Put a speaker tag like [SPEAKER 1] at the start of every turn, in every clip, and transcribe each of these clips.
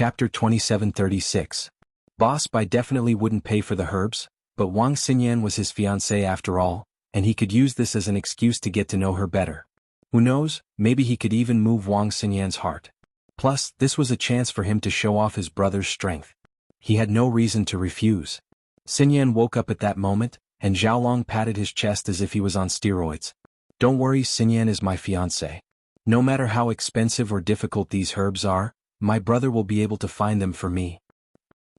[SPEAKER 1] Chapter 2736. Boss Bai definitely wouldn't pay for the herbs, but Wang Xinyan was his fiancée after all, and he could use this as an excuse to get to know her better. Who knows, maybe he could even move Wang Xinyan's heart. Plus, this was a chance for him to show off his brother's strength. He had no reason to refuse. Xinyan woke up at that moment, and Xiaolong patted his chest as if he was on steroids. Don't worry, Xinyan is my fiancé. No matter how expensive or difficult these herbs are, my brother will be able to find them for me.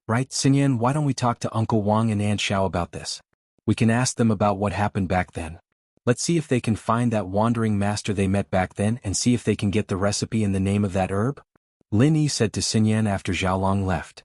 [SPEAKER 1] Right, Xinyan, why don't we talk to Uncle Wang and Aunt Xiao about this? We can ask them about what happened back then. Let's see if they can find that wandering master they met back then and see if they can get the recipe and the name of that herb. Lin Yi said to Xinyan after Xiaolong left.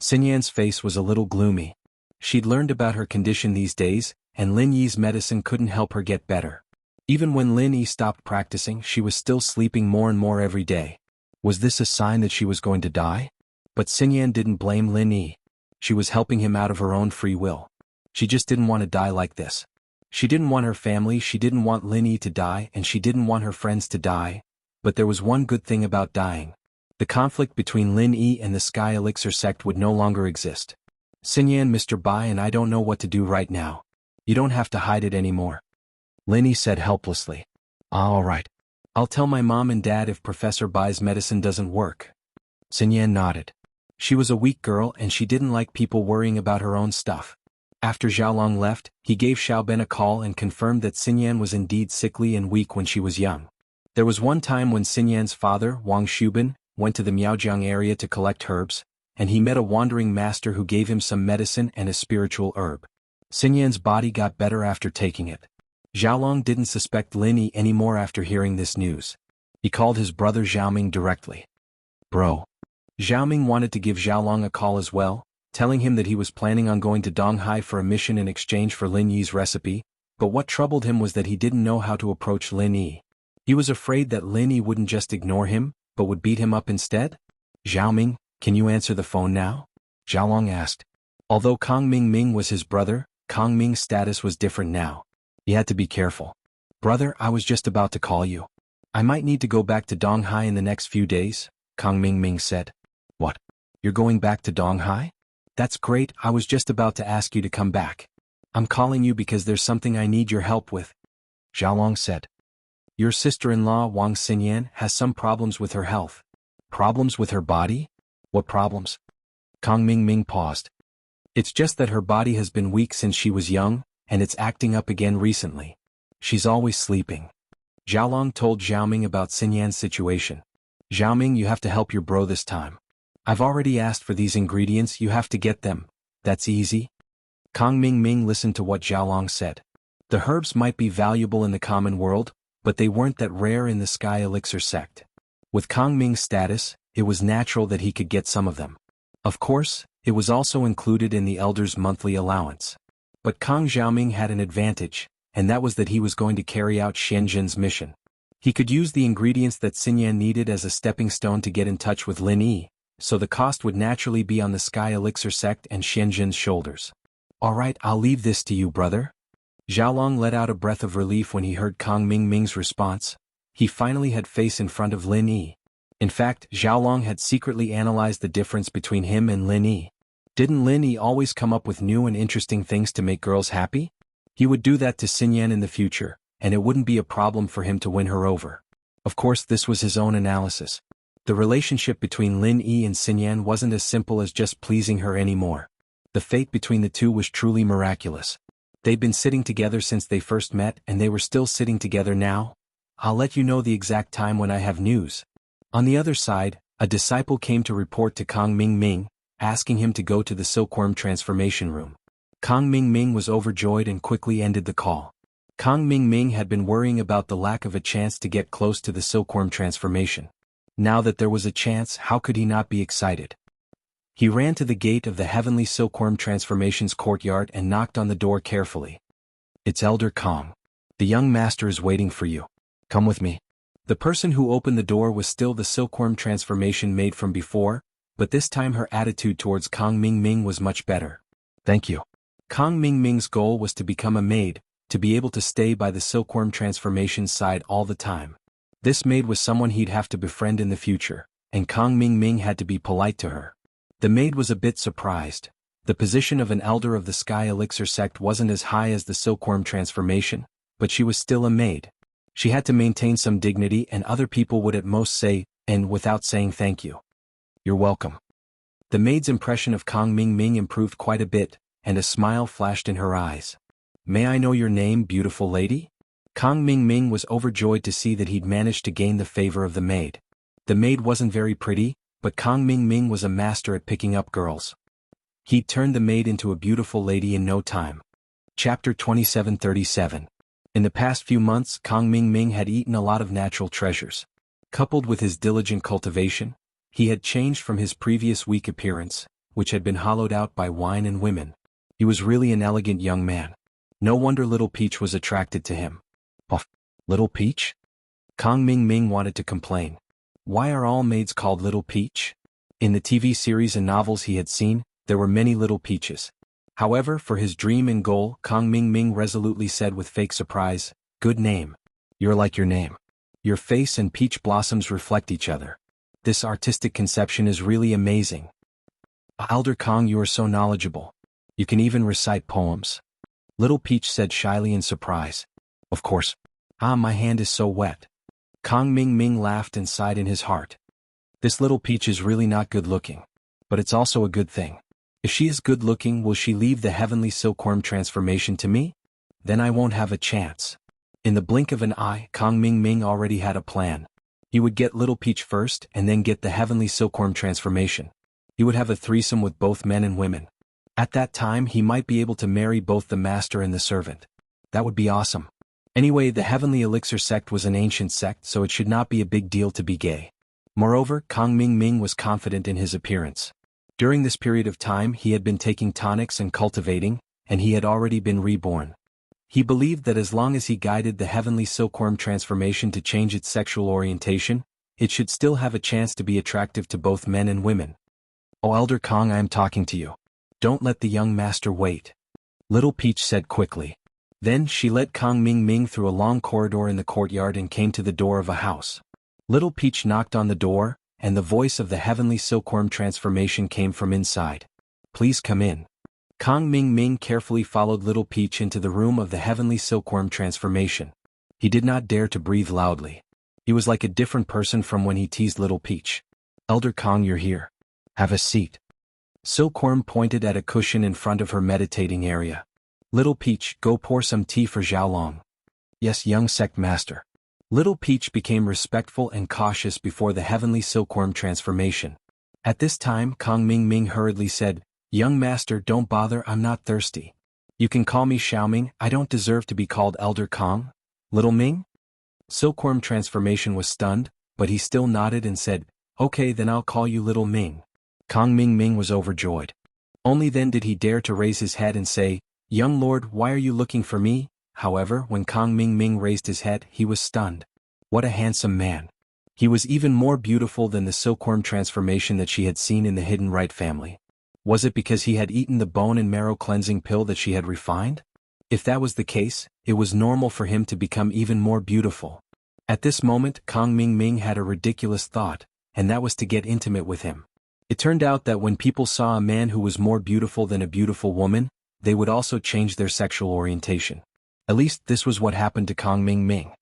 [SPEAKER 1] Xinyan's face was a little gloomy. She'd learned about her condition these days, and Lin Yi's medicine couldn't help her get better. Even when Lin Yi stopped practicing, she was still sleeping more and more every day. Was this a sign that she was going to die? But Xinyan didn't blame Lin Yi. She was helping him out of her own free will. She just didn't want to die like this. She didn't want her family, she didn't want Lin Yi to die, and she didn't want her friends to die. But there was one good thing about dying. The conflict between Lin Yi and the Sky Elixir sect would no longer exist. Xinyan, Mr. Bai and I don't know what to do right now. You don't have to hide it anymore. Lin Yi said helplessly. All right. I'll tell my mom and dad if Professor Bai's medicine doesn't work. Xinyan nodded. She was a weak girl and she didn't like people worrying about her own stuff. After Xiaolong left, he gave Xiaoben a call and confirmed that Xinyan was indeed sickly and weak when she was young. There was one time when Xinyan's father, Wang Shuben, went to the Miaojiang area to collect herbs, and he met a wandering master who gave him some medicine and a spiritual herb. Xinyan's body got better after taking it. Xiaolong didn't suspect Lin Yi anymore after hearing this news. He called his brother Xiaoming directly. Bro. Xiaoming wanted to give Xiaolong a call as well, telling him that he was planning on going to Donghai for a mission in exchange for Lin Yi's recipe, but what troubled him was that he didn't know how to approach Lin Yi. He was afraid that Lin Yi wouldn't just ignore him, but would beat him up instead. Xiaoming, can you answer the phone now? Xiaolong asked. Although Kang Ming was his brother, Kang Ming's status was different now. He had to be careful. Brother, I was just about to call you. I might need to go back to Donghai in the next few days, Kang Ming said. What? You're going back to Donghai? That's great, I was just about to ask you to come back. I'm calling you because there's something I need your help with. Xiaolong said. Your sister-in-law Wang Xinyan has some problems with her health. Problems with her body? What problems? Kang Ming paused. It's just that her body has been weak since she was young, and it's acting up again recently. She's always sleeping. Xiaolong told Xiaoming about Xinyan's situation. Xiaoming, you have to help your bro this time. I've already asked for these ingredients, you have to get them. That's easy. Kang Ming listened to what Xiaolong said. The herbs might be valuable in the common world, but they weren't that rare in the Sky Elixir sect. With Kang Ming's status, it was natural that he could get some of them. Of course, it was also included in the Elder's monthly allowance. But Kang Xiaoming had an advantage, and that was that he was going to carry out Xianzhen's mission. He could use the ingredients that Xinyan needed as a stepping stone to get in touch with Lin Yi, so the cost would naturally be on the Sky Elixir sect and Xianzhen's shoulders. Alright, I'll leave this to you, brother. Xiaolong let out a breath of relief when he heard Kang Ming's response. He finally had face in front of Lin Yi. In fact, Xiaolong had secretly analyzed the difference between him and Lin Yi. Didn't Lin Yi always come up with new and interesting things to make girls happy? He would do that to Xinyan in the future, and it wouldn't be a problem for him to win her over. Of course, this was his own analysis. The relationship between Lin Yi and Xinyan wasn't as simple as just pleasing her anymore. The fate between the two was truly miraculous. They'd been sitting together since they first met, and they were still sitting together now. I'll let you know the exact time when I have news. On the other side, a disciple came to report to Kang Ming, asking him to go to the Silkworm transformation room. Kang Ming was overjoyed and quickly ended the call. Kang Ming had been worrying about the lack of a chance to get close to the Silkworm transformation. Now that there was a chance, how could he not be excited? He ran to the gate of the Heavenly Silkworm Transformation's courtyard and knocked on the door carefully. It's Elder Kang. The young master is waiting for you. Come with me. The person who opened the door was still the Silkworm transformation maid from before, but this time her attitude towards Kang Ming was much better. Thank you. Kang Ming's goal was to become a maid, to be able to stay by the Silkworm transformation's side all the time. This maid was someone he'd have to befriend in the future, and Kang Ming Ming had to be polite to her. The maid was a bit surprised. The position of an elder of the Sky Elixir sect wasn't as high as the silkworm transformation, but she was still a maid. She had to maintain some dignity, and other people would at most say, "and," without saying thank you. "You're welcome." The maid's impression of Kang Ming Ming improved quite a bit, and a smile flashed in her eyes. "May I know your name, beautiful lady?" Kang Ming Ming was overjoyed to see that he'd managed to gain the favor of the maid. The maid wasn't very pretty, but Kang Ming Ming was a master at picking up girls. He'd turned the maid into a beautiful lady in no time. Chapter 2737. In the past few months, Kang Ming Ming had eaten a lot of natural treasures. Coupled with his diligent cultivation, he had changed from his previous weak appearance, which had been hollowed out by wine and women. He was really an elegant young man. No wonder Little Peach was attracted to him. "Oh, Little Peach?" Kang Ming Ming wanted to complain. Why are all maids called Little Peach? In the TV series and novels he had seen, there were many Little Peaches. However, for his dream and goal, Kang Ming Ming resolutely said with fake surprise, "Good name. You're like your name. Your face and peach blossoms reflect each other. This artistic conception is really amazing. Elder Kang, you are so knowledgeable. You can even recite poems." Little Peach said shyly in surprise. "Of course. My hand is so wet." Kang Ming Ming laughed and sighed in his heart. This Little Peach is really not good looking. But it's also a good thing. If she is good looking, will she leave the heavenly silkworm transformation to me? Then I won't have a chance. In the blink of an eye, Kang Ming Ming already had a plan. He would get Little Peach first and then get the heavenly silkworm transformation. He would have a threesome with both men and women. At that time he might be able to marry both the master and the servant. That would be awesome. Anyway, the Heavenly Elixir sect was an ancient sect, so it should not be a big deal to be gay. Moreover, Kang Ming Ming was confident in his appearance. During this period of time he had been taking tonics and cultivating, and he had already been reborn. He believed that as long as he guided the heavenly silkworm transformation to change its sexual orientation, it should still have a chance to be attractive to both men and women. "Oh, Elder Kang, I am talking to you. Don't let the young master wait," Little Peach said quickly. Then she led Kang Ming Ming through a long corridor in the courtyard and came to the door of a house. Little Peach knocked on the door, and the voice of the heavenly silkworm transformation came from inside. "Please come in." Kang Ming Ming carefully followed Little Peach into the room of the heavenly silkworm transformation. He did not dare to breathe loudly. He was like a different person from when he teased Little Peach. "Elder Kang, you're here. Have a seat." Silkworm pointed at a cushion in front of her meditating area. "Little Peach, go pour some tea for Xiaolong." "Yes, young sect master." Little Peach became respectful and cautious before the heavenly silkworm transformation. At this time Kang Ming Ming hurriedly said, "Young master, don't bother, I'm not thirsty. You can call me Xiaoming, I don't deserve to be called Elder Kang." "Little Ming?" Silkworm transformation was stunned, but he still nodded and said, "Okay, then I'll call you Little Ming." Kang Ming Ming was overjoyed. Only then did he dare to raise his head and say, "Young lord, why are you looking for me?" However, when Kang Ming Ming raised his head, he was stunned. What a handsome man. He was even more beautiful than the silkworm transformation that she had seen in the Hidden Right family. Was it because he had eaten the bone and marrow cleansing pill that she had refined? If that was the case, it was normal for him to become even more beautiful. At this moment, Kang Ming Ming had a ridiculous thought, and that was to get intimate with him. It turned out that when people saw a man who was more beautiful than a beautiful woman, they would also change their sexual orientation. At least this was what happened to Kang Ming Ming.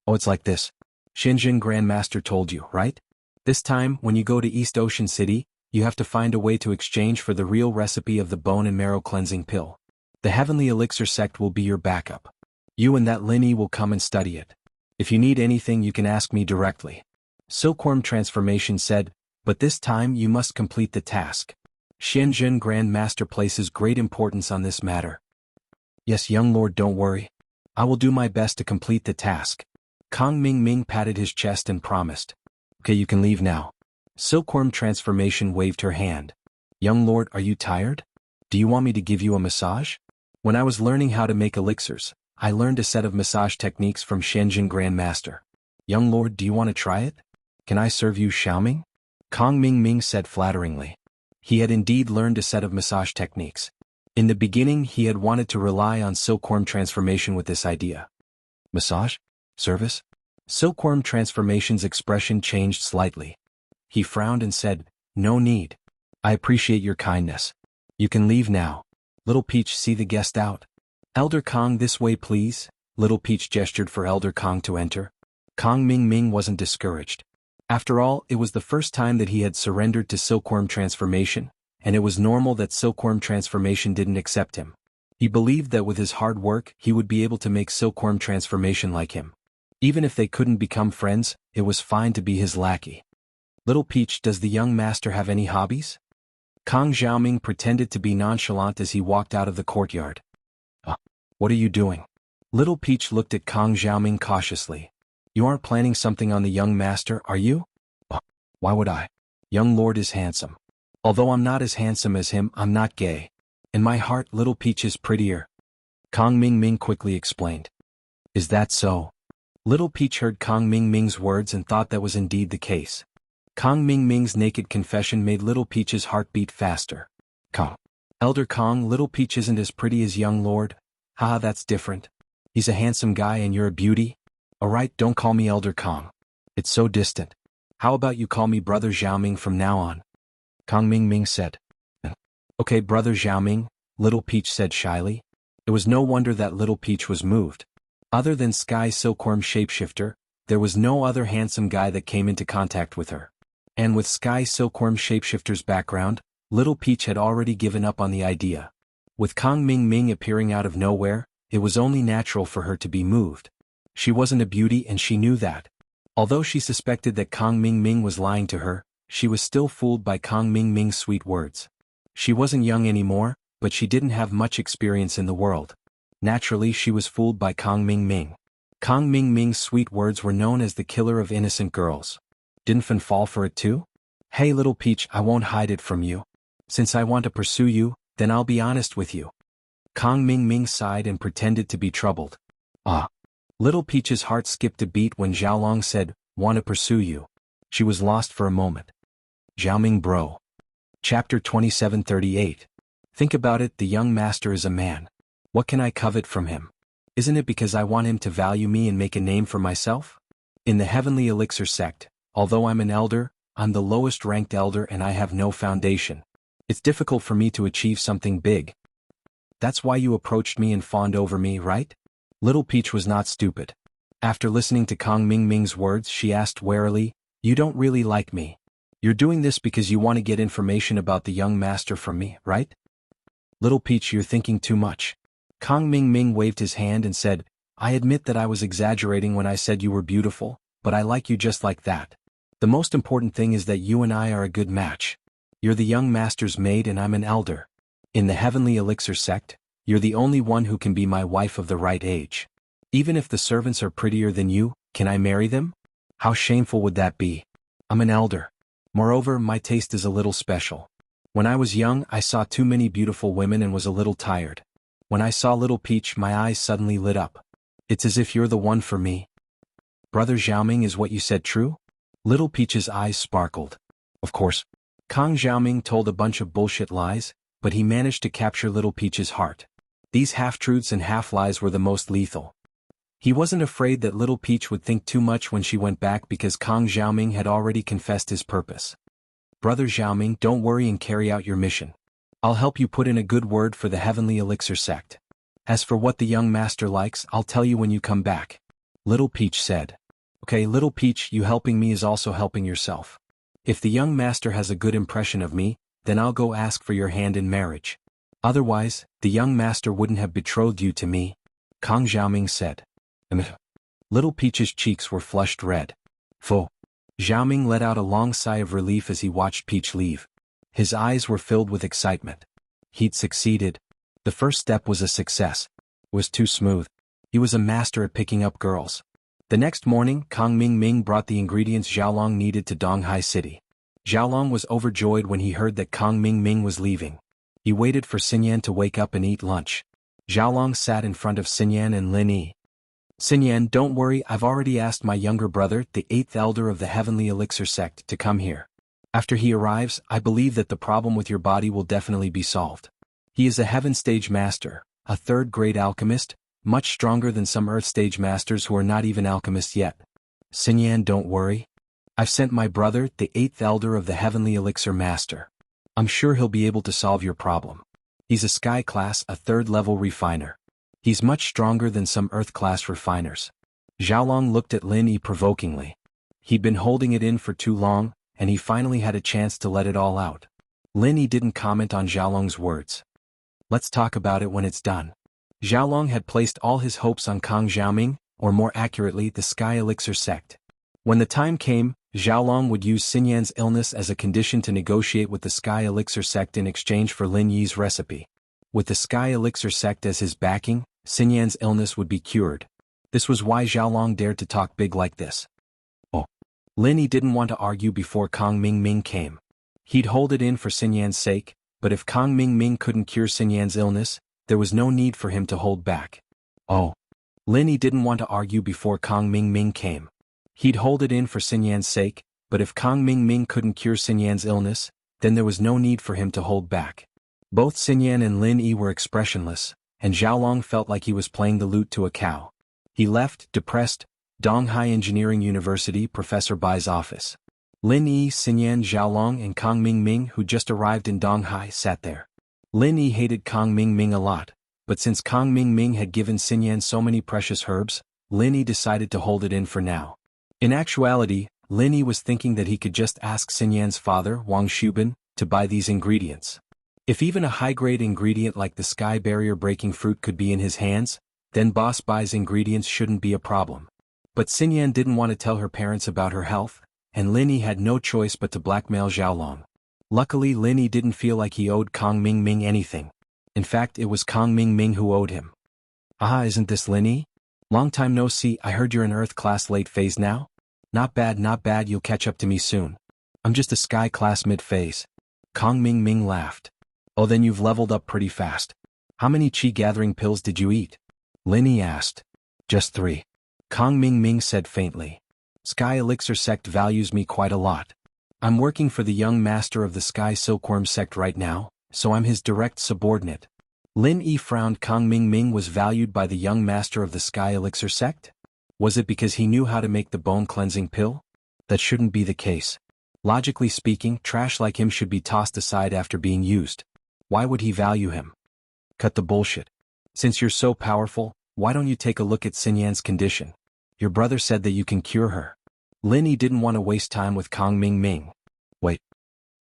[SPEAKER 1] "Oh, it's like this. Shenzhen Grandmaster told you, right? This time, when you go to East Ocean City, you have to find a way to exchange for the real recipe of the bone and marrow cleansing pill. The Heavenly Elixir sect will be your backup. You and that Linny will come and study it. If you need anything you can ask me directly." Silkworm transformation said, "But this time you must complete the task. Shenzhen Grand Master places great importance on this matter." "Yes, young lord, don't worry. I will do my best to complete the task." Kang Ming Ming patted his chest and promised. "Okay, you can leave now." Silkworm transformation waved her hand. "Young lord, are you tired? Do you want me to give you a massage? When I was learning how to make elixirs, I learned a set of massage techniques from Shenzhen Grand Master. Young lord, do you want to try it? Can I serve you Xiaoming?" Kang Ming Ming said flatteringly. He had indeed learned a set of massage techniques. In the beginning he had wanted to rely on silkworm transformation with this idea. "Massage? Service?" Silkworm transformation's expression changed slightly. he frowned and said, "No need. I appreciate your kindness. You can leave now." Little Peach, see the guest out. "Elder Kong, this way please." Little Peach gestured for Elder Kong to enter. Kong Ming Ming wasn't discouraged. After all, it was the first time that he had surrendered to Silkworm transformation, and it was normal that Silkworm transformation didn't accept him. He believed that with his hard work he would be able to make Silkworm transformation like him. Even if they couldn't become friends, it was fine to be his lackey. "Little Peach, does the young master have any hobbies?" Kong Xiaoming pretended to be nonchalant as he walked out of the courtyard. What are you doing?" Little Peach looked at Kong Xiaoming cautiously. "You aren't planning something on the young master, are you?" "Why would I? Young lord is handsome. Although I'm not as handsome as him, I'm not gay. In my heart, Little Peach is prettier," Kong Ming Ming quickly explained. "Is that so?" Little Peach heard Kong Ming Ming's words and thought that was indeed the case. Kong Ming Ming's naked confession made Little Peach's heart beat faster. "Kong. Elder Kong, Little Peach isn't as pretty as young lord." "Haha, that's different. He's a handsome guy and you're a beauty." "Alright, don't call me Elder Kong. It's so distant. How about you call me Brother Xiaoming from now on?" Kong Ming Ming said. "Okay, Brother Xiaoming," Little Peach said shyly. It was no wonder that Little Peach was moved. Other than Sky Silkworm Shapeshifter, there was no other handsome guy that came into contact with her. And with Sky Silkworm Shapeshifter's background, Little Peach had already given up on the idea. With Kong Ming Ming appearing out of nowhere, it was only natural for her to be moved. She wasn't a beauty and she knew that. Although she suspected that Kong Ming Ming was lying to her, she was still fooled by Kong Ming Ming's sweet words. She wasn't young anymore, but she didn't have much experience in the world. Naturally, she was fooled by Kong Ming Ming. Kong Ming Ming's sweet words were known as the killer of innocent girls. Didn't Fan fall for it too? "Hey Little Peach, I won't hide it from you. Since I want to pursue you, then I'll be honest with you." Kong Ming Ming sighed and pretended to be troubled. Little Peach's heart skipped a beat when Xiaolong said, "Want to pursue you." She was lost for a moment. Xiaoming bro. Chapter 2738. Think about it, the young master is a man. What can I covet from him? Isn't it because I want him to value me and make a name for myself? In the Heavenly Elixir sect, although I'm an elder, I'm the lowest ranked elder and I have no foundation. It's difficult for me to achieve something big. That's why you approached me and fawned over me, right? Little Peach was not stupid. After listening to Kong Ming Ming's words, she asked warily, "You don't really like me. You're doing this because you want to get information about the young master from me, right?" "Little Peach, you're thinking too much." Kong Ming Ming waved his hand and said, "I admit that I was exaggerating when I said you were beautiful, but I like you just like that. The most important thing is that you and I are a good match. You're the young master's maid and I'm an elder. In the Heavenly Elixir sect, you're the only one who can be my wife of the right age. Even if the servants are prettier than you, can I marry them? How shameful would that be? I'm an elder. Moreover, my taste is a little special. When I was young, I saw too many beautiful women and was a little tired. When I saw Little Peach, my eyes suddenly lit up. It's as if you're the one for me." "Brother Xiaoming, is what you said true?" Little Peach's eyes sparkled. Of course. Kong Xiaoming told a bunch of bullshit lies, but he managed to capture Little Peach's heart. These half-truths and half-lies were the most lethal. He wasn't afraid that Little Peach would think too much when she went back because Kong Xiaoming had already confessed his purpose. "Brother Xiaoming, don't worry and carry out your mission. I'll help you put in a good word for the Heavenly Elixir sect. As for what the young master likes, I'll tell you when you come back," Little Peach said. "Okay, Little Peach, you helping me is also helping yourself. If the young master has a good impression of me, then I'll go ask for your hand in marriage. Otherwise, the young master wouldn't have betrothed you to me," Kong Xiaoming said. Little Peach's cheeks were flushed red. Pho. Xiaoming let out a long sigh of relief as he watched Peach leave. His eyes were filled with excitement. He'd succeeded. The first step was a success. It was too smooth. He was a master at picking up girls. The next morning, Kong Ming Ming brought the ingredients Xiaolong needed to Donghai City. Xiaolong was overjoyed when he heard that Kong Ming Ming was leaving. He waited for Xinyan to wake up and eat lunch. Xiaolong sat in front of Xinyan and Lin Yi. "Xinyan, don't worry, I've already asked my younger brother, the 8th elder of the Heavenly Elixir sect, to come here. After he arrives, I believe that the problem with your body will definitely be solved. He is a Heaven Stage Master, a 3rd-grade alchemist, much stronger than some Earth Stage Masters who are not even alchemists yet. Xinyan, don't worry. I've sent my brother, the 8th elder of the Heavenly Elixir Master. I'm sure he'll be able to solve your problem. He's a Sky class, a 3rd level refiner. He's much stronger than some Earth class refiners. Xiaolong looked at Lin Yi provokingly. He'd been holding it in for too long, and he finally had a chance to let it all out. Lin Yi didn't comment on Xiaolong's words. Let's talk about it when it's done. Xiaolong had placed all his hopes on Kang Xiaoming, or more accurately the Sky Elixir sect. When the time came, Xiaolong would use Xinyan's illness as a condition to negotiate with the Sky Elixir sect in exchange for Lin Yi's recipe. With the Sky Elixir sect as his backing, Xinyan's illness would be cured. This was why Xiaolong dared to talk big like this. Oh. Lin Yi didn't want to argue before Kang Mingming came. He'd hold it in for Xinyan's sake, but if Kang Mingming couldn't cure Xinyan's illness, there was no need for him to hold back. Oh. Lin Yi didn't want to argue before Kang Mingming came. He'd hold it in for Xinyan's sake, but if Kang Mingming couldn't cure Xinyan's illness, then there was no need for him to hold back. Both Xinyan and Lin Yi were expressionless, and Xiaolong felt like he was playing the lute to a cow. He left, depressed, Donghai Engineering University Professor Bai's office. Lin Yi, Xinyan, Xiaolong and Kang Mingming, who just arrived in Donghai, sat there. Lin Yi hated Kang Mingming a lot, but since Kang Mingming had given Xinyan so many precious herbs, Lin Yi decided to hold it in for now. In actuality, Lin Yi was thinking that he could just ask Xinyan's father, Wang Shubin, to buy these ingredients. If even a high-grade ingredient like the sky barrier-breaking fruit could be in his hands, then Boss Bai's ingredients shouldn't be a problem. But Xinyan didn't want to tell her parents about her health, and Lin Yi had no choice but to blackmail Xiaolong. Luckily Lin Yi didn't feel like he owed Kang Mingming anything. In fact, it was Kang Mingming who owed him. Ah, isn't this Lin Yi? Long time no see, I heard you're in Earth class late phase now? Not bad, you'll catch up to me soon. I'm just a Sky class mid-phase. Kang Mingming laughed. Oh, then you've leveled up pretty fast. How many chi gathering pills did you eat? Lin Yi asked. Just 3. Kang Mingming said faintly. Sky Elixir sect values me quite a lot. I'm working for the young master of the Sky Silkworm sect right now, so I'm his direct subordinate. Lin Yi frowned. Kang Mingming was valued by the young master of the Sky Elixir sect? Was it because he knew how to make the bone-cleansing pill? That shouldn't be the case. Logically speaking, trash like him should be tossed aside after being used. Why would he value him? Cut the bullshit. Since you're so powerful, why don't you take a look at Xinyan's condition? Your brother said that you can cure her. Lin Yi didn't want to waste time with Kang Mingming. Wait.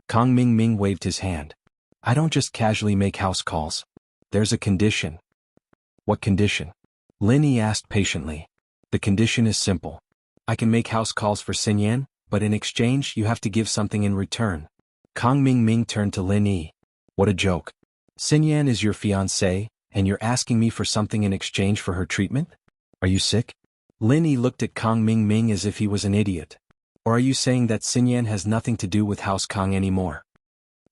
[SPEAKER 1] Kang Mingming waved his hand. I don't just casually make house calls. There's a condition. What condition? Lin Yi asked patiently. The condition is simple. I can make house calls for Xinyan, but in exchange you have to give something in return. Kang Mingming turned to Lin Yi. What a joke. Xinyan is your fiancée, and you're asking me for something in exchange for her treatment? Are you sick? Lin Yi looked at Kang Mingming as if he was an idiot. Or are you saying that Xinyan has nothing to do with House Kang anymore?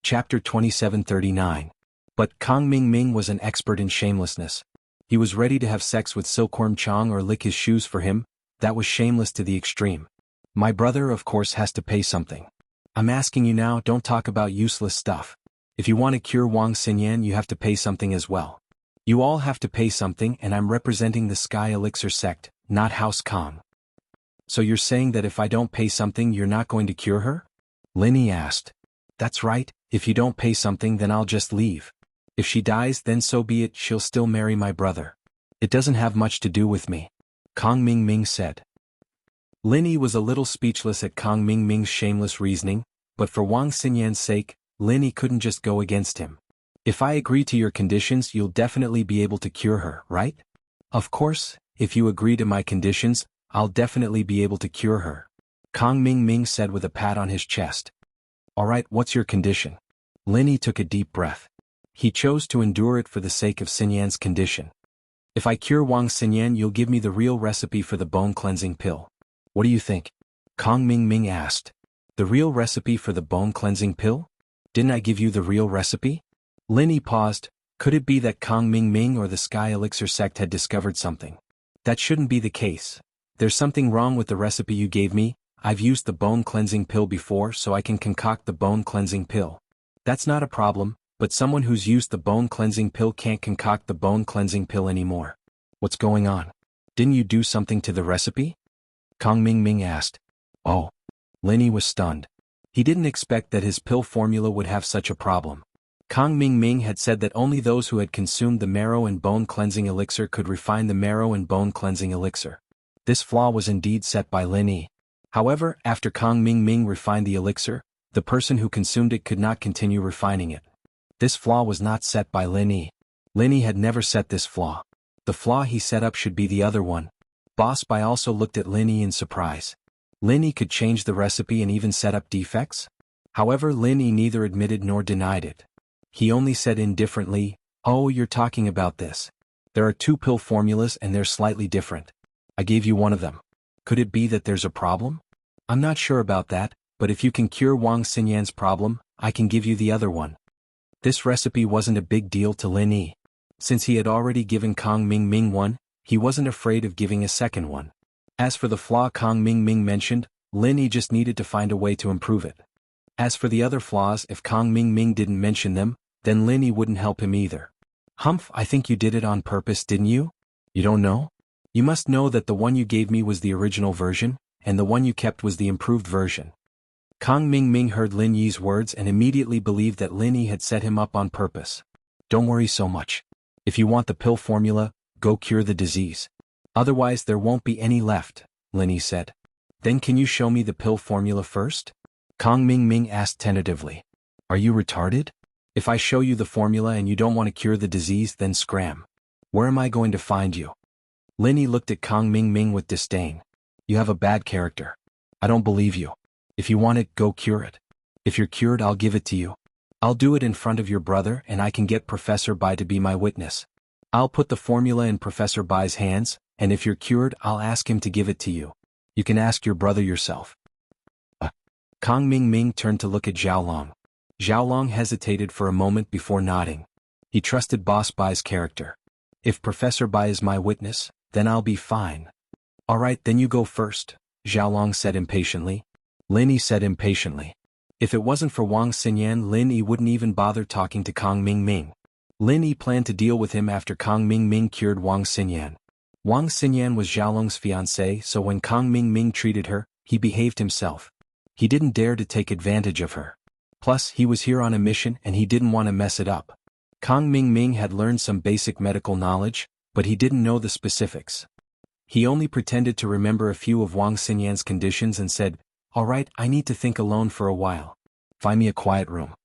[SPEAKER 1] Chapter 2739. But Kang Mingming was an expert in shamelessness. He was ready to have sex with Silkworm Chang or lick his shoes for him. That was shameless to the extreme. My brother of course has to pay something. I'm asking you now, don't talk about useless stuff. If you want to cure Wang Xinyan you have to pay something as well. You all have to pay something, and I'm representing the Sky Elixir sect, not House Kang. So you're saying that if I don't pay something you're not going to cure her? Lin Yi asked. That's right, if you don't pay something then I'll just leave. If she dies then so be it, she'll still marry my brother. It doesn't have much to do with me. Kang Mingming said. Lin Yi was a little speechless at Kang Mingming's shameless reasoning, but for Wang Xinyan's sake, Lin Yi couldn't just go against him. If I agree to your conditions you'll definitely be able to cure her, right? Of course, if you agree to my conditions, I'll definitely be able to cure her. Kang Mingming said with a pat on his chest. Alright, what's your condition? Lin Yi took a deep breath. He chose to endure it for the sake of Xinyan's condition. If I cure Wang Xinyan you'll give me the real recipe for the bone-cleansing pill. What do you think? Kang Mingming asked. The real recipe for the bone-cleansing pill? Didn't I give you the real recipe? Lin Yi paused. Could it be that Kang Mingming or the Sky Elixir sect had discovered something? That shouldn't be the case. There's something wrong with the recipe you gave me. I've used the bone-cleansing pill before so I can concoct the bone-cleansing pill. That's not a problem, but someone who's used the bone-cleansing pill can't concoct the bone-cleansing pill anymore. What's going on? Didn't you do something to the recipe? Kang Mingming asked. Oh. Linny was stunned. He didn't expect that his pill formula would have such a problem. Kang Ming had said that only those who had consumed the marrow and bone cleansing elixir could refine the marrow and bone cleansing elixir. This flaw was indeed set by Linny. However, after Kang Ming refined the elixir, the person who consumed it could not continue refining it. This flaw was not set by Linny. Linny had never set this flaw. The flaw he set up should be the other one. Boss Bai also looked at Linny in surprise. Linny could change the recipe and even set up defects? However, Linny neither admitted nor denied it. He only said indifferently, "Oh, you're talking about this. There are 2 pill formulas and they're slightly different. I gave you one of them. Could it be that there's a problem? I'm not sure about that, but if you can cure Wang Xinyan's problem, I can give you the other one." This recipe wasn't a big deal to Linny. Since he had already given Kang Ming one, he wasn't afraid of giving a second one. As for the flaw Kang Ming mentioned, Linny just needed to find a way to improve it. As for the other flaws, if Kang Ming didn't mention them, then Linny wouldn't help him either. "Humph, I think you did it on purpose, didn't you? You don't know? You must know that the one you gave me was the original version, and the one you kept was the improved version." Kang Ming heard Lin Yi's words and immediately believed that Linny had set him up on purpose. "Don't worry so much. If you want the pill formula, go cure the disease. Otherwise there won't be any left," Linny said. "Then can you show me the pill formula first?" Kang Ming asked tentatively. "Are you retarded? If I show you the formula and you don't want to cure the disease, then scram. Where am I going to find you?" Linny looked at Kang Ming with disdain. "You have a bad character. I don't believe you. If you want it, go cure it. If you're cured, I'll give it to you. I'll do it in front of your brother and I can get Professor Bai to be my witness. I'll put the formula in Professor Bai's hands, and if you're cured, I'll ask him to give it to you. You can ask your brother yourself." Kang Ming turned to look at Xiaolong. Xiaolong hesitated for a moment before nodding. He trusted Boss Bai's character. "If Professor Bai is my witness, then I'll be fine." "All right, then you go first," Xiaolong said impatiently. Linny said impatiently. If it wasn't for Wang Xinyan, Linny wouldn't even bother talking to Kang Ming. Linny planned to deal with him after Kang Ming cured Wang Xinyan. Wang Xinyan was Xiaolong's fiancée, so when Kang Ming treated her, he behaved himself. He didn't dare to take advantage of her. Plus, he was here on a mission and he didn't want to mess it up. Kang Ming had learned some basic medical knowledge, but he didn't know the specifics. He only pretended to remember a few of Wang Xinyan's conditions and said, "All right, I need to think alone for a while. Find me a quiet room.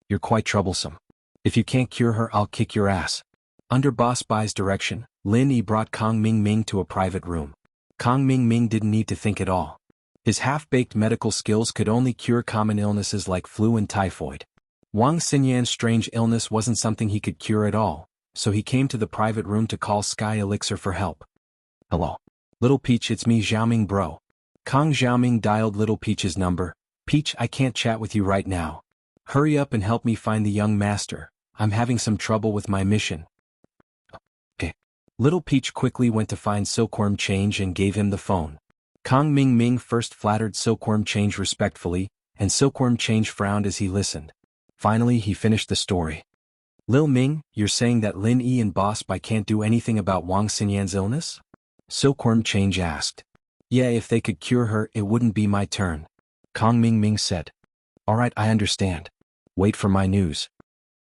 [SPEAKER 1] You're quite troublesome. If you can't cure her, I'll kick your ass." Under Boss Bai's direction, Lin Yi brought Kang Ming to a private room. Kang Ming didn't need to think at all. His half-baked medical skills could only cure common illnesses like flu and typhoid. Wang Xinyan's strange illness wasn't something he could cure at all, so he came to the private room to call Sky Elixir for help. "Hello. Little Peach, it's me, Xiaoming bro." Kang Xiaoming dialed Little Peach's number. "Peach, I can't chat with you right now. Hurry up and help me find the young master. I'm having some trouble with my mission." Okay. Little Peach quickly went to find Silkworm Change and gave him the phone. Kang Ming first flattered Silkworm Change respectfully, and Silkworm Change frowned as he listened. Finally, he finished the story. "Lil Ming, you're saying that Lin Yi and Boss Bai can't do anything about Wang Xinyan's illness?" Silkworm Change asked. "Yeah, if they could cure her, it wouldn't be my turn," Kang Ming said. "All right, I understand. Wait for my news."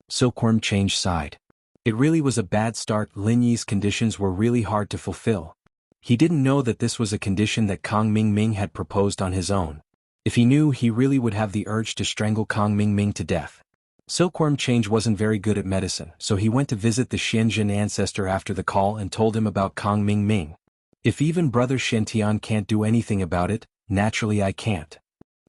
[SPEAKER 1] Silkworm Change sighed. It really was a bad start. Lin Yi's conditions were really hard to fulfill. He didn't know that this was a condition that Kang Ming had proposed on his own. If he knew, he really would have the urge to strangle Kang Ming to death. Silkworm Change wasn't very good at medicine, so he went to visit the Xianjin ancestor after the call and told him about Kang Ming. "If even Brother Shen can't do anything about it, naturally I can't,"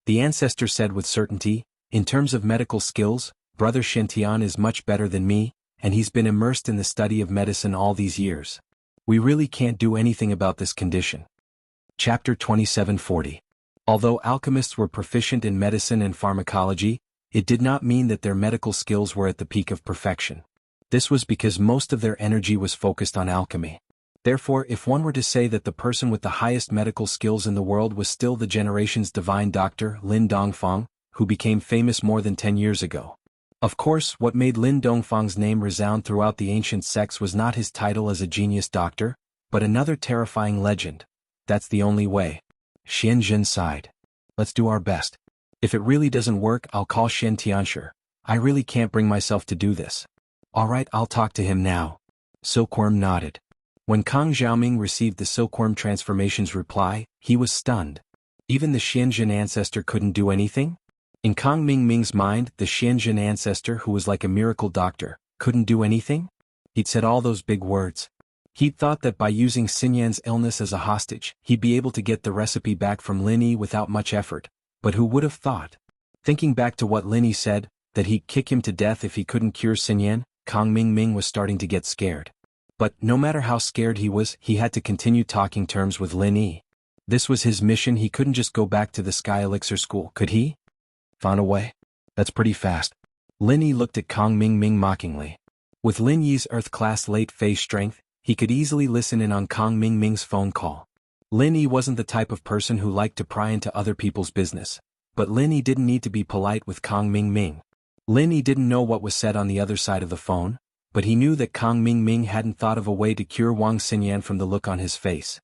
[SPEAKER 1] the ancestor said with certainty. "In terms of medical skills, Brother Shen is much better than me, and he's been immersed in the study of medicine all these years. We really can't do anything about this condition." Chapter 2740. Although alchemists were proficient in medicine and pharmacology, it did not mean that their medical skills were at the peak of perfection. This was because most of their energy was focused on alchemy. Therefore, if one were to say that the person with the highest medical skills in the world was still the generation's divine doctor Lin Dongfang, who became famous more than 10 years ago. Of course, what made Lin Dongfang's name resound throughout the ancient sects was not his title as a genius doctor, but another terrifying legend. That's the only way. Xianjin sighed. Let's do our best. If it really doesn't work, I'll call Shen Tianshi. I really can't bring myself to do this. Alright, I'll talk to him now. Silkworm nodded. When Kang Xiaoming received the Silkworm transformation's reply, he was stunned. Even the Xianjin ancestor couldn't do anything? In Kang Mingming's mind, the Xianjin ancestor, who was like a miracle doctor, couldn't do anything? He'd said all those big words. He'd thought that by using Xinyan's illness as a hostage, he'd be able to get the recipe back from Lin Yi without much effort. But who would have thought? Thinking back to what Lin Yi said, that he'd kick him to death if he couldn't cure Xinyan, Kang Mingming was starting to get scared. But no matter how scared he was, he had to continue talking terms with Lin Yi. This was his mission. He couldn't just go back to the Sky Elixir school, could he? Found a way? That's pretty fast. Lin Yi looked at Kang Mingming mockingly. With Lin Yi's Earth-class late-phase strength, he could easily listen in on Kang Mingming's phone call. Lin Yi wasn't the type of person who liked to pry into other people's business. But Lin Yi didn't need to be polite with Kang Mingming. Lin Yi didn't know what was said on the other side of the phone, but he knew that Kang Mingming hadn't thought of a way to cure Wang Xinyan from the look on his face.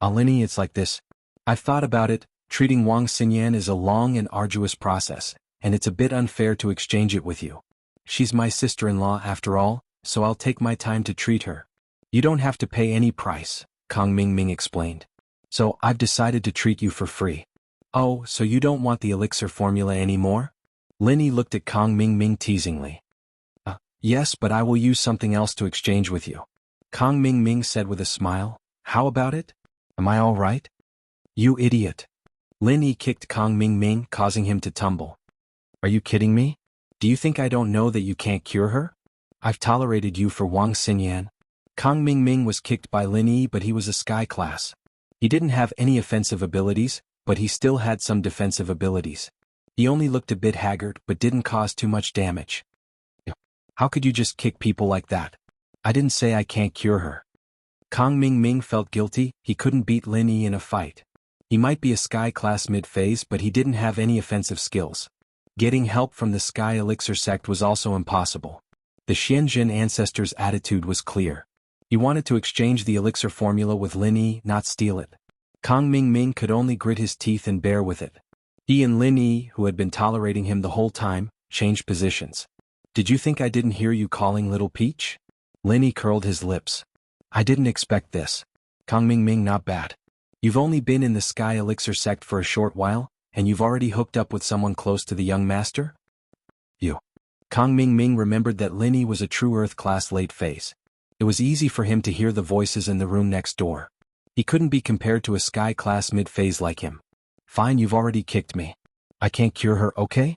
[SPEAKER 1] Lin Yi, it's like this. I've thought about it. Treating Wang Xinyan is a long and arduous process, and it's a bit unfair to exchange it with you. She's my sister-in-law after all, so I'll take my time to treat her. You don't have to pay any price, Kang Mingming explained. So I've decided to treat you for free. Oh, so you don't want the elixir formula anymore? Lin Yi looked at Kang Mingming teasingly. Yes, but I will use something else to exchange with you. Kang Mingming said with a smile. How about it? Am I all right? You idiot. Lin Yi kicked Kang Mingming, causing him to tumble. Are you kidding me? Do you think I don't know that you can't cure her? I've tolerated you for Wang Xinyan. Kang Mingming was kicked by Lin Yi, but he was a sky class. He didn't have any offensive abilities, but he still had some defensive abilities. He only looked a bit haggard, but didn't cause too much damage. How could you just kick people like that? I didn't say I can't cure her. Kang Mingming felt guilty. He couldn't beat Lin Yi in a fight. He might be a sky class mid-phase, but he didn't have any offensive skills. Getting help from the Sky Elixir sect was also impossible. The Xianjin ancestor's attitude was clear. He wanted to exchange the elixir formula with Lin Yi, not steal it. Kang Mingming could only grit his teeth and bear with it. He and Lin Yi, who had been tolerating him the whole time, changed positions. Did you think I didn't hear you calling Little Peach? Lin Yi curled his lips. I didn't expect this. Kang Mingming, not bad. You've only been in the Sky Elixir sect for a short while, and you've already hooked up with someone close to the young master? You. Kang Mingming remembered that Lin Yi was a true Earth-class late phase. It was easy for him to hear the voices in the room next door. He couldn't be compared to a Sky-class mid-phase like him. Fine, you've already kicked me. I can't cure her, okay?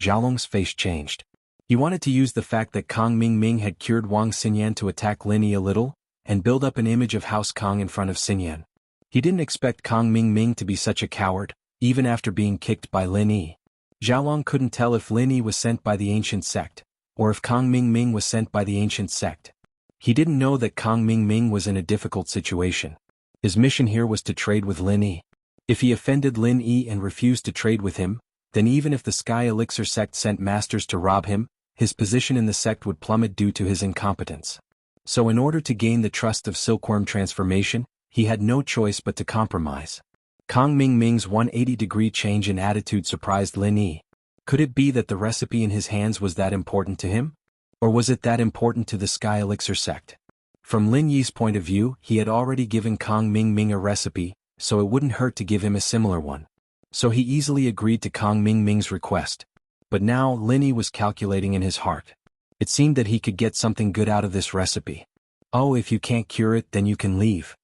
[SPEAKER 1] Xiaolong's face changed. He wanted to use the fact that Kang Mingming had cured Wang Xinyan to attack Lin Yi a little, and build up an image of House Kang in front of Xinyan. He didn't expect Kang Mingming to be such a coward, even after being kicked by Lin Yi. Xiaolong couldn't tell if Lin Yi was sent by the ancient sect, or if Kang Mingming was sent by the ancient sect. He didn't know that Kang Mingming was in a difficult situation. His mission here was to trade with Lin Yi. If he offended Lin Yi and refused to trade with him, then even if the Sky Elixir sect sent masters to rob him, his position in the sect would plummet due to his incompetence. So in order to gain the trust of Silkworm transformation, he had no choice but to compromise. Kang Mingming's 180-degree change in attitude surprised Lin Yi. Could it be that the recipe in his hands was that important to him? Or was it that important to the Sky Elixir sect? From Lin Yi's point of view, he had already given Kang Mingming a recipe, so it wouldn't hurt to give him a similar one. So he easily agreed to Kang Mingming's request. But now Lin Yi was calculating in his heart. It seemed that he could get something good out of this recipe. Oh, if you can't cure it, then you can leave.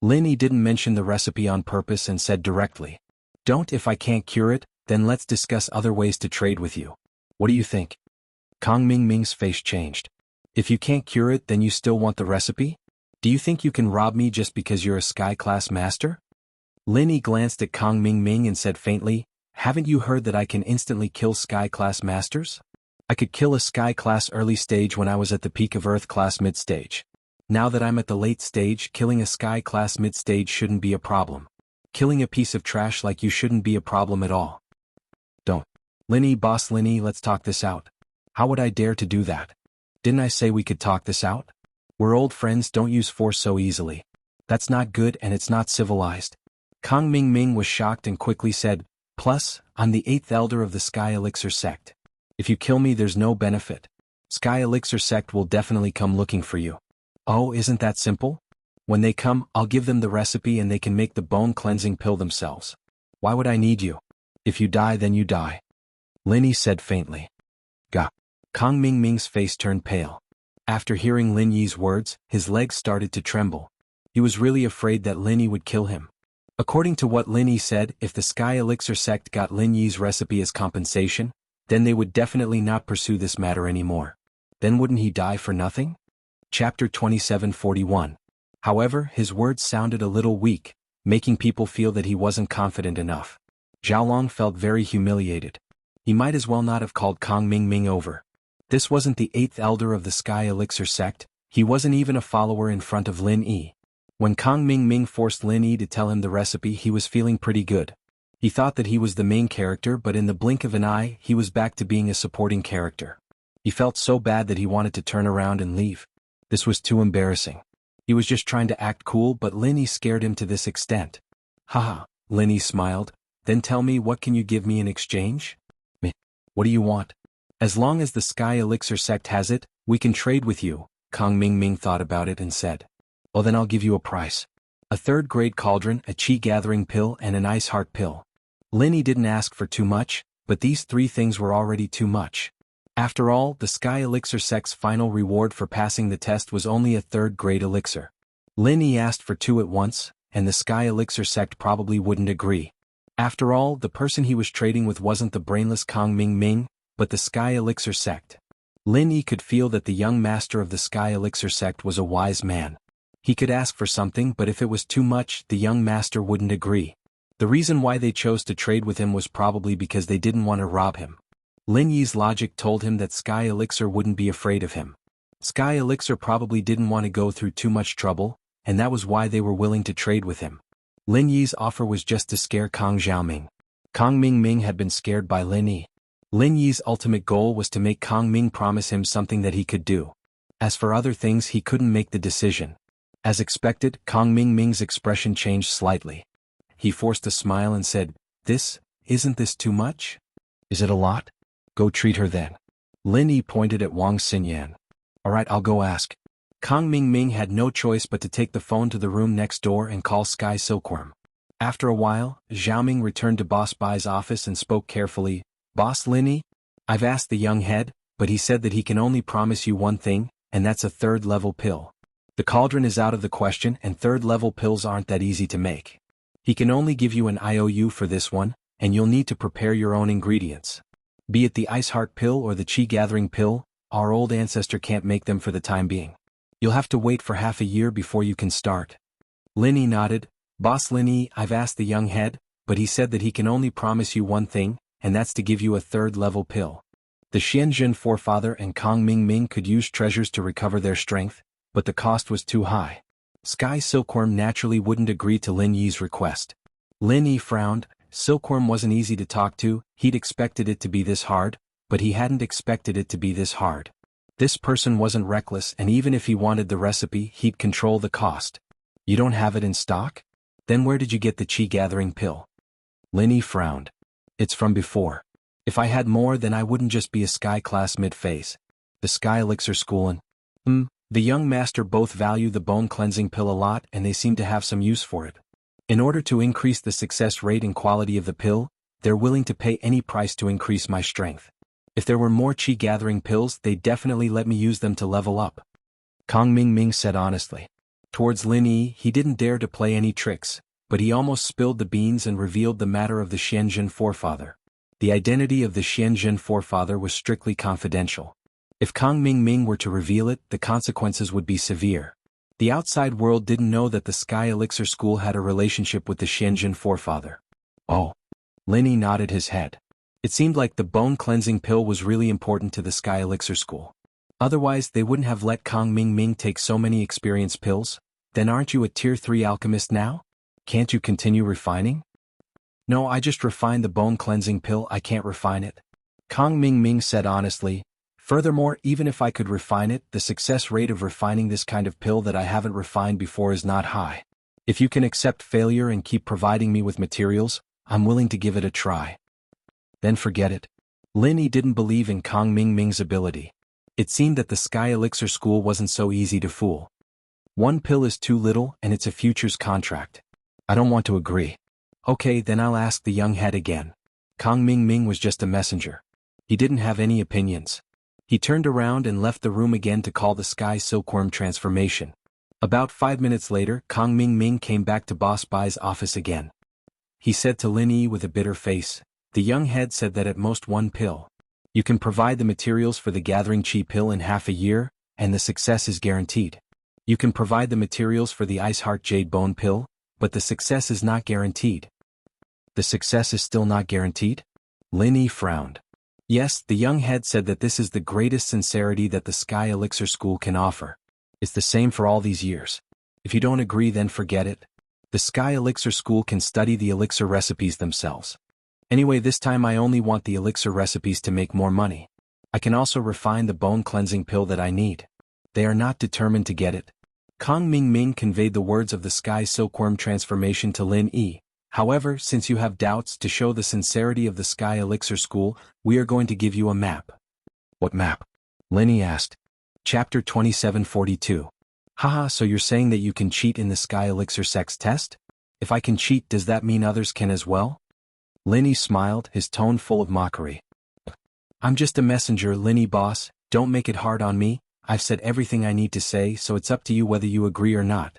[SPEAKER 1] Lin Yi didn't mention the recipe on purpose and said directly. Don't. If I can't cure it, then let's discuss other ways to trade with you. What do you think? Kang Mingming's face changed. If you can't cure it, then you still want the recipe? Do you think you can rob me just because you're a Sky-class master? Lin Yi glanced at Kang Mingming and said faintly, haven't you heard that I can instantly kill Sky-class masters? I could kill a Sky-class early stage when I was at the peak of Earth-class mid-stage. Now that I'm at the late stage, killing a Sky-class mid-stage shouldn't be a problem. Killing a piece of trash like you shouldn't be a problem at all. Don't. Lin Yi, boss Lin Yi, let's talk this out. How would I dare to do that? Didn't I say we could talk this out? We're old friends, don't use force so easily. That's not good and it's not civilized. Kang Ming Ming was shocked and quickly said, "Plus, I'm the 8th elder of the Sky Elixir sect. If you kill me there's no benefit. Sky Elixir sect will definitely come looking for you." "Oh, isn't that simple? When they come, I'll give them the recipe and they can make the bone cleansing pill themselves. Why would I need you? If you die then you die," Lin Yi said faintly. Gah. Kang Ming Ming's face turned pale. After hearing Lin Yi's words, his legs started to tremble. He was really afraid that Lin Yi would kill him. According to what Lin Yi said, if the Sky Elixir sect got Lin Yi's recipe as compensation, then they would definitely not pursue this matter anymore. Then wouldn't he die for nothing? Chapter 2741. However, his words sounded a little weak, making people feel that he wasn't confident enough. Xiaolong felt very humiliated. He might as well not have called Kang Ming Ming over. This wasn't the 8th elder of the Sky Elixir sect, he wasn't even a follower in front of Lin Yi. When Kang Ming Ming forced Lin Yi to tell him the recipe, he was feeling pretty good. He thought that he was the main character, but in the blink of an eye, he was back to being a supporting character. He felt so bad that he wanted to turn around and leave. This was too embarrassing. He was just trying to act cool, but Lin Yi scared him to this extent. "Haha," Lin Yi smiled. "Then tell me, what can you give me in exchange?" "Meh. What do you want?" "As long as the Sky Elixir sect has it, we can trade with you." Kang Ming Ming thought about it and said, "Oh, then I'll give you a price. A 3rd-grade cauldron, a chi-gathering pill, and an ice heart pill." Lin Yi didn't ask for too much, but these 3 things were already too much. After all, the Sky Elixir sect's final reward for passing the test was only a 3rd-grade elixir. Lin Yi asked for 2 at once, and the Sky Elixir sect probably wouldn't agree. After all, the person he was trading with wasn't the brainless Kang Ming Ming, but the Sky Elixir sect. Lin Yi could feel that the young master of the Sky Elixir sect was a wise man. He could ask for something, but if it was too much, the young master wouldn't agree. The reason why they chose to trade with him was probably because they didn't want to rob him. Lin Yi's logic told him that Sky Elixir wouldn't be afraid of him. Sky Elixir probably didn't want to go through too much trouble, and that was why they were willing to trade with him. Lin Yi's offer was just to scare Kang Xiaoming. Kang Ming Ming had been scared by Lin Yi. Lin Yi's ultimate goal was to make Kang Ming promise him something that he could do. As for other things, he couldn't make the decision. As expected, Kang Ming Ming's expression changed slightly. He forced a smile and said, Isn't this too much? Is it a lot? Go treat her then." Lin Yi pointed at Wang Xinyan. "Alright, I'll go ask." Kang Ming Ming had no choice but to take the phone to the room next door and call Sky Silkworm. After a while, Xiaoming returned to Boss Bai's office and spoke carefully. "Boss Lin Yi, I've asked the young head, but he said that he can only promise you one thing, and that's a 3rd-level pill. The cauldron is out of the question, and 3rd-level pills aren't that easy to make. He can only give you an IOU for this one, and you'll need to prepare your own ingredients. Be it the Ice Heart pill or the Chi Gathering pill, our old ancestor can't make them for the time being. You'll have to wait for half a year before you can start." Lin Yi nodded. "Boss Lin Yi, I've asked the young head, but he said that he can only promise you one thing, and that's to give you a 3rd-level pill. The Xianjun forefather and Kang Ming Ming could use treasures to recover their strength, but the cost was too high." Sky Silkworm naturally wouldn't agree to Lin Yi's request. Lin Yi frowned. Silkworm wasn't easy to talk to. He'd expected it to be this hard, but he hadn't expected it to be this hard. This person wasn't reckless, and even if he wanted the recipe, he'd control the cost. "You don't have it in stock? Then where did you get the Chi Gathering pill?" Lin Yi frowned. "It's from before. If I had more, then I wouldn't just be a Sky class mid-phase. The Sky Elixir school and the young master both value the bone cleansing pill a lot, and they seem to have some use for it. In order to increase the success rate and quality of the pill, they're willing to pay any price to increase my strength. If there were more Chi Gathering pills, they'd definitely let me use them to level up." Kang Ming Ming said honestly. Towards Lin Yi, he didn't dare to play any tricks, but he almost spilled the beans and revealed the matter of the Xianjun forefather. The identity of the Xianjun forefather was strictly confidential. If Kang Ming Ming were to reveal it, the consequences would be severe. The outside world didn't know that the Sky Elixir school had a relationship with the Xianjun forefather. "Oh." Lin Yi nodded his head. It seemed like the bone cleansing pill was really important to the Sky Elixir school. Otherwise, they wouldn't have let Kang Ming Ming take so many experience pills. "Then aren't you a Tier 3 alchemist now? Can't you continue refining?" "No, I just refined the bone cleansing pill, I can't refine it," Kang Ming Ming said honestly. "Furthermore, even if I could refine it, the success rate of refining this kind of pill that I haven't refined before is not high. If you can accept failure and keep providing me with materials, I'm willing to give it a try. Then forget it. Lin Yi didn't believe in Kang Mingming's ability. It seemed that the Sky Elixir School wasn't so easy to fool. One pill is too little and it's a futures contract. I don't want to agree. Okay, then I'll ask the young head again. Kang Mingming was just a messenger. He didn't have any opinions. He turned around and left the room again to call the Sky Silkworm transformation. About 5 minutes later, Kang Mingming came back to Boss Bai's office again. He said to Lin Yi with a bitter face, "The young head said that at most one pill. You can provide the materials for the Gathering Chi pill in half a year, and the success is guaranteed. You can provide the materials for the Ice Heart Jade Bone pill, but the success is not guaranteed." The success is still not guaranteed? Lin Yi frowned. Yes, the young head said that this is the greatest sincerity that the Sky Elixir School can offer. It's the same for all these years. If you don't agree, then forget it. The Sky Elixir School can study the elixir recipes themselves. Anyway, this time I only want the elixir recipes to make more money. I can also refine the bone cleansing pill that I need. They are not determined to get it. Kang Mingming conveyed the words of the Sky Silkworm transformation to Lin Yi. However, since you have doubts, to show the sincerity of the Sky Elixir School, we are going to give you a map. What map? Lin Yi asked. Chapter 2742. Haha, so you're saying that you can cheat in the Sky Elixir sex test? If I can cheat, does that mean others can as well? Lin Yi smiled, his tone full of mockery. I'm just a messenger, Lin Yi boss, don't make it hard on me. I've said everything I need to say, so it's up to you whether you agree or not.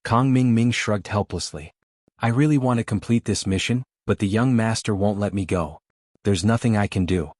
[SPEAKER 1] Kang Mingming shrugged helplessly. I really want to complete this mission, but the young master won't let me go. There's nothing I can do.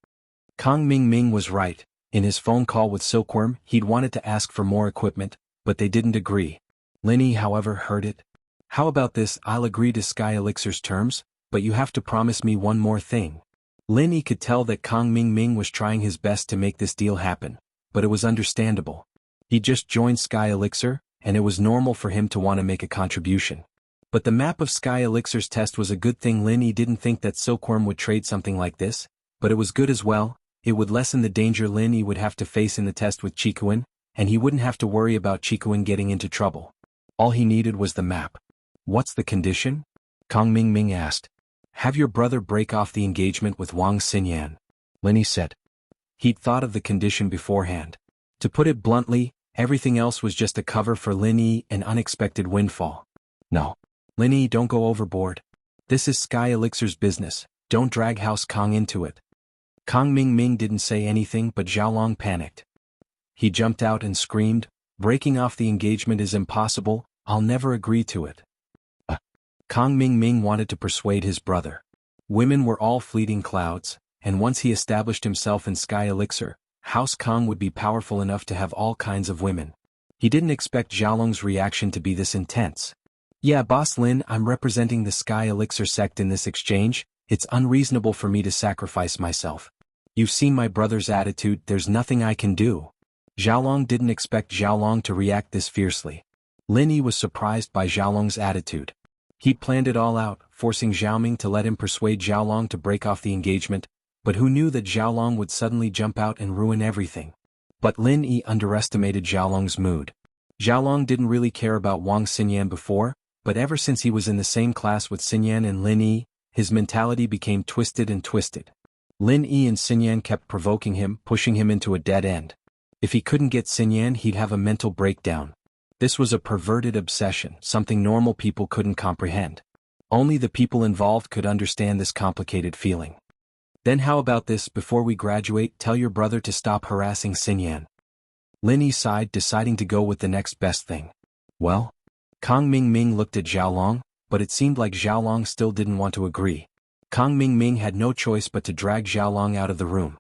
[SPEAKER 1] Kang Mingming was right. In his phone call with Silkworm, he'd wanted to ask for more equipment, but they didn't agree. Lin Yi, however, heard it. How about this? I'll agree to Sky Elixir's terms, but you have to promise me one more thing. Lin Yi could tell that Kang Mingming was trying his best to make this deal happen, but it was understandable. He just joined Sky Elixir, and it was normal for him to want to make a contribution. But the map of Sky Elixir's test was a good thing. Lin Yi didn't think that Silkworm would trade something like this, but it was good as well. It would lessen the danger Lin Yi would have to face in the test with Chikuin, and he wouldn't have to worry about Chikuin getting into trouble. All he needed was the map. What's the condition? Kang Mingming asked. Have your brother break off the engagement with Wang Xinyan. Lin Yi said. He'd thought of the condition beforehand. To put it bluntly, everything else was just a cover for Lin Yi, an unexpected windfall. No. Lin Yi, don't go overboard. This is Sky Elixir's business, don't drag House Kang into it. Kang Mingming didn't say anything, but Xiaolong panicked. He jumped out and screamed, breaking off the engagement is impossible, I'll never agree to it. Kang Mingming wanted to persuade his brother. Women were all fleeting clouds, and once he established himself in Sky Elixir, House Kang would be powerful enough to have all kinds of women. He didn't expect Xiaolong's reaction to be this intense. Yeah, Boss Lin, I'm representing the Sky Elixir sect in this exchange. It's unreasonable for me to sacrifice myself. You've seen my brother's attitude, there's nothing I can do. Xiaolong didn't expect Xiaolong to react this fiercely. Lin Yi was surprised by Xiaolong's attitude. He'd planned it all out, forcing Xiaoming to let him persuade Xiaolong to break off the engagement, but who knew that Xiaolong would suddenly jump out and ruin everything? But Lin Yi underestimated Xiaolong's mood. Xiaolong didn't really care about Wang Xinyan before, but ever since he was in the same class with Xinyan and Lin Yi, his mentality became twisted and twisted. Lin Yi and Xinyan kept provoking him, pushing him into a dead end. If he couldn't get Xinyan, he'd have a mental breakdown. This was a perverted obsession, something normal people couldn't comprehend. Only the people involved could understand this complicated feeling. Then how about this, before we graduate, tell your brother to stop harassing Xinyan. Lin Yi sighed, deciding to go with the next best thing. Well? Kang Mingming looked at Xiaolong, but it seemed like Xiaolong still didn't want to agree. Kang Mingming had no choice but to drag Xiaolong out of the room.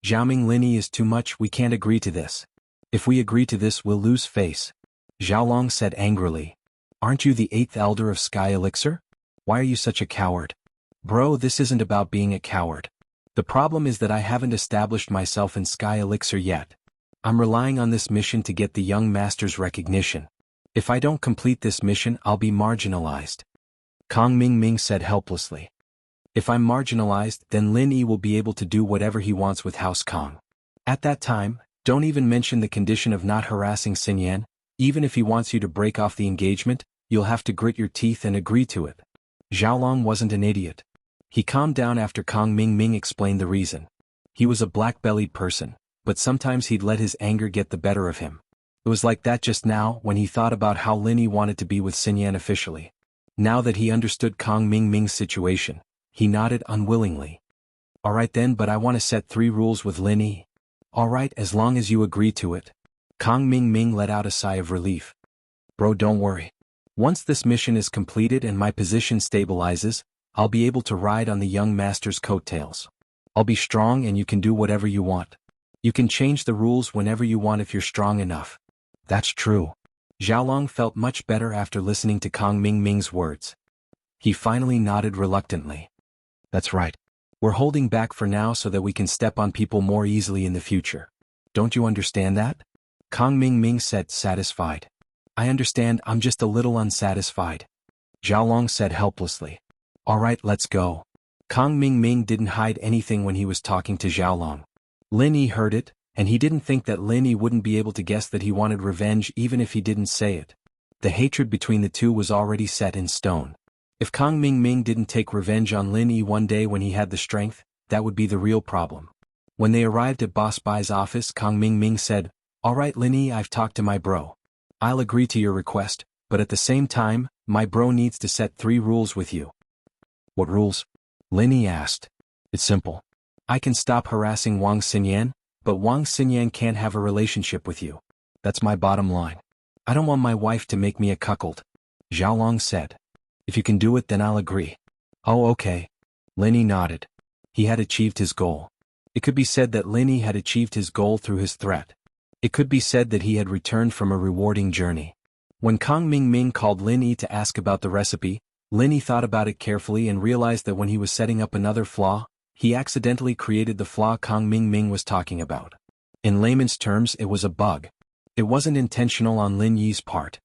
[SPEAKER 1] Xiaoming, Lin Yi is too much, we can't agree to this. If we agree to this, we'll lose face. Xiaolong said angrily. Aren't you the 8th elder of Sky Elixir? Why are you such a coward? Bro, this isn't about being a coward. The problem is that I haven't established myself in Sky Elixir yet. I'm relying on this mission to get the young master's recognition. If I don't complete this mission, I'll be marginalized. Kang Mingming said helplessly. If I'm marginalized, then Lin Yi will be able to do whatever he wants with House Kang. At that time, don't even mention the condition of not harassing Xinyan. Even if he wants you to break off the engagement, you'll have to grit your teeth and agree to it. Xiaolong wasn't an idiot. He calmed down after Kang Ming explained the reason. He was a black-bellied person, but sometimes he'd let his anger get the better of him. It was like that just now when he thought about how Linny wanted to be with Xinyan officially. Now that he understood Kang Ming's situation, he nodded unwillingly. Alright then, but I want to set 3 rules with Linny. Alright, as long as you agree to it. Kang Ming let out a sigh of relief. Bro, don't worry. Once this mission is completed and my position stabilizes, I'll be able to ride on the young master's coattails. I'll be strong and you can do whatever you want. You can change the rules whenever you want if you're strong enough. That's true. Xiaolong felt much better after listening to Kang Ming's words. He finally nodded reluctantly. That's right. We're holding back for now so that we can step on people more easily in the future. Don't you understand that? Kang Ming said, satisfied. I understand, I'm just a little unsatisfied. Xiaolong said helplessly. Alright, let's go. Kang Ming didn't hide anything when he was talking to Xiaolong. Lin Yi heard it, and he didn't think that Lin Yi wouldn't be able to guess that he wanted revenge even if he didn't say it. The hatred between the two was already set in stone. If Kang Ming didn't take revenge on Lin Yi one day when he had the strength, that would be the real problem. When they arrived at Boss Bai's office, Kang Ming said, Alright Lin Yi, I've talked to my bro. I'll agree to your request, but at the same time, my bro needs to set 3 rules with you. What rules? Lin Yi asked. It's simple. I can stop harassing Wang Xinyan, but Wang Xinyan can't have a relationship with you. That's my bottom line. I don't want my wife to make me a cuckold. Xiaolong said. If you can do it then I'll agree. Oh okay. Lin Yi nodded. He had achieved his goal. It could be said that Lin Yi had achieved his goal through his threat. It could be said that he had returned from a rewarding journey. When Kang Ming called Lin Yi to ask about the recipe, Lin Yi thought about it carefully and realized that when he was setting up another flaw, he accidentally created the flaw Kang Ming was talking about. In layman's terms, it was a bug. It wasn't intentional on Lin Yi's part.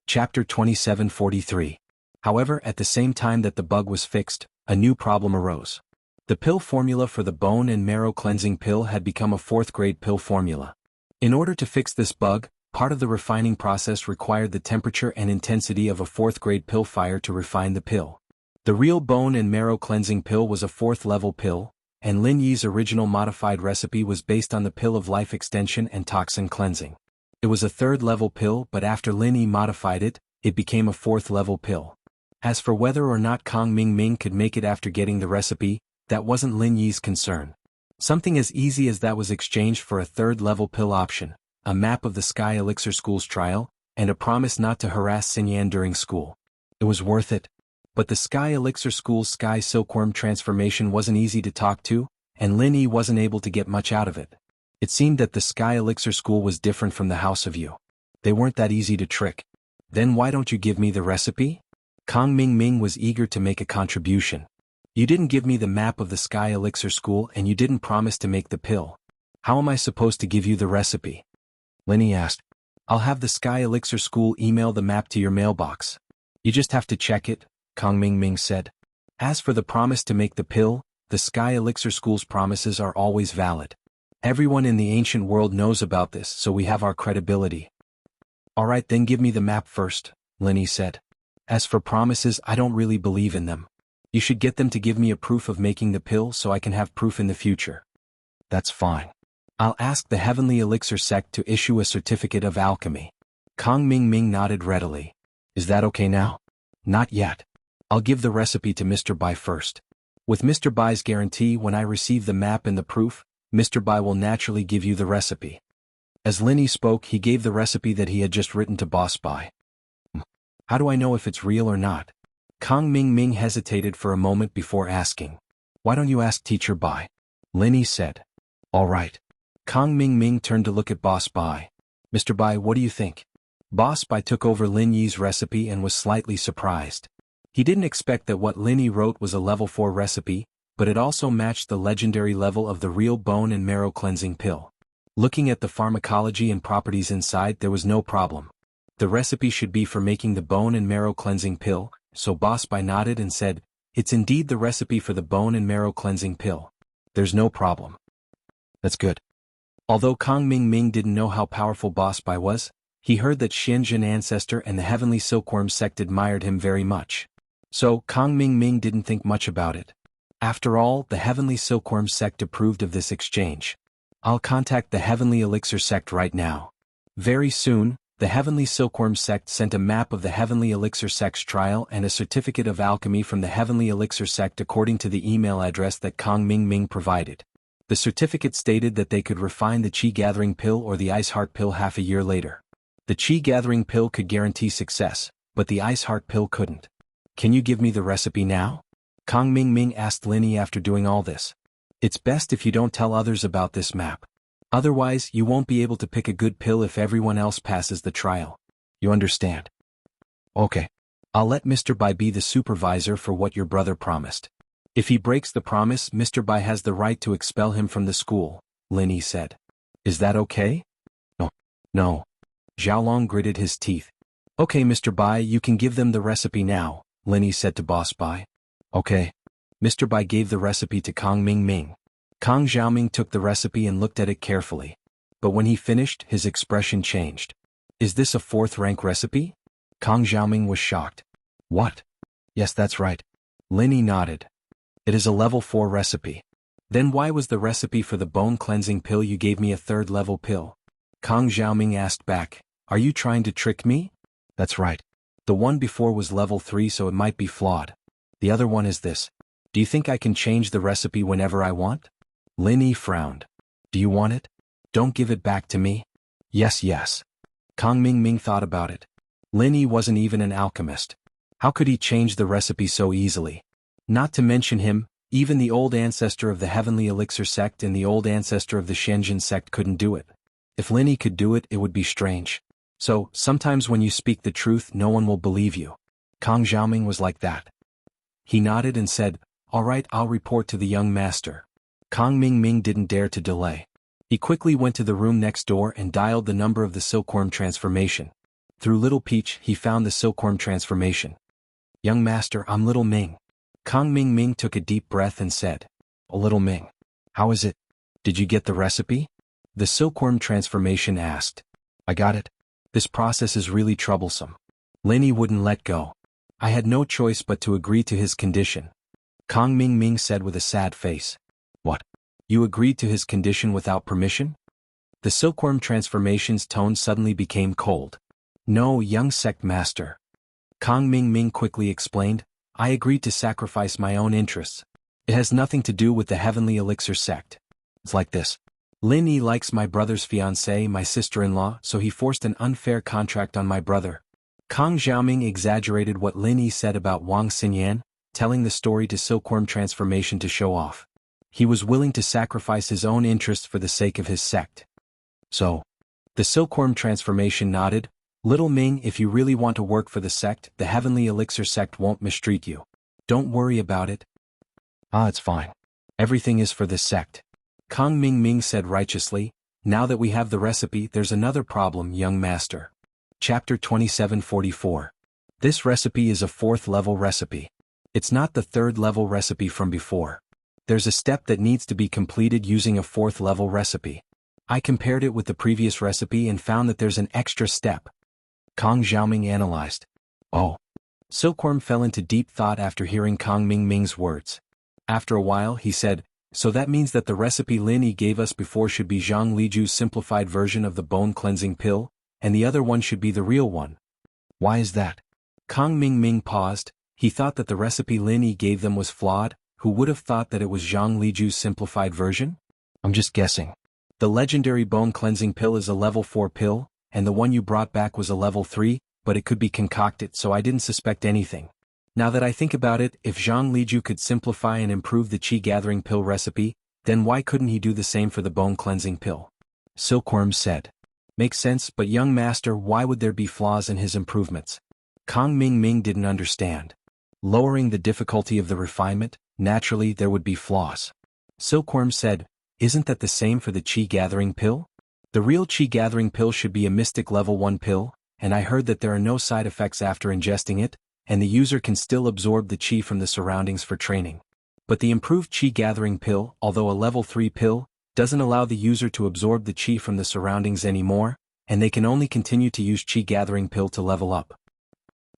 [SPEAKER 1] Chapter 2743. However, at the same time that the bug was fixed, a new problem arose. The pill formula for the bone and marrow cleansing pill had become a 4th-grade pill formula. In order to fix this bug, part of the refining process required the temperature and intensity of a 4th-grade pill fire to refine the pill. The real bone and marrow cleansing pill was a 4th-level pill, and Lin Yi's original modified recipe was based on the pill of life extension and toxin cleansing. It was a 3rd-level pill, but after Lin Yi modified it, it became a 4th-level pill. As for whether or not Kang Ming could make it after getting the recipe, that wasn't Lin Yi's concern. Something as easy as that was exchanged for a 3rd-level pill option, a map of the Sky Elixir School's trial, and a promise not to harass Xinyan during school. It was worth it. But the Sky Elixir School's Sky Silkworm transformation wasn't easy to talk to, and Lin Yi wasn't able to get much out of it. It seemed that the Sky Elixir School was different from the House of You. They weren't that easy to trick. Then why don't you give me the recipe? Kang Ming was eager to make a contribution. You didn't give me the map of the Sky Elixir School and you didn't promise to make the pill. How am I supposed to give you the recipe? Lin Yi asked. I'll have the Sky Elixir School email the map to your mailbox. You just have to check it, Kang Ming said. As for the promise to make the pill, the Sky Elixir School's promises are always valid. Everyone in the ancient world knows about this, so we have our credibility. Alright then, give me the map first, Lin Yi said. As for promises, I don't really believe in them. You should get them to give me a proof of making the pill so I can have proof in the future. That's fine. I'll ask the Heavenly Elixir sect to issue a certificate of alchemy. Kang Ming nodded readily. Is that okay now? Not yet. I'll give the recipe to Mr. Bai first. With Mr. Bai's guarantee, when I receive the map and the proof, Mr. Bai will naturally give you the recipe. As Lin Yi spoke, he gave the recipe that he had just written to Boss Bai. How do I know if it's real or not? Kang Ming hesitated for a moment before asking. Why don't you ask Teacher Bai? Lin Yi said. All right. Kang Ming turned to look at Boss Bai. Mr. Bai, what do you think? Boss Bai took over Lin Yi's recipe and was slightly surprised. He didn't expect that what Lin Yi wrote was a level 4 recipe, but it also matched the legendary level of the real bone and marrow cleansing pill. Looking at the pharmacology and properties inside, there was no problem. The recipe should be for making the bone and marrow cleansing pill, so Boss Bai nodded and said, It's indeed the recipe for the bone and marrow cleansing pill. There's no problem. That's good. Although Kang Ming didn't know how powerful Boss Bai was, He heard that Xianjun ancestor and the Heavenly Silkworm sect admired him very much. So, Kang Ming didn't think much about it. After all, the Heavenly Silkworm sect approved of this exchange. I'll contact the Heavenly Elixir sect right now. Very soon, the Heavenly Silkworm sect sent a map of the Heavenly Elixir sect's trial and a certificate of alchemy from the Heavenly Elixir sect according to the email address that Kang Ming provided. The certificate stated that they could refine the Qi Gathering Pill or the Ice Heart Pill half a year later. The Qi Gathering Pill could guarantee success, but the Ice Heart Pill couldn't. Can you give me the recipe now? Kang Ming asked Linny after doing all this. It's best if you don't tell others about this map. Otherwise, you won't be able to pick a good pill if everyone else passes the trial. You understand? Okay. I'll let Mr. Bai be the supervisor for what your brother promised. If he breaks the promise, Mr. Bai has the right to expel him from the school, Linny said. Is that okay? No. Xiaolong gritted his teeth. Okay, Mr. Bai, you can give them the recipe now, Linny said to Boss Bai. Okay. Mr. Bai gave the recipe to Kang Ming. Kang Xiaoming took the recipe and looked at it carefully. But when he finished, his expression changed. Is this a 4th rank recipe? Kang Xiaoming was shocked. What? Yes, that's right. Linny nodded. It is a level 4 recipe. Then why was the recipe for the bone cleansing pill you gave me a 3rd level pill? Kang Xiaoming asked back. Are you trying to trick me? That's right. The one before was level 3, so it might be flawed. The other one is this. Do you think I can change the recipe whenever I want? Linny frowned. Do you want it? Don't give it back to me. Yes. Kang Ming thought about it. Linny wasn't even an alchemist. How could he change the recipe so easily? Not to mention him, even the old ancestor of the Heavenly Elixir sect and the old ancestor of the Shenzhen sect couldn't do it. If Linny could do it, it would be strange. So, sometimes when you speak the truth, no one will believe you. Kang Xiaoming was like that. He nodded and said, All right, I'll report to the young master. Kang Ming didn't dare to delay. He quickly went to the room next door and dialed the number of the silkworm transformation. Through Little Peach, he found the silkworm transformation. Young master, I'm Little Ming. Kang Ming took a deep breath and said, Oh, Little Ming. How is it? Did you get the recipe? The silkworm transformation asked. I got it. This process is really troublesome. Linny wouldn't let go. I had no choice but to agree to his condition. Kang Ming said with a sad face. What? You agreed to his condition without permission? The silkworm transformation's tone suddenly became cold. No, young sect master. Kang Ming quickly explained, I agreed to sacrifice my own interests. It has nothing to do with the Heavenly Elixir sect. It's like this. Linny likes my brother's fiancée, my sister-in-law, so he forced an unfair contract on my brother. Kang Xiaoming exaggerated what Linny said about Wang Xinyan, telling the story to silkworm transformation to show off. He was willing to sacrifice his own interests for the sake of his sect. So, the silkworm transformation nodded, Little Ming, if you really want to work for the sect, the Heavenly Elixir sect won't mistreat you. Don't worry about it. It's fine. Everything is for the sect. Kang Ming said righteously, Now that we have the recipe, there's another problem, young master. Chapter 2744. This recipe is a 4th level recipe. It's not the 3rd level recipe from before. There's a step that needs to be completed using a 4th level recipe. I compared it with the previous recipe and found that there's an extra step. Kang Xiaoming analyzed. Oh. Silkworm fell into deep thought after hearing Kang Ming's words. After a while, he said, So that means that the recipe Linny gave us before should be Zhang Liju's simplified version of the bone cleansing pill, and the other one should be the real one. Why is that? Kang Ming paused. He thought that the recipe Linny gave them was flawed. Who would have thought that it was Zhang Liju's simplified version? I'm just guessing. The legendary bone cleansing pill is a level 4 pill, and the one you brought back was a level 3, but it could be concocted, so I didn't suspect anything. Now that I think about it, if Zhang Liju could simplify and improve the Qi Gathering Pill recipe, then why couldn't he do the same for the bone cleansing pill? Silkworm said. Makes sense, but young master, why would there be flaws in his improvements? Kang Ming didn't understand. Lowering the difficulty of the refinement, naturally there would be flaws. Silkworm said, Isn't that the same for the Qi Gathering Pill? The real Qi Gathering Pill should be a Mystic Level 1 pill, and I heard that there are no side effects after ingesting it, and the user can still absorb the Qi from the surroundings for training. But the improved Qi Gathering Pill, although a Level 3 pill, doesn't allow the user to absorb the Qi from the surroundings anymore, and they can only continue to use Qi Gathering Pill to level up.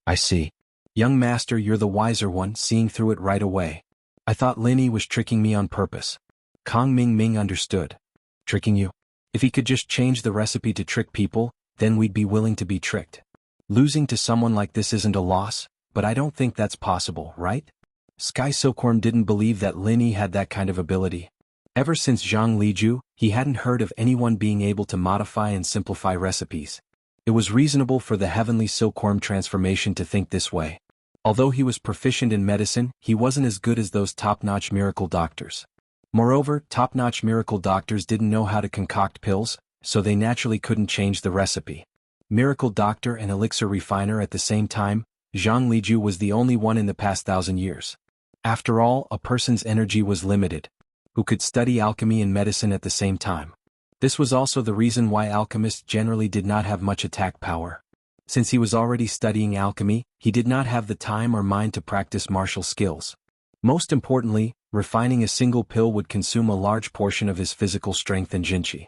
[SPEAKER 1] I see. Young master, you're the wiser one, seeing through it right away. I thought Lin Yi was tricking me on purpose. Kang Ming understood. Tricking you? If he could just change the recipe to trick people, then we'd be willing to be tricked. Losing to someone like this isn't a loss, but I don't think that's possible, right? Sky Silkworm didn't believe that Lin Yi had that kind of ability. Ever since Zhang Liju, he hadn't heard of anyone being able to modify and simplify recipes. It was reasonable for the heavenly silkworm transformation to think this way. Although he was proficient in medicine, he wasn't as good as those top-notch miracle doctors. Moreover, top-notch miracle doctors didn't know how to concoct pills, so they naturally couldn't change the recipe. Miracle doctor and elixir refiner at the same time, Zhang Liju was the only one in the past 1,000 years. After all, a person's energy was limited. Who could study alchemy and medicine at the same time? This was also the reason why alchemists generally did not have much attack power. Since he was already studying alchemy, he did not have the time or mind to practice martial skills. Most importantly, refining a single pill would consume a large portion of his physical strength and jinqi.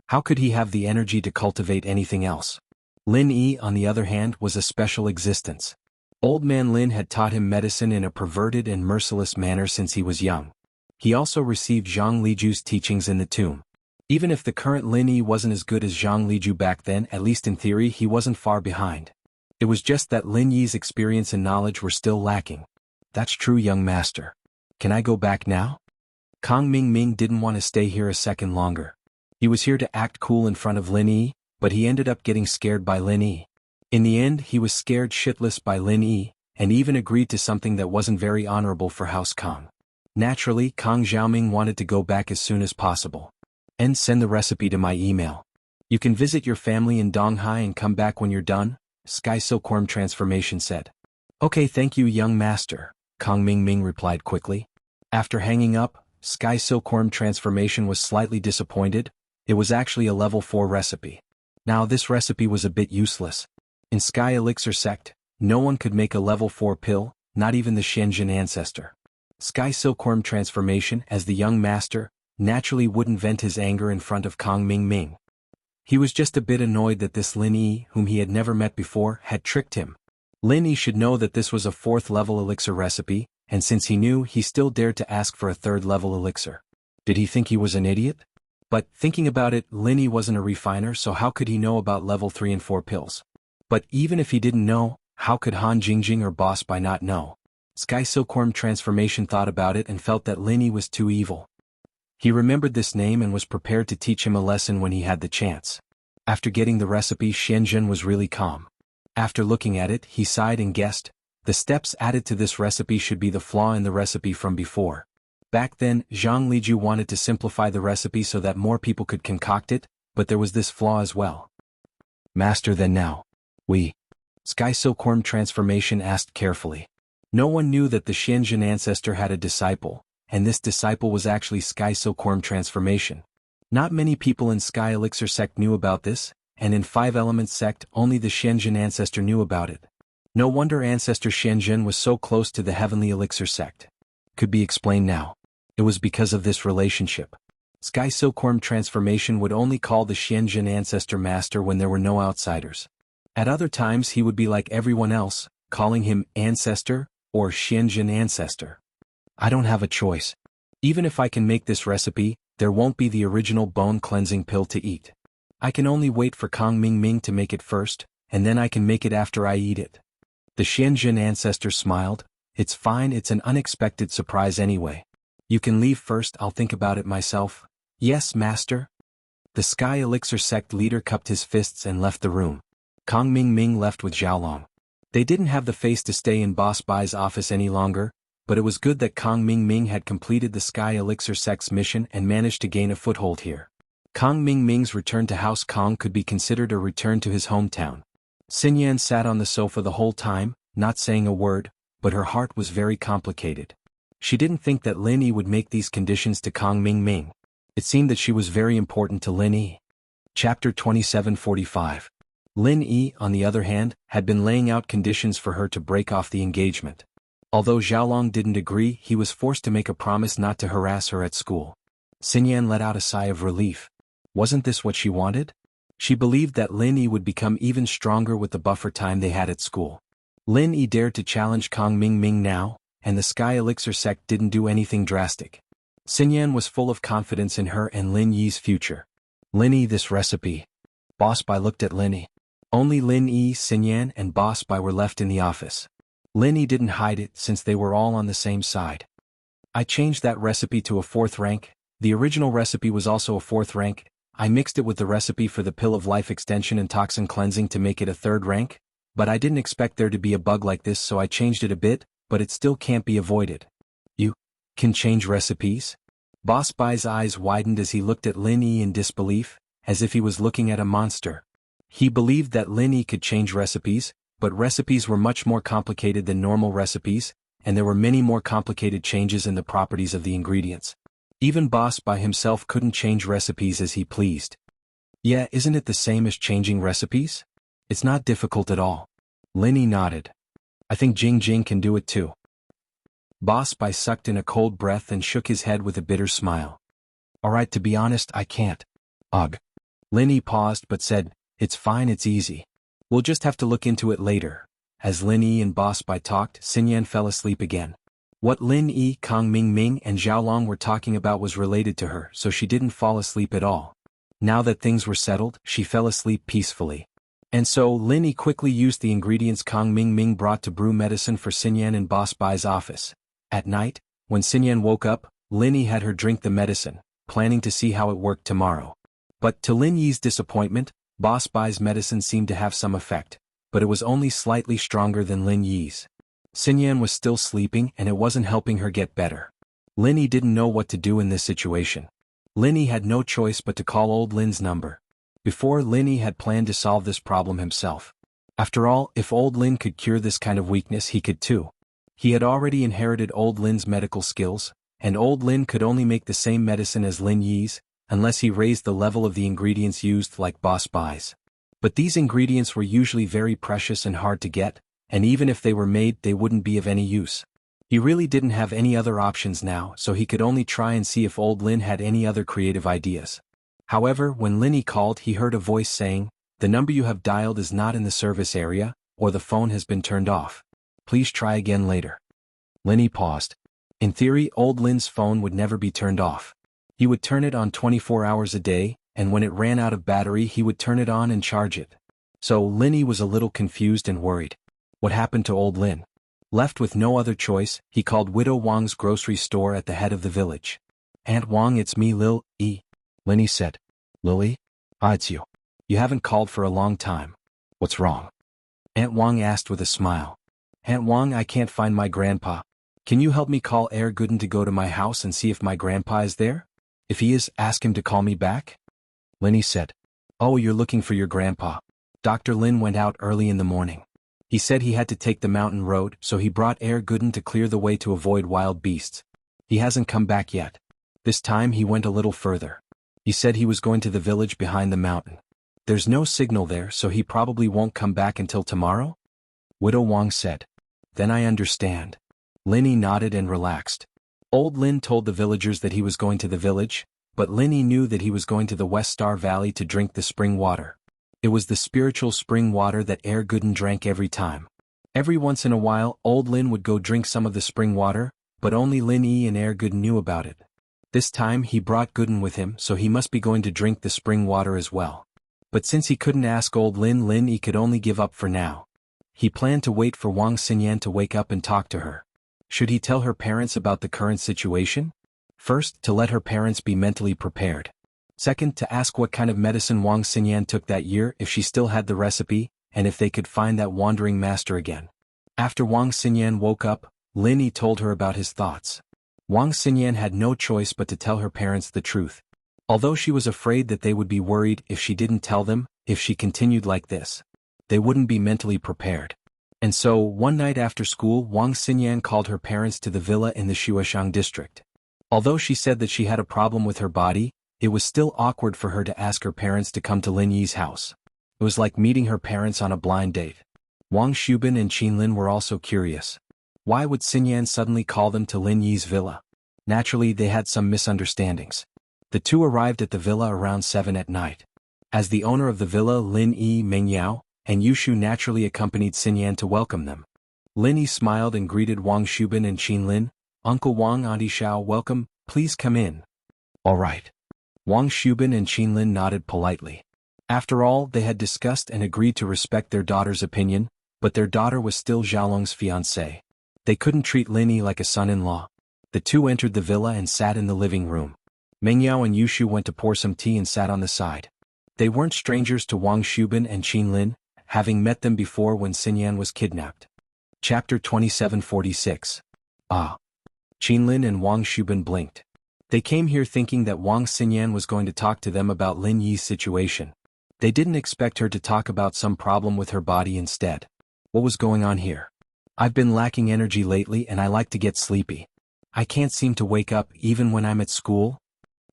[SPEAKER 1] How could he have the energy to cultivate anything else? Lin Yi, on the other hand, was a special existence. Old man Lin had taught him medicine in a perverted and merciless manner since he was young. He also received Zhang Liju's teachings in the tomb. Even if the current Lin Yi wasn't as good as Zhang Liju back then, at least in theory he wasn't far behind. It was just that Lin Yi's experience and knowledge were still lacking. That's true, young master. Can I go back now? Kang Ming didn't want to stay here a second longer. He was here to act cool in front of Lin Yi, but he ended up getting scared by Lin Yi. In the end, he was scared shitless by Lin Yi, and even agreed to something that wasn't very honorable for House Kang. Naturally, Kang Xiaoming wanted to go back as soon as possible. And send the recipe to my email. You can visit your family in Donghai and come back when you're done, Sky Silkworm Transformation said. Okay, thank you, young master, Kang Ming replied quickly. After hanging up, Sky Silkworm Transformation was slightly disappointed. It was actually a level 4 recipe. Now this recipe was a bit useless. In Sky Elixir sect, no one could make a level 4 pill, not even the Shenzhen ancestor. Sky Silkworm Transformation, as the young master, naturally wouldn't vent his anger in front of Kang Ming. He was just a bit annoyed that this Lin Yi, whom he had never met before, had tricked him. Lin Yi should know that this was a 4th level elixir recipe, and since he knew, he still dared to ask for a 3rd level elixir. Did he think he was an idiot? But, thinking about it, Lin Yi wasn't a refiner, so how could he know about level 3 and 4 pills? But even if he didn't know, how could Han Jingjing or Boss Bai not know? Sky Silkworm Transformation thought about it and felt that Lin Yi was too evil. He remembered this name and was prepared to teach him a lesson when he had the chance. After getting the recipe, Shenzhen was really calm. After looking at it, he sighed and guessed, the steps added to this recipe should be the flaw in the recipe from before. Back then, Zhang Liju wanted to simplify the recipe so that more people could concoct it, but there was this flaw as well. Master, then now. Sky Silkworm Transformation asked carefully. No one knew that the Shenzhen ancestor had a disciple, and this disciple was actually Sky Silkworm Transformation. Not many people in Sky Elixir sect knew about this, and in 5 Elements sect only the Shenzhen ancestor knew about it. No wonder ancestor Shenzhen was so close to the Heavenly Elixir sect. Could be explained now. It was because of this relationship. Sky Silkworm Transformation would only call the Shenzhen ancestor master when there were no outsiders. At other times he would be like everyone else, calling him ancestor or Shenzhen ancestor. I don't have a choice. Even if I can make this recipe, there won't be the original bone cleansing pill to eat. I can only wait for Kang Ming to make it first, and then I can make it after I eat it. The Shenzhen ancestor smiled. It's fine, it's an unexpected surprise anyway. You can leave first, I'll think about it myself. Yes, master. The Sky Elixir sect leader cupped his fists and left the room. Kang Ming left with Xiaolong. They didn't have the face to stay in Boss Bai's office any longer, but it was good that Kang Ming had completed the Sky Elixir sect's mission and managed to gain a foothold here. Kang Ming's return to House Kong could be considered a return to his hometown. Xinyan sat on the sofa the whole time, not saying a word, but her heart was very complicated. She didn't think that Lin Yi would make these conditions to Kang Ming. It seemed that she was very important to Lin Yi. Chapter 2745. Lin Yi, on the other hand, had been laying out conditions for her to break off the engagement. Although Xiaolong didn't agree, he was forced to make a promise not to harass her at school. Xinyan let out a sigh of relief. Wasn't this what she wanted? She believed that Lin Yi would become even stronger with the buffer time they had at school. Lin Yi dared to challenge Kang Ming Ming now, and the Sky Elixir sect didn't do anything drastic. Xinyan was full of confidence in her and Lin Yi's future. Lin Yi, this recipe. Boss Bai looked at Lin Yi. Only Lin Yi, Xinyan, and Boss Bai were left in the office. Lin Yi didn't hide it since they were all on the same side. I changed that recipe to a 4th rank. The original recipe was also a 4th rank. I mixed it with the recipe for the Pill of Life Extension and Toxin Cleansing to make it a 3rd rank, but I didn't expect there to be a bug like this, so I changed it a bit, but it still can't be avoided. You can change recipes? Boss Bai's eyes widened as he looked at Lin Yi in disbelief, as if he was looking at a monster. He believed that Lin Yi could change recipes, but recipes were much more complicated than normal recipes, and there were many more complicated changes in the properties of the ingredients. Even Boss Bai himself couldn't change recipes as he pleased. Yeah, isn't it the same as changing recipes? It's not difficult at all. Lin Yi nodded. I think Jing can do it too. Boss Bai sucked in a cold breath and shook his head with a bitter smile. Alright, to be honest, I can't. Ugh. Lin Yi paused but said, it's fine, it's easy. We'll just have to look into it later. As Lin Yi and Boss Bai talked, Xinyan fell asleep again. What Lin Yi, Kang Ming Ming, and Zhao Long were talking about was related to her, so she didn't fall asleep at all. Now that things were settled, she fell asleep peacefully. And so, Lin Yi quickly used the ingredients Kang Ming Ming brought to brew medicine for Xinyan in Boss Bai's office. At night, when Xinyan woke up, Lin Yi had her drink the medicine, planning to see how it worked tomorrow. But to Lin Yi's disappointment, Boss Bai's medicine seemed to have some effect, but it was only slightly stronger than Lin Yi's. Xinyan was still sleeping and it wasn't helping her get better. Lin Yi didn't know what to do in this situation. Lin Yi had no choice but to call old Lin's number. Before, Lin Yi had planned to solve this problem himself. After all, if old Lin could cure this kind of weakness, he could too. He had already inherited old Lin's medical skills, and old Lin could only make the same medicine as Lin Yi's, unless he raised the level of the ingredients used like Boss Bai's. But these ingredients were usually very precious and hard to get, and even if they were made, they wouldn't be of any use. He really didn't have any other options now, so he could only try and see if old Lin had any other creative ideas. However, when Lin Yi called, he heard a voice saying, "The number you have dialed is not in the service area, or the phone has been turned off. Please try again later." Lin Yi paused. In theory, old Lin's phone would never be turned off. He would turn it on 24 hours a day, and when it ran out of battery he would turn it on and charge it. So Lin Yi was a little confused and worried. What happened to old Lin? Left with no other choice, he called Widow Wang's grocery store at the head of the village. "Aunt Wang, it's me, Lil Yi," Lin Yi said. "Lily? Ah, it's you. You haven't called for a long time. What's wrong?" Aunt Wang asked with a smile. "Aunt Wang, I can't find my grandpa. Can you help me call Air Gooden to go to my house and see if my grandpa is there? If he is, ask him to call me back?" Lin Yi said. "Oh, you're looking for your grandpa." Dr. Lin went out early in the morning. He said he had to take the mountain road, so he brought Air Gooden to clear the way to avoid wild beasts. He hasn't come back yet. This time he went a little further. He said he was going to the village behind the mountain. There's no signal there, so he probably won't come back until tomorrow? Widow Wang said. Then I understand. Lin Yi nodded and relaxed. Old Lin told the villagers that he was going to the village, but Lin Yi knew that he was going to the West Star Valley to drink the spring water. It was the spiritual spring water that Air Gooden drank every time. Every once in a while, old Lin would go drink some of the spring water, but only Lin Yi and Air Gooden knew about it. This time he brought Gooden with him, so he must be going to drink the spring water as well. But since he couldn't ask old Lin, Lin Yi could only give up for now. He planned to wait for Wang Xinyan to wake up and talk to her. Should he tell her parents about the current situation? First, to let her parents be mentally prepared. Second, to ask what kind of medicine Wang Xinyan took that year, if she still had the recipe, and if they could find that wandering master again. After Wang Xinyan woke up, Lin Yi told her about his thoughts. Wang Xinyan had no choice but to tell her parents the truth. Although she was afraid that they would be worried if she didn't tell them, if she continued like this. They wouldn't be mentally prepared. And so, one night after school, Wang Xinyan called her parents to the villa in the Shueshang district. Although she said that she had a problem with her body, it was still awkward for her to ask her parents to come to Lin Yi's house. It was like meeting her parents on a blind date. Wang Shubin and Qin Lin were also curious. Why would Xinyan suddenly call them to Lin Yi's villa? Naturally, they had some misunderstandings. The two arrived at the villa around 7 at night. As the owner of the villa, Lin Yi, Mengyao, and Yushu naturally accompanied Xinyan to welcome them. Lin Yi smiled and greeted Wang Shubin and Qin Lin. Uncle Wang, Auntie Xiao, welcome, please come in. All right. Wang Shubin and Qin Lin nodded politely. After all, they had discussed and agreed to respect their daughter's opinion, but their daughter was still Xiaolong's fiancée. They couldn't treat Lin Yi like a son-in-law. The two entered the villa and sat in the living room. Mengyao and Yushu went to pour some tea and sat on the side. They weren't strangers to Wang Shubin and Qin Lin, having met them before when Xinyan was kidnapped. Chapter 2746. Ah. Qin Lin and Wang Shubin blinked. They came here thinking that Wang Xinyan was going to talk to them about Lin Yi's situation. They didn't expect her to talk about some problem with her body instead. What was going on here? I've been lacking energy lately and I like to get sleepy. I can't seem to wake up even when I'm at school.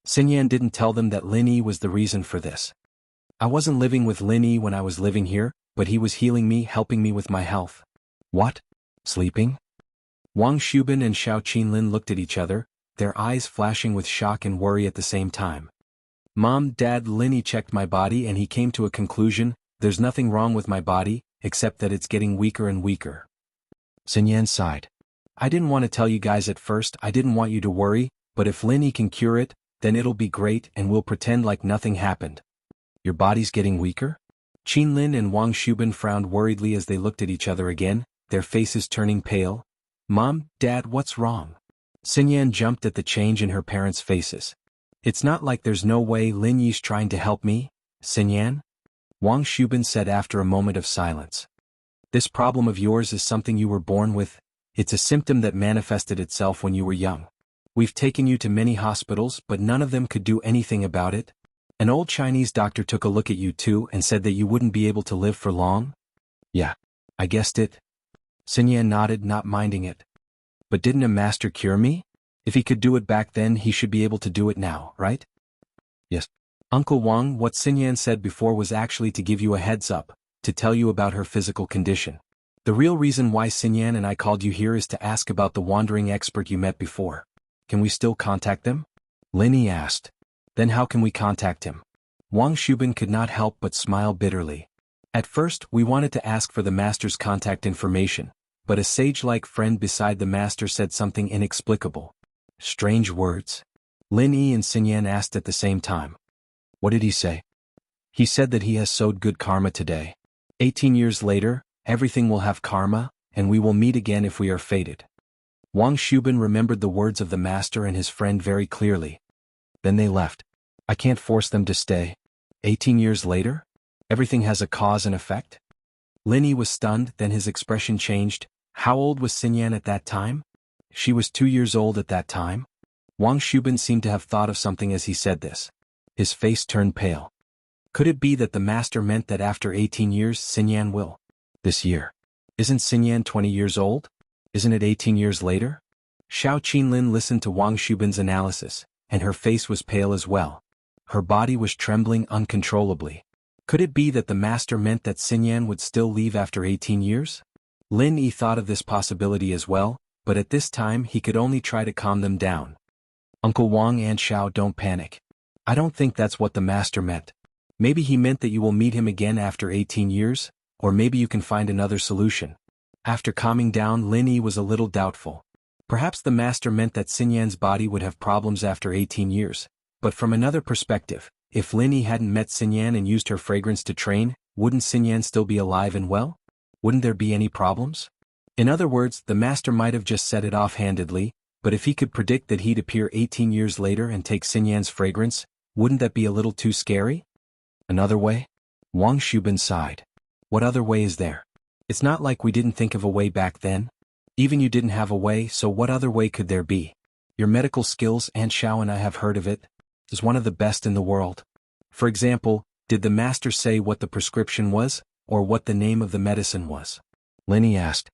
[SPEAKER 1] Xinyan didn't tell them that Lin Yi was the reason for this. I wasn't living with Lin Yi when I was living here, but he was healing me, helping me with my health. What? Sleeping? Wang Shubin and Xiao Qinlin looked at each other, their eyes flashing with shock and worry at the same time. Mom, Dad, Lin Yi checked my body and he came to a conclusion, there's nothing wrong with my body, except that it's getting weaker and weaker. Xinyan sighed. I didn't want to tell you guys at first, I didn't want you to worry, but if Lin Yi can cure it, then it'll be great and we'll pretend like nothing happened. Your body's getting weaker? Qinlin and Wang Shubin frowned worriedly as they looked at each other again, their faces turning pale. Mom, Dad, what's wrong? Xinyan jumped at the change in her parents' faces. It's not like there's no way Lin Yi's trying to help me, Xinyan? Wang Shubin said after a moment of silence. This problem of yours is something you were born with. It's a symptom that manifested itself when you were young. We've taken you to many hospitals, but none of them could do anything about it. An old Chinese doctor took a look at you too and said that you wouldn't be able to live for long? Yeah, I guessed it. Xinyan nodded, not minding it. But didn't a master cure me? If he could do it back then, he should be able to do it now, right? Yes. Uncle Wang, what Xinyan said before was actually to give you a heads up, to tell you about her physical condition. The real reason why Xinyan and I called you here is to ask about the wandering expert you met before. Can we still contact them? Lin Yi asked. Then how can we contact him? Wang Shubin could not help but smile bitterly. At first, we wanted to ask for the master's contact information, but a sage-like friend beside the master said something inexplicable. Strange words. Lin Yi and Xinyan asked at the same time. What did he say? He said that he has sowed good karma today. 18 years later, everything will have karma, and we will meet again if we are fated. Wang Shubin remembered the words of the master and his friend very clearly. Then they left. I can't force them to stay. 18 years later? Everything has a cause and effect? Lin Yi was stunned, then his expression changed. How old was Xinyan at that time? She was 2 years old at that time? Wang Shubin seemed to have thought of something as he said this. His face turned pale. Could it be that the master meant that after 18 years Xinyan will? This year. Isn't Xinyan 20 years old? Isn't it 18 years later? Xiao Qinlin listened to Wang Shubin's analysis, and her face was pale as well. Her body was trembling uncontrollably. Could it be that the master meant that Xinyan would still leave after 18 years? Lin Yi thought of this possibility as well, but at this time he could only try to calm them down. Uncle Wang and Xiao, don't panic. I don't think that's what the master meant. Maybe he meant that you will meet him again after 18 years, or maybe you can find another solution. After calming down, Lin Yi was a little doubtful. Perhaps the master meant that Xinyan's body would have problems after 18 years, but from another perspective, if Lin Yi hadn't met Xinyan and used her fragrance to train, wouldn't Xinyan still be alive and well? Wouldn't there be any problems? In other words, the master might have just said it offhandedly, but if he could predict that he'd appear 18 years later and take Xinyan's fragrance, wouldn't that be a little too scary? Another way? Wang Shubin sighed. What other way is there? It's not like we didn't think of a way back then. Even you didn't have a way, so what other way could there be? Your medical skills, Aunt Xiao and I have heard of it, is one of the best in the world. For example, did the master say what the prescription was, or what the name of the medicine was? Lin Yi asked.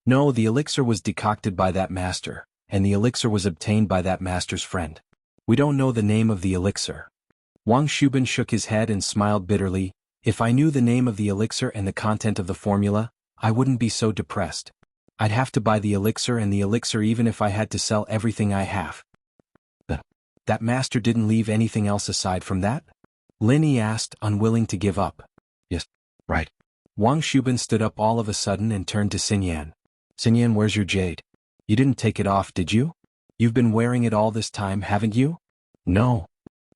[SPEAKER 1] No, the elixir was decocted by that master, and the elixir was obtained by that master's friend. We don't know the name of the elixir. Wang Shubin shook his head and smiled bitterly. If I knew the name of the elixir and the content of the formula, I wouldn't be so depressed. I'd have to buy the elixir and the elixir even if I had to sell everything I have. That master didn't leave anything else aside from that? Lin Yi asked, unwilling to give up. Yes, right. Wang Shubin stood up all of a sudden and turned to Xinyan. Xinyan, where's your jade? You didn't take it off, did you? You've been wearing it all this time, haven't you? No.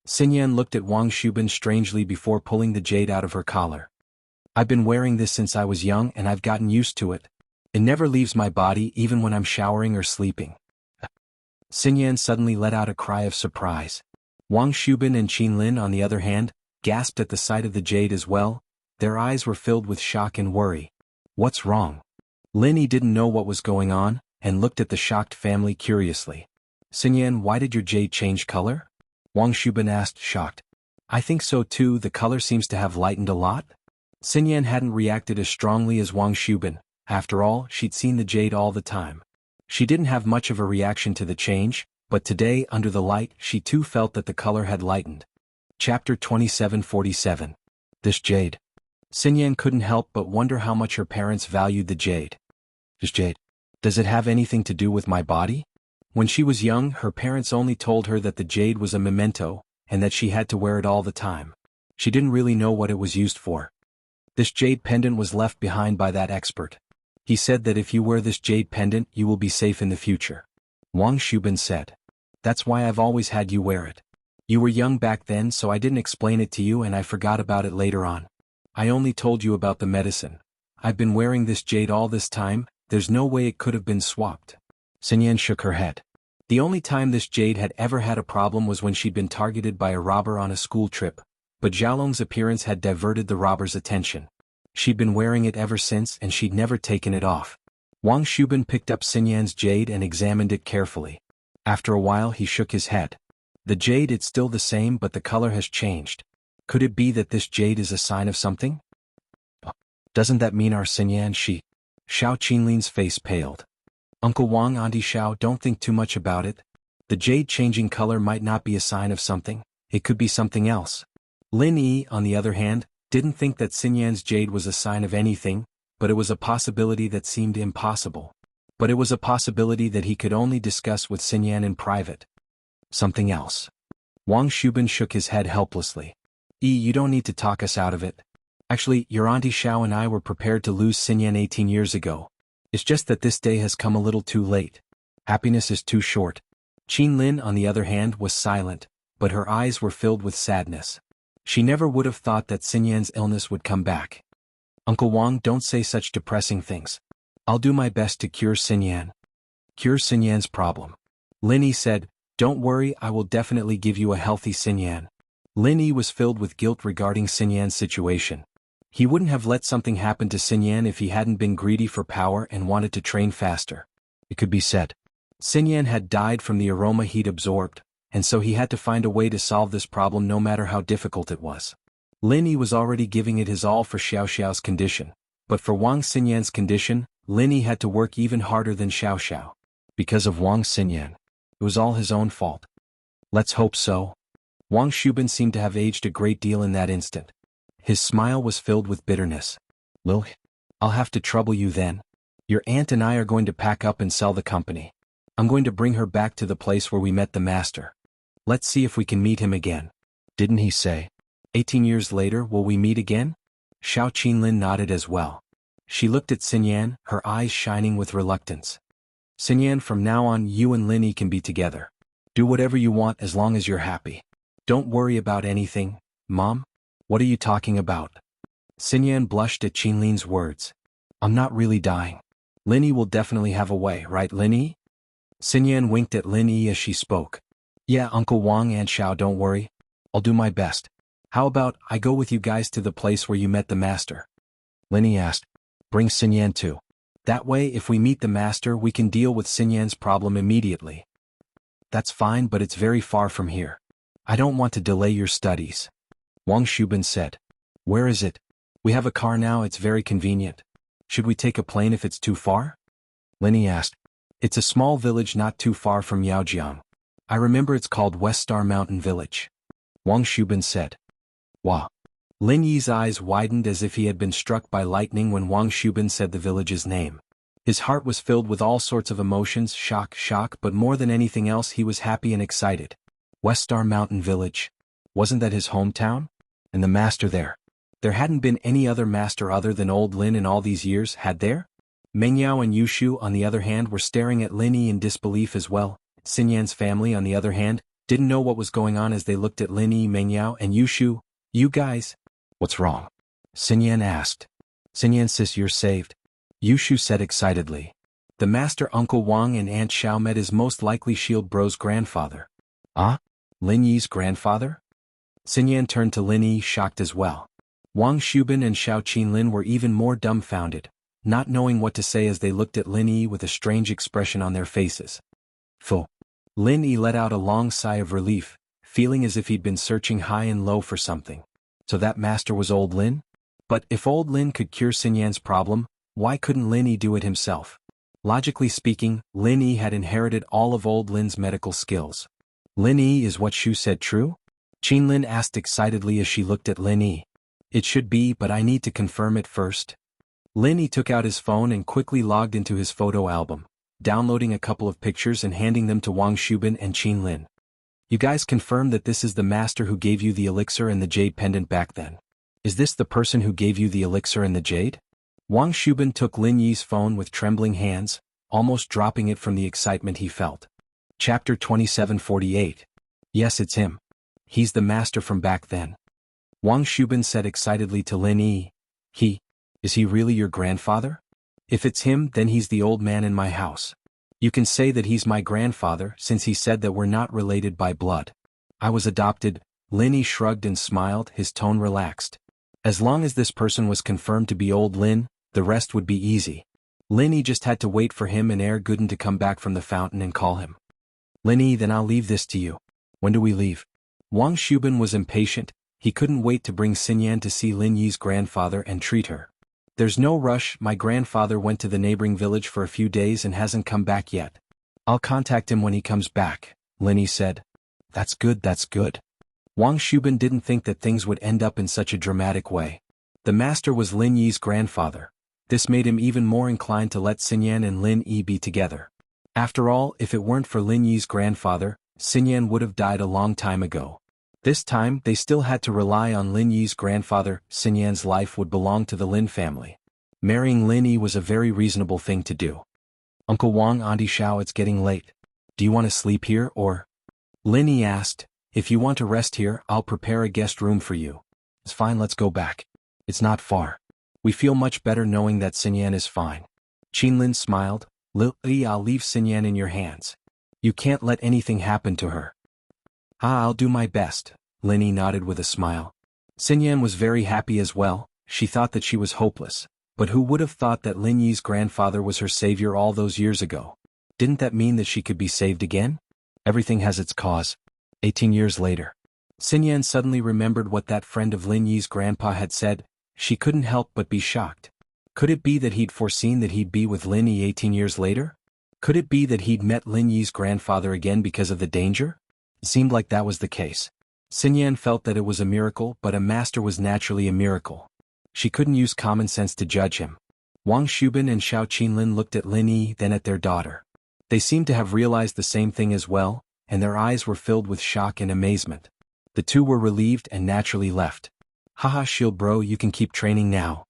[SPEAKER 1] Xinyan looked at Wang Shubin strangely before pulling the jade out of her collar. I've been wearing this since I was young and I've gotten used to it. It never leaves my body even when I'm showering or sleeping. Xinyan suddenly let out a cry of surprise. Wang Shubin and Qinlin, on the other hand, gasped at the sight of the jade as well. Their eyes were filled with shock and worry. What's wrong? Lin Yi didn't know what was going on, and looked at the shocked family curiously. Xinyan, why did your jade change color? Wang Shubin asked, shocked. I think so too, the color seems to have lightened a lot. Xinyan hadn't reacted as strongly as Wang Shubin. After all, she'd seen the jade all the time. She didn't have much of a reaction to the change, but today, under the light, she too felt that the color had lightened. Chapter 2747. This jade. Xinyan couldn't help but wonder how much her parents valued the jade. This jade. Does it have anything to do with my body? When she was young, her parents only told her that the jade was a memento, and that she had to wear it all the time. She didn't really know what it was used for. This jade pendant was left behind by that expert. He said that if you wear this jade pendant, you will be safe in the future. Wang Shubin said. That's why I've always had you wear it. You were young back then, so I didn't explain it to you and I forgot about it later on. I only told you about the medicine. I've been wearing this jade all this time, there's no way it could have been swapped. Xinyan shook her head. The only time this jade had ever had a problem was when she'd been targeted by a robber on a school trip, but Xiaolong's appearance had diverted the robber's attention. She'd been wearing it ever since and she'd never taken it off. Wang Shubin picked up Xinyan's jade and examined it carefully. After a while he shook his head. The jade is still the same but the color has changed. Could it be that this jade is a sign of something? Doesn't that mean our Xinyan she? Xiao Qinlin's face paled. Uncle Wang, Auntie Xiao, don't think too much about it. The jade changing color might not be a sign of something, it could be something else. Lin Yi, on the other hand, didn't think that Xinyan's jade was a sign of anything, but it was a possibility that seemed impossible. But it was a possibility that he could only discuss with Xinyan in private. Something else. Wang Shubin shook his head helplessly. You don't need to talk us out of it. Actually, your Auntie Xiao and I were prepared to lose Xinyan 18 years ago. It's just that this day has come a little too late. Happiness is too short. Qinlin, on the other hand, was silent, but her eyes were filled with sadness. She never would have thought that Xinyan's illness would come back. Uncle Wang, don't say such depressing things. I'll do my best to cure Xinyan. Cure Xinyan's problem. Lin Yi said, don't worry, I will definitely give you a healthy Xinyan. Lin Yi was filled with guilt regarding Xinyan's situation. He wouldn't have let something happen to Xinyan if he hadn't been greedy for power and wanted to train faster. It could be said. Xinyan had died from the aroma he'd absorbed, and so he had to find a way to solve this problem no matter how difficult it was. Lin Yi was already giving it his all for Xiao Xiao's condition, but for Wang Xinyan's condition, Lin Yi had to work even harder than Xiao Xiao. Because of Wang Xinyan. It was all his own fault. Let's hope so. Wang Shubin seemed to have aged a great deal in that instant. His smile was filled with bitterness. Lil, I'll have to trouble you then. Your aunt and I are going to pack up and sell the company. I'm going to bring her back to the place where we met the master. Let's see if we can meet him again. Didn't he say? 18 years later, will we meet again? Xiao Qinlin nodded as well. She looked at Xinyan, her eyes shining with reluctance. Xinyan, from now on you and Lin Yi can be together. Do whatever you want as long as you're happy. Don't worry about anything, Mom. What are you talking about? Xinyan blushed at Qinlin's words. I'm not really dying. Lin Yi will definitely have a way, right Lin Yi? Xinyan winked at Lin Yi as she spoke. Yeah, Uncle Wang and Xiao, don't worry. I'll do my best. How about I go with you guys to the place where you met the master? Lin Yi asked. Bring Xinyan too. That way if we meet the master we can deal with Xinyan's problem immediately. That's fine, but it's very far from here. I don't want to delay your studies. Wang Shubin said. Where is it? We have a car now, it's very convenient. Should we take a plane if it's too far? Lin Yi asked. It's a small village not too far from Yaojiang. I remember it's called West Star Mountain Village. Wang Shubin said. Wow. Lin Yi's eyes widened as if he had been struck by lightning when Wang Shubin said the village's name. His heart was filled with all sorts of emotions, shock, but more than anything else he was happy and excited. West Star Mountain Village. Wasn't that his hometown? And the master there. There hadn't been any other master other than old Lin in all these years, had there? Mengyao and Yushu, on the other hand, were staring at Lin Yi in disbelief as well. Xinyan's family, on the other hand, didn't know what was going on as they looked at Lin Yi, Mengyao, and Yushu. You guys? What's wrong? Xinyan asked. Xinyan sis, you're saved. Yushu said excitedly. The master Uncle Wang and Aunt Xiao met is most likely Shield Bro's grandfather. Ah? Lin Yi's grandfather? Xinyan turned to Lin Yi, shocked as well. Wang Shubin and Xiao Qinlin were even more dumbfounded, not knowing what to say as they looked at Lin Yi with a strange expression on their faces. Pho. Lin Yi let out a long sigh of relief, feeling as if he'd been searching high and low for something. So that master was old Lin? But if old Lin could cure Xinyan's problem, why couldn't Lin Yi do it himself? Logically speaking, Lin Yi had inherited all of old Lin's medical skills. Lin Yi, is what Shu said true? Qinlin asked excitedly as she looked at Lin Yi. It should be, but I need to confirm it first. Lin Yi took out his phone and quickly logged into his photo album, downloading a couple of pictures and handing them to Wang Shubin and Qinlin. You guys confirm that this is the master who gave you the elixir and the jade pendant back then? Is this the person who gave you the elixir and the jade? Wang Shubin took Lin Yi's phone with trembling hands, almost dropping it from the excitement he felt. Chapter 2748. Yes, it's him. He's the master from back then. Wang Shubin said excitedly to Lin Yi. Is he really your grandfather? If it's him, then he's the old man in my house. You can say that he's my grandfather since he said that we're not related by blood. I was adopted. Lin Yi shrugged and smiled, his tone relaxed. As long as this person was confirmed to be old Lin, the rest would be easy. Lin Yi just had to wait for him and Gooden to come back from the fountain and call him. Lin Yi, then I'll leave this to you. When do we leave? Wang Shubin was impatient. He couldn't wait to bring Xinyan to see Lin Yi's grandfather and treat her. There's no rush, my grandfather went to the neighboring village for a few days and hasn't come back yet. I'll contact him when he comes back, Lin Yi said. That's good, that's good. Wang Shubin didn't think that things would end up in such a dramatic way. The master was Lin Yi's grandfather. This made him even more inclined to let Xinyan and Lin Yi be together. After all, if it weren't for Lin Yi's grandfather, Xinyan would have died a long time ago. This time, they still had to rely on Lin Yi's grandfather. Xinyan's life would belong to the Lin family. Marrying Lin Yi was a very reasonable thing to do. Uncle Wang, Auntie Xiao, it's getting late. Do you want to sleep here, or? Lin Yi asked. If you want to rest here, I'll prepare a guest room for you. It's fine, let's go back. It's not far. We feel much better knowing that Xinyan is fine. Qinlin smiled. Lily, I'll leave Xinyan in your hands. You can't let anything happen to her. I'll do my best, Lin Yi nodded with a smile. Xinyan was very happy as well. She thought that she was hopeless. But who would have thought that Lin Yi's grandfather was her savior all those years ago? Didn't that mean that she could be saved again? Everything has its cause. 18 years later. Xinyan suddenly remembered what that friend of Lin Yi's grandpa had said. She couldn't help but be shocked. Could it be that he'd foreseen that he'd be with Lin Yi 18 years later? Could it be that he'd met Lin Yi's grandfather again because of the danger? It seemed like that was the case. Xinyan felt that it was a miracle, but a master was naturally a miracle. She couldn't use common sense to judge him. Wang Shubin and Xiao Qinlin looked at Lin Yi, then at their daughter. They seemed to have realized the same thing as well, and their eyes were filled with shock and amazement. The two were relieved and naturally left. Haha, Shield Bro, you can keep training now.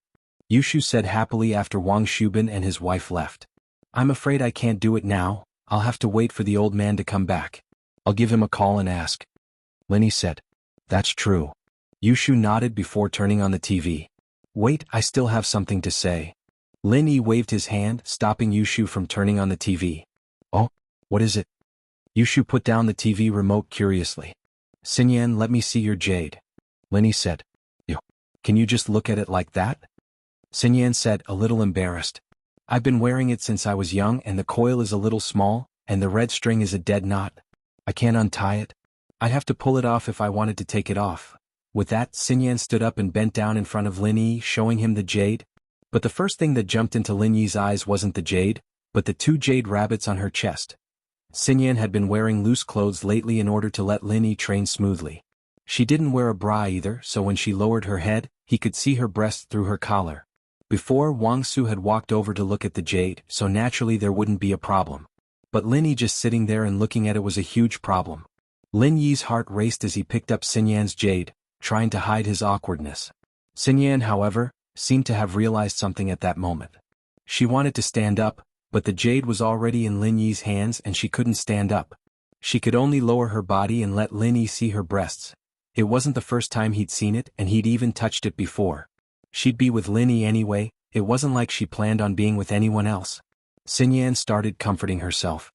[SPEAKER 1] Yushu said happily after Wang Shubin and his wife left. I'm afraid I can't do it now. I'll have to wait for the old man to come back. I'll give him a call and ask. Lin Yi said. That's true. Yushu nodded before turning on the TV. Wait, I still have something to say. Lin Yi waved his hand, stopping Yushu from turning on the TV. Oh, what is it? Yushu put down the TV remote curiously. Xinyan, let me see your jade. Lin Yi said. Yo, can you just look at it like that? Xinyan said, a little embarrassed. I've been wearing it since I was young and the coil is a little small, and the red string is a dead knot. I can't untie it. I'd have to pull it off if I wanted to take it off. With that, Xinyan stood up and bent down in front of Lin Yi, showing him the jade. But the first thing that jumped into Lin Yi's eyes wasn't the jade, but the two jade rabbits on her chest. Xinyan had been wearing loose clothes lately in order to let Lin Yi train smoothly. She didn't wear a bra either, so when she lowered her head, he could see her breasts through her collar. Before, Wang Su had walked over to look at the jade, so naturally there wouldn't be a problem. But Lin Yi just sitting there and looking at it was a huge problem. Lin Yi's heart raced as he picked up Xinyan's jade, trying to hide his awkwardness. Xinyan, however, seemed to have realized something at that moment. She wanted to stand up, but the jade was already in Lin Yi's hands and she couldn't stand up. She could only lower her body and let Lin Yi see her breasts. It wasn't the first time he'd seen it, and he'd even touched it before. She'd be with Lin Yi anyway. It wasn't like she planned on being with anyone else. Xinyan started comforting herself.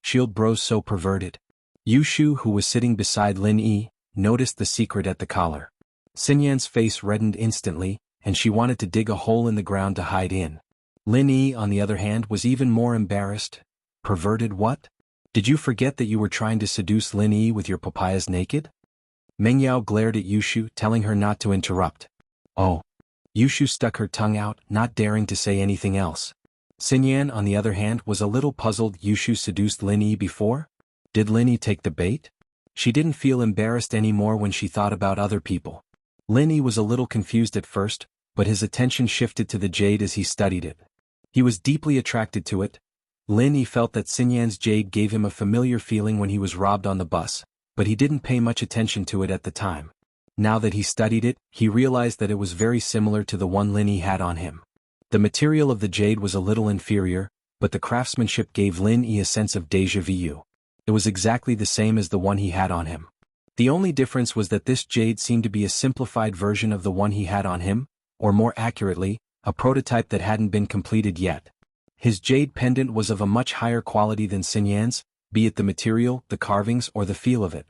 [SPEAKER 1] Shield bro's so perverted. Yushu, who was sitting beside Lin Yi, noticed the secret at the collar. Xinyan's face reddened instantly, and she wanted to dig a hole in the ground to hide in. Lin Yi, on the other hand, was even more embarrassed. Perverted what? Did you forget that you were trying to seduce Lin Yi with your papayas naked? Meng Yao glared at Yushu, telling her not to interrupt. Oh. Yushu stuck her tongue out, not daring to say anything else. Xinyan, on the other hand, was a little puzzled. Yushu seduced Lin Yi before? Did Lin Yi take the bait? She didn't feel embarrassed anymore when she thought about other people. Lin Yi was a little confused at first, but his attention shifted to the jade as he studied it. He was deeply attracted to it. Lin Yi felt that Xinyan's jade gave him a familiar feeling when he was robbed on the bus, but he didn't pay much attention to it at the time. Now that he studied it, he realized that it was very similar to the one Lin Yi had on him. The material of the jade was a little inferior, but the craftsmanship gave Lin Yi a sense of déjà vu. It was exactly the same as the one he had on him. The only difference was that this jade seemed to be a simplified version of the one he had on him, or more accurately, a prototype that hadn't been completed yet. His jade pendant was of a much higher quality than Xinyan's, be it the material, the carvings, or the feel of it.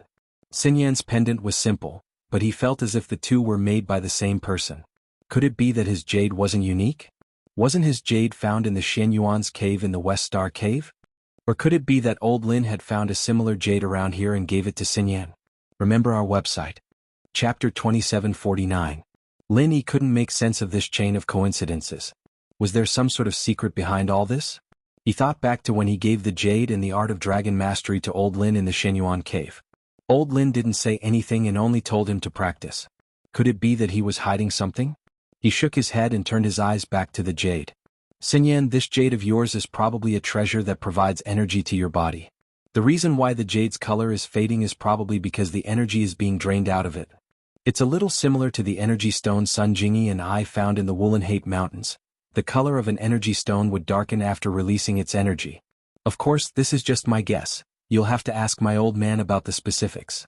[SPEAKER 1] Xinyan's pendant was simple, but he felt as if the two were made by the same person. Could it be that his jade wasn't unique? Wasn't his jade found in the Xianyuan's cave in the West Star Cave? Or could it be that old Lin had found a similar jade around here and gave it to Xinyan? Remember our website. Chapter 2749. Lin Yi couldn't make sense of this chain of coincidences. Was there some sort of secret behind all this? He thought back to when he gave the jade and the art of dragon mastery to old Lin in the Xianyuan cave. Old Lin didn't say anything and only told him to practice. Could it be that he was hiding something? He shook his head and turned his eyes back to the jade. Xinyan, this jade of yours is probably a treasure that provides energy to your body. The reason why the jade's color is fading is probably because the energy is being drained out of it. It's a little similar to the energy stone Sun Jingyi and I found in the Wulanhate Mountains. The color of an energy stone would darken after releasing its energy. Of course, this is just my guess. You'll have to ask my old man about the specifics.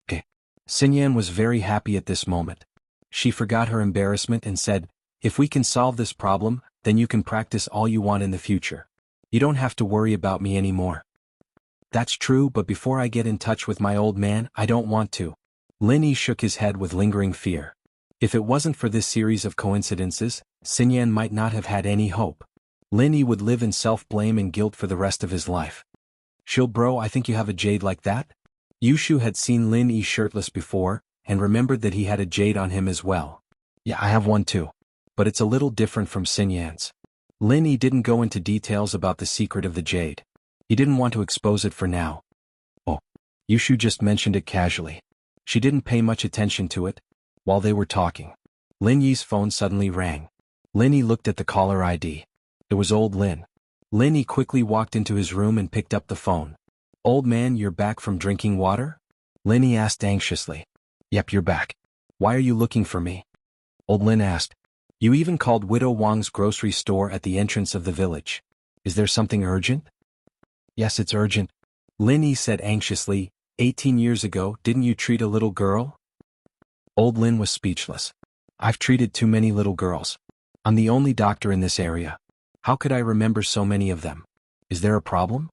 [SPEAKER 1] Okay. Xinyan was very happy at this moment. She forgot her embarrassment and said, if we can solve this problem, then you can practice all you want in the future. You don't have to worry about me anymore. That's true, but before I get in touch with my old man, I don't want to. Lin Yi shook his head with lingering fear. If it wasn't for this series of coincidences, Xinyan might not have had any hope. Lin Yi would live in self-blame and guilt for the rest of his life. Shield bro, I think you have a jade like that? Yushu had seen Lin Yi shirtless before, and remembered that he had a jade on him as well. Yeah, I have one too. But it's a little different from Xinyan's. Lin Yi didn't go into details about the secret of the jade. He didn't want to expose it for now. Oh. Yushu just mentioned it casually. She didn't pay much attention to it. While they were talking, Lin Yi's phone suddenly rang. Lin Yi looked at the caller ID. It was old Lin. Lin Yi quickly walked into his room and picked up the phone. Old man, you're back from drinking water? Lin Yi asked anxiously. Yep, you're back. Why are you looking for me? Old Lin asked. You even called Widow Wang's grocery store at the entrance of the village. Is there something urgent? Yes, it's urgent. Lin Yi said anxiously. 18 years ago, didn't you treat a little girl? Old Lin was speechless. I've treated too many little girls. I'm the only doctor in this area. How could I remember so many of them? Is there a problem?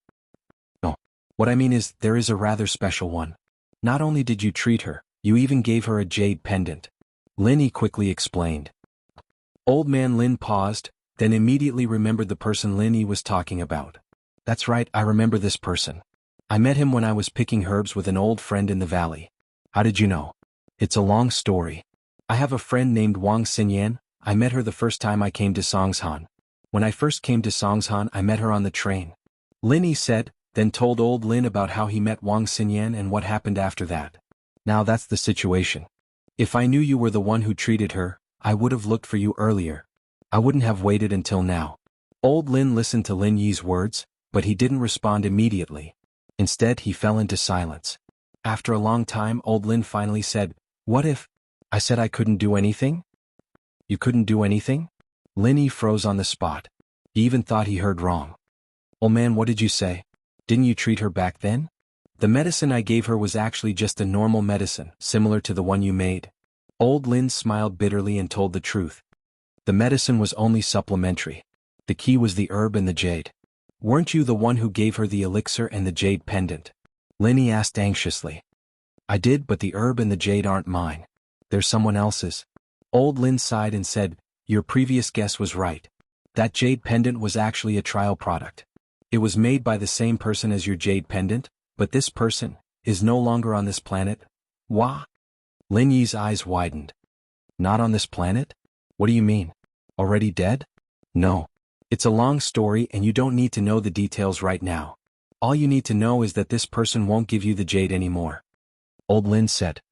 [SPEAKER 1] No. What I mean is, there is a rather special one. Not only did you treat her, you even gave her a jade pendant. Lin Yi quickly explained. Old man Lin paused, then immediately remembered the person Lin Yi was talking about. That's right, I remember this person. I met him when I was picking herbs with an old friend in the valley. How did you know? It's a long story. I have a friend named Wang Xinyan. I met her the first time I came to Songshan. When I first came to Songshan, I met her on the train. Lin Yi said, then told old Lin about how he met Wang Xinyan and what happened after that. Now that's the situation. If I knew you were the one who treated her, I would have looked for you earlier. I wouldn't have waited until now. Old Lin listened to Lin Yi's words, but he didn't respond immediately. Instead, he fell into silence. After a long time, old Lin finally said, What if I said I couldn't do anything? You couldn't do anything? Lin Yi froze on the spot. He even thought he heard wrong. Oh man, what did you say? Didn't you treat her back then? The medicine I gave her was actually just a normal medicine, similar to the one you made. Old Lin smiled bitterly and told the truth. The medicine was only supplementary. The key was the herb and the jade. Weren't you the one who gave her the elixir and the jade pendant? Lin Yi asked anxiously. I did, but the herb and the jade aren't mine. They're someone else's. Old Lin sighed and said, your previous guess was right. That jade pendant was actually a trial product. It was made by the same person as your jade pendant, but this person is no longer on this planet. Wah? Lin Yi's eyes widened. Not on this planet? What do you mean? Already dead? No. It's a long story and you don't need to know the details right now. All you need to know is that this person won't give you the jade anymore. Old Lin said.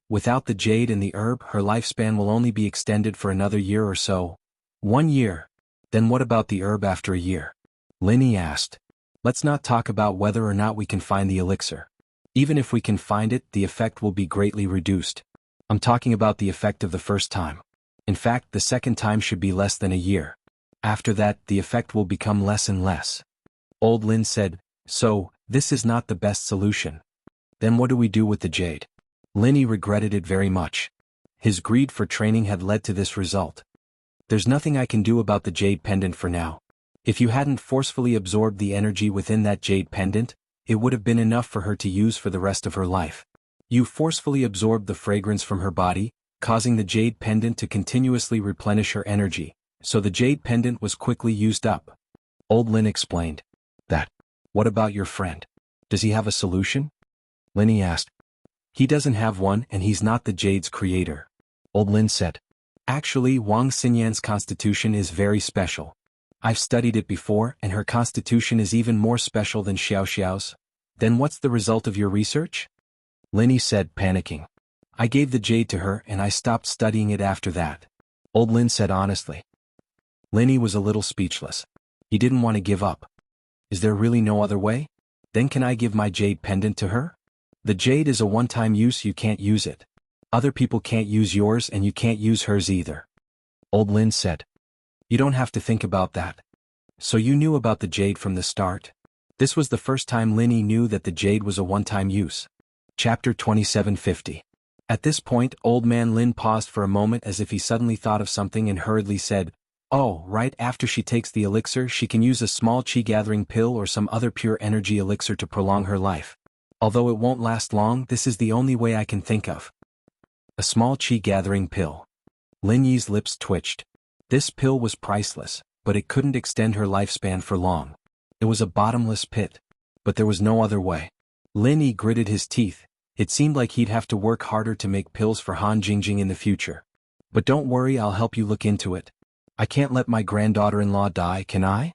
[SPEAKER 1] Without the jade and the herb, her lifespan will only be extended for another year or so. 1 year. Then what about the herb after a year? Lin Yi asked. Let's not talk about whether or not we can find the elixir. Even if we can find it, the effect will be greatly reduced. I'm talking about the effect of the first time. In fact, the second time should be less than a year. After that, the effect will become less and less. Old Lin said, so, this is not the best solution. Then what do we do with the jade? Lin Yi regretted it very much. His greed for training had led to this result. There's nothing I can do about the jade pendant for now. If you hadn't forcefully absorbed the energy within that jade pendant, it would have been enough for her to use for the rest of her life. You forcefully absorbed the fragrance from her body, causing the jade pendant to continuously replenish her energy, so the jade pendant was quickly used up. Old Lin explained. What about your friend? Does he have a solution? Lin Yi asked. He doesn't have one and he's not the jade's creator. Old Lin said. Actually, Wang Xinyan's constitution is very special. I've studied it before and her constitution is even more special than Xiao Xiao's. Then what's the result of your research? Lin Yi said, panicking. I gave the jade to her and I stopped studying it after that. Old Lin said honestly. Lin Yi was a little speechless. He didn't want to give up. Is there really no other way? Then can I give my jade pendant to her? The jade is a one-time use, you can't use it. Other people can't use yours and you can't use hers either. Old Lin said. You don't have to think about that. So you knew about the jade from the start? This was the first time Lin Yi knew that the jade was a one-time use. Chapter 2750. At this point, Old Man Lin paused for a moment as if he suddenly thought of something and hurriedly said, oh, right after she takes the elixir she can use a small qi-gathering pill or some other pure energy elixir to prolong her life. Although it won't last long, this is the only way I can think of. A small qi-gathering pill. Lin Yi's lips twitched. This pill was priceless, but it couldn't extend her lifespan for long. It was a bottomless pit. But there was no other way. Lin Yi gritted his teeth. It seemed like he'd have to work harder to make pills for Han Jingjing in the future. But don't worry, I'll help you look into it. I can't let my granddaughter-in-law die, can I?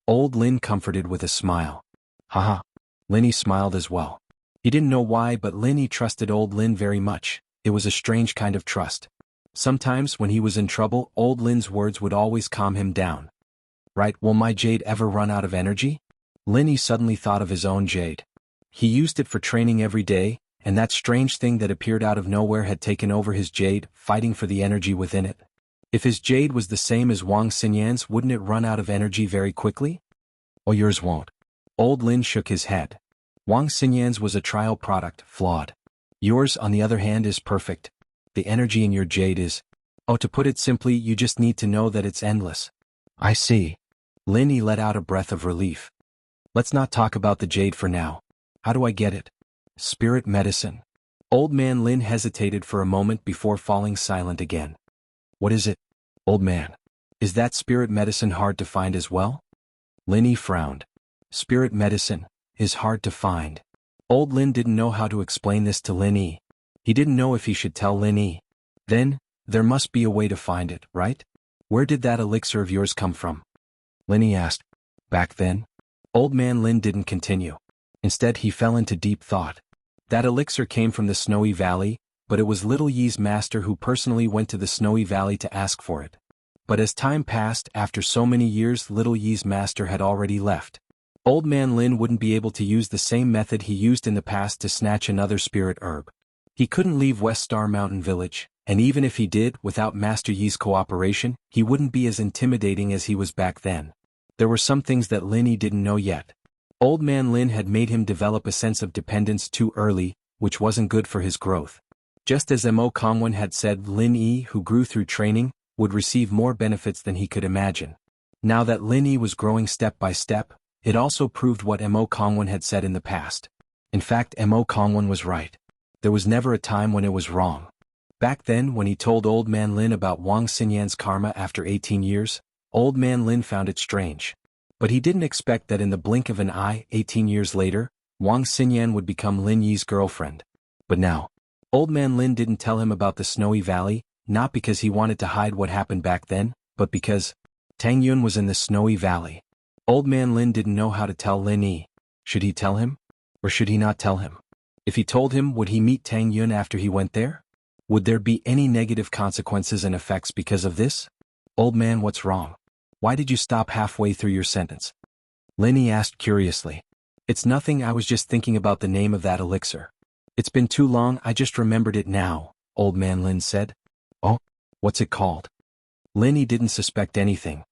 [SPEAKER 1] Old Lin comforted with a smile. Haha. Lin Yi smiled as well. He didn't know why, but Lin Yi trusted Old Lin very much. It was a strange kind of trust. Sometimes when he was in trouble, Old Lin's words would always calm him down. Right, will my jade ever run out of energy? Lin Yi suddenly thought of his own jade. He used it for training every day, and that strange thing that appeared out of nowhere had taken over his jade, fighting for the energy within it. If his jade was the same as Wang Xinyan's, wouldn't it run out of energy very quickly? Oh, yours won't. Old Lin shook his head. Wang Xinyan's was a trial product, flawed. Yours, on the other hand, is perfect. The energy in your jade is... Oh, to put it simply, you just need to know that it's endless. I see. Lin Yi let out a breath of relief. Let's not talk about the jade for now. How do I get it? Spirit medicine. Old Man Lin hesitated for a moment before falling silent again. What is it? Old man. Is that spirit medicine hard to find as well? Lin Yi frowned. Spirit medicine is hard to find. Old Lin didn't know how to explain this to Lin Yi. He didn't know if he should tell Lin Yi. Then, there must be a way to find it, right? Where did that elixir of yours come from? Lin Yi asked. Back then? Old Man Lin didn't continue. Instead he fell into deep thought. That elixir came from the Snowy Valley, but it was Little Yi's master who personally went to the Snowy Valley to ask for it. But as time passed, after so many years, Little Yi's master had already left. Old Man Lin wouldn't be able to use the same method he used in the past to snatch another spirit herb. He couldn't leave West Star Mountain Village, and even if he did, without Master Yi's cooperation, he wouldn't be as intimidating as he was back then. There were some things that Lin Yi didn't know yet. Old Man Lin had made him develop a sense of dependence too early, which wasn't good for his growth. Just as Mo Kongwen had said, Lin Yi, who grew through training, would receive more benefits than he could imagine. Now that Lin Yi was growing step by step, it also proved what Mo Kongwen had said in the past. In fact, Mo Kongwen was right. There was never a time when it was wrong. Back then, when he told Old Man Lin about Wang Xinyan's karma after 18 years, Old Man Lin found it strange. But he didn't expect that in the blink of an eye, 18 years later, Wang Xinyan would become Lin Yi's girlfriend. But now, Old Man Lin didn't tell him about the Snowy Valley, not because he wanted to hide what happened back then, but because Tang Yun was in the Snowy Valley. Old Man Lin didn't know how to tell Lin Yi. Should he tell him? Or should he not tell him? If he told him, would he meet Tang Yun after he went there? Would there be any negative consequences and effects because of this? Old man, what's wrong? Why did you stop halfway through your sentence? Lin Yi asked curiously. It's nothing, I was just thinking about the name of that elixir. It's been too long, I just remembered it now, Old Man Lin said. Oh, what's it called? Lin Yi didn't suspect anything.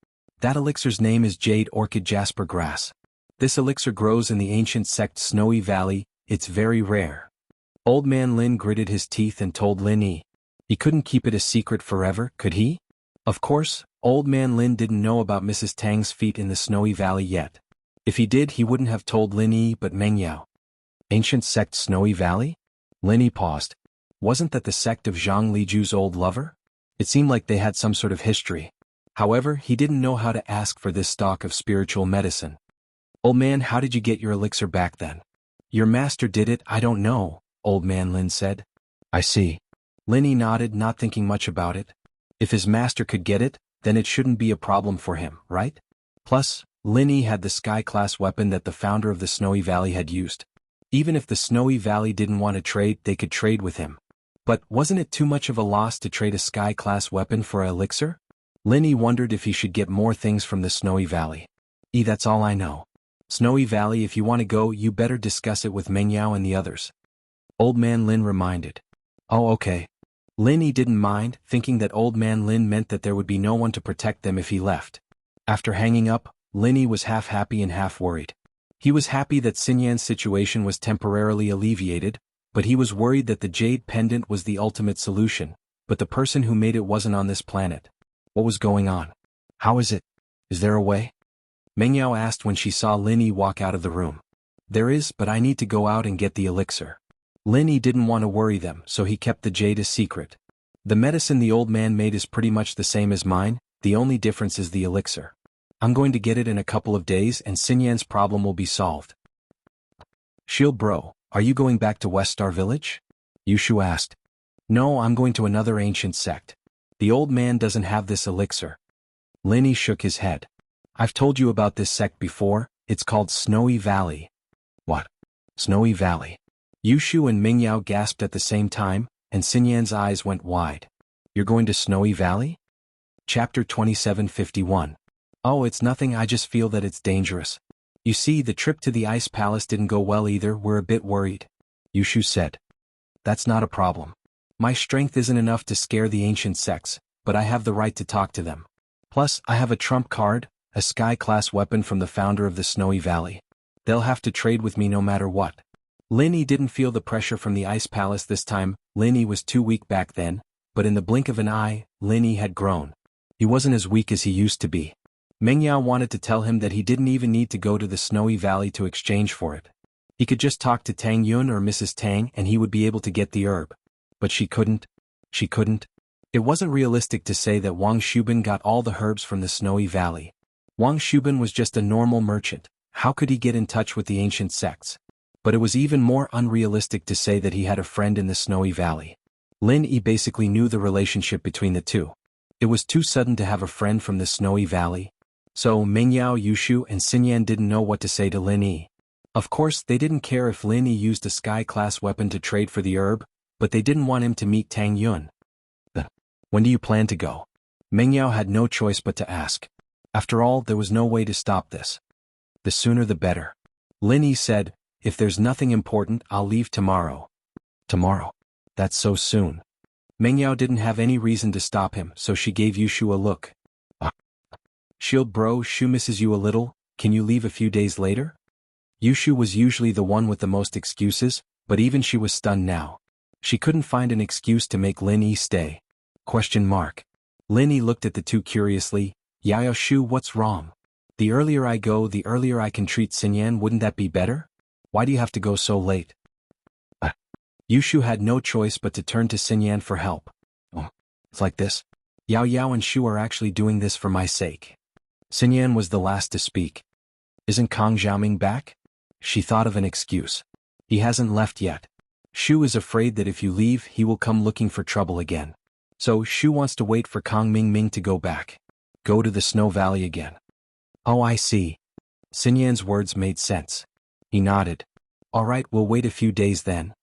[SPEAKER 1] That elixir's name is Jade Orchid Jasper Grass. This elixir grows in the ancient sect Snowy Valley, it's very rare. Old Man Lin gritted his teeth and told Lin Yi. He couldn't keep it a secret forever, could he? Of course, Old Man Lin didn't know about Mrs. Tang's feat in the Snowy Valley yet. If he did, he wouldn't have told Lin Yi but Meng Yao. Ancient sect Snowy Valley? Lin Yi paused. Wasn't that the sect of Zhang Liju's old lover? It seemed like they had some sort of history. However, he didn't know how to ask for this stock of spiritual medicine. Old man, how did you get your elixir back then? Your master did it, I don't know, Old Man Lin said. I see. Lin Yi nodded, not thinking much about it. If his master could get it, then it shouldn't be a problem for him, right? Plus, Lin Yi had the sky-class weapon that the founder of the Snowy Valley had used. Even if the Snowy Valley didn't want to trade, they could trade with him. But wasn't it too much of a loss to trade a sky-class weapon for an elixir? Lin Yi wondered if he should get more things from the Snowy Valley. That's all I know. Snowy Valley, if you want to go, you better discuss it with Meng Yao and the others. Old Man Lin reminded. Oh, okay. Lin Yi didn't mind, thinking that Old Man Lin meant that there would be no one to protect them if he left. After hanging up, Lin Yi was half happy and half worried. He was happy that Xinyan's situation was temporarily alleviated, but he was worried that the jade pendant was the ultimate solution, but the person who made it wasn't on this planet. What was going on? How is it? Is there a way? Meng Yao asked when she saw Lin Yi walk out of the room. There is, but I need to go out and get the elixir. Lin Yi didn't want to worry them, so he kept the jade a secret. The medicine the old man made is pretty much the same as mine, the only difference is the elixir. I'm going to get it in a couple of days and Xinyan's problem will be solved. Shield bro, are you going back to West Star Village? Yushu asked. No, I'm going to another ancient sect. The old man doesn't have this elixir. Lin Yi shook his head. I've told you about this sect before, it's called Snowy Valley. What? Snowy Valley? Yushu and Meng Yao gasped at the same time, and Xinyan's eyes went wide. You're going to Snowy Valley? Chapter 2751. Oh, it's nothing, I just feel that it's dangerous. You see, the trip to the Ice Palace didn't go well either, we're a bit worried. Yushu said. That's not a problem. My strength isn't enough to scare the ancient sects, but I have the right to talk to them. Plus, I have a trump card, a sky-class weapon from the founder of the Snowy Valley. They'll have to trade with me no matter what. Lin Yi didn't feel the pressure from the Ice Palace this time. Lin Yi was too weak back then, but in the blink of an eye, Lin Yi had grown. He wasn't as weak as he used to be. Meng Yao wanted to tell him that he didn't even need to go to the Snowy Valley to exchange for it. He could just talk to Tang Yun or Mrs. Tang and he would be able to get the herb. But she couldn't. She couldn't. It wasn't realistic to say that Wang Shubin got all the herbs from the Snowy Valley. Wang Shubin was just a normal merchant. How could he get in touch with the ancient sects? But it was even more unrealistic to say that he had a friend in the Snowy Valley. Lin Yi basically knew the relationship between the two. It was too sudden to have a friend from the Snowy Valley. So Meng Yao, Yushu and Xinyan didn't know what to say to Lin Yi. Of course, they didn't care if Lin Yi used a sky-class weapon to trade for the herb, but they didn't want him to meet Tang Yun. When do you plan to go? Meng Yao had no choice but to ask. After all, there was no way to stop this. The sooner the better. Lin Yi said, if there's nothing important, I'll leave tomorrow. Tomorrow? That's so soon. Mengyao didn't have any reason to stop him, so she gave Yushu a look. Shield bro, Shu misses you a little, can you leave a few days later? Yushu was usually the one with the most excuses, but even she was stunned now. She couldn't find an excuse to make Lin Yi stay. Lin Yi looked at the two curiously. Yao Shu, what's wrong? The earlier I go, the earlier I can treat Xinyan, wouldn't that be better? Why do you have to go so late? Yushu had no choice but to turn to Xinyan for help. Oh, it's like this? Yao Yao and Shu are actually doing this for my sake. Xinyan was the last to speak. Isn't Kang Xiaoming back? She thought of an excuse. He hasn't left yet. Shu is afraid that if you leave, he will come looking for trouble again. So Shu wants to wait for Kang Mingming to go back. Go to the Snow Valley again. Oh, I see. Xinyan's words made sense. He nodded. All right, we'll wait a few days then.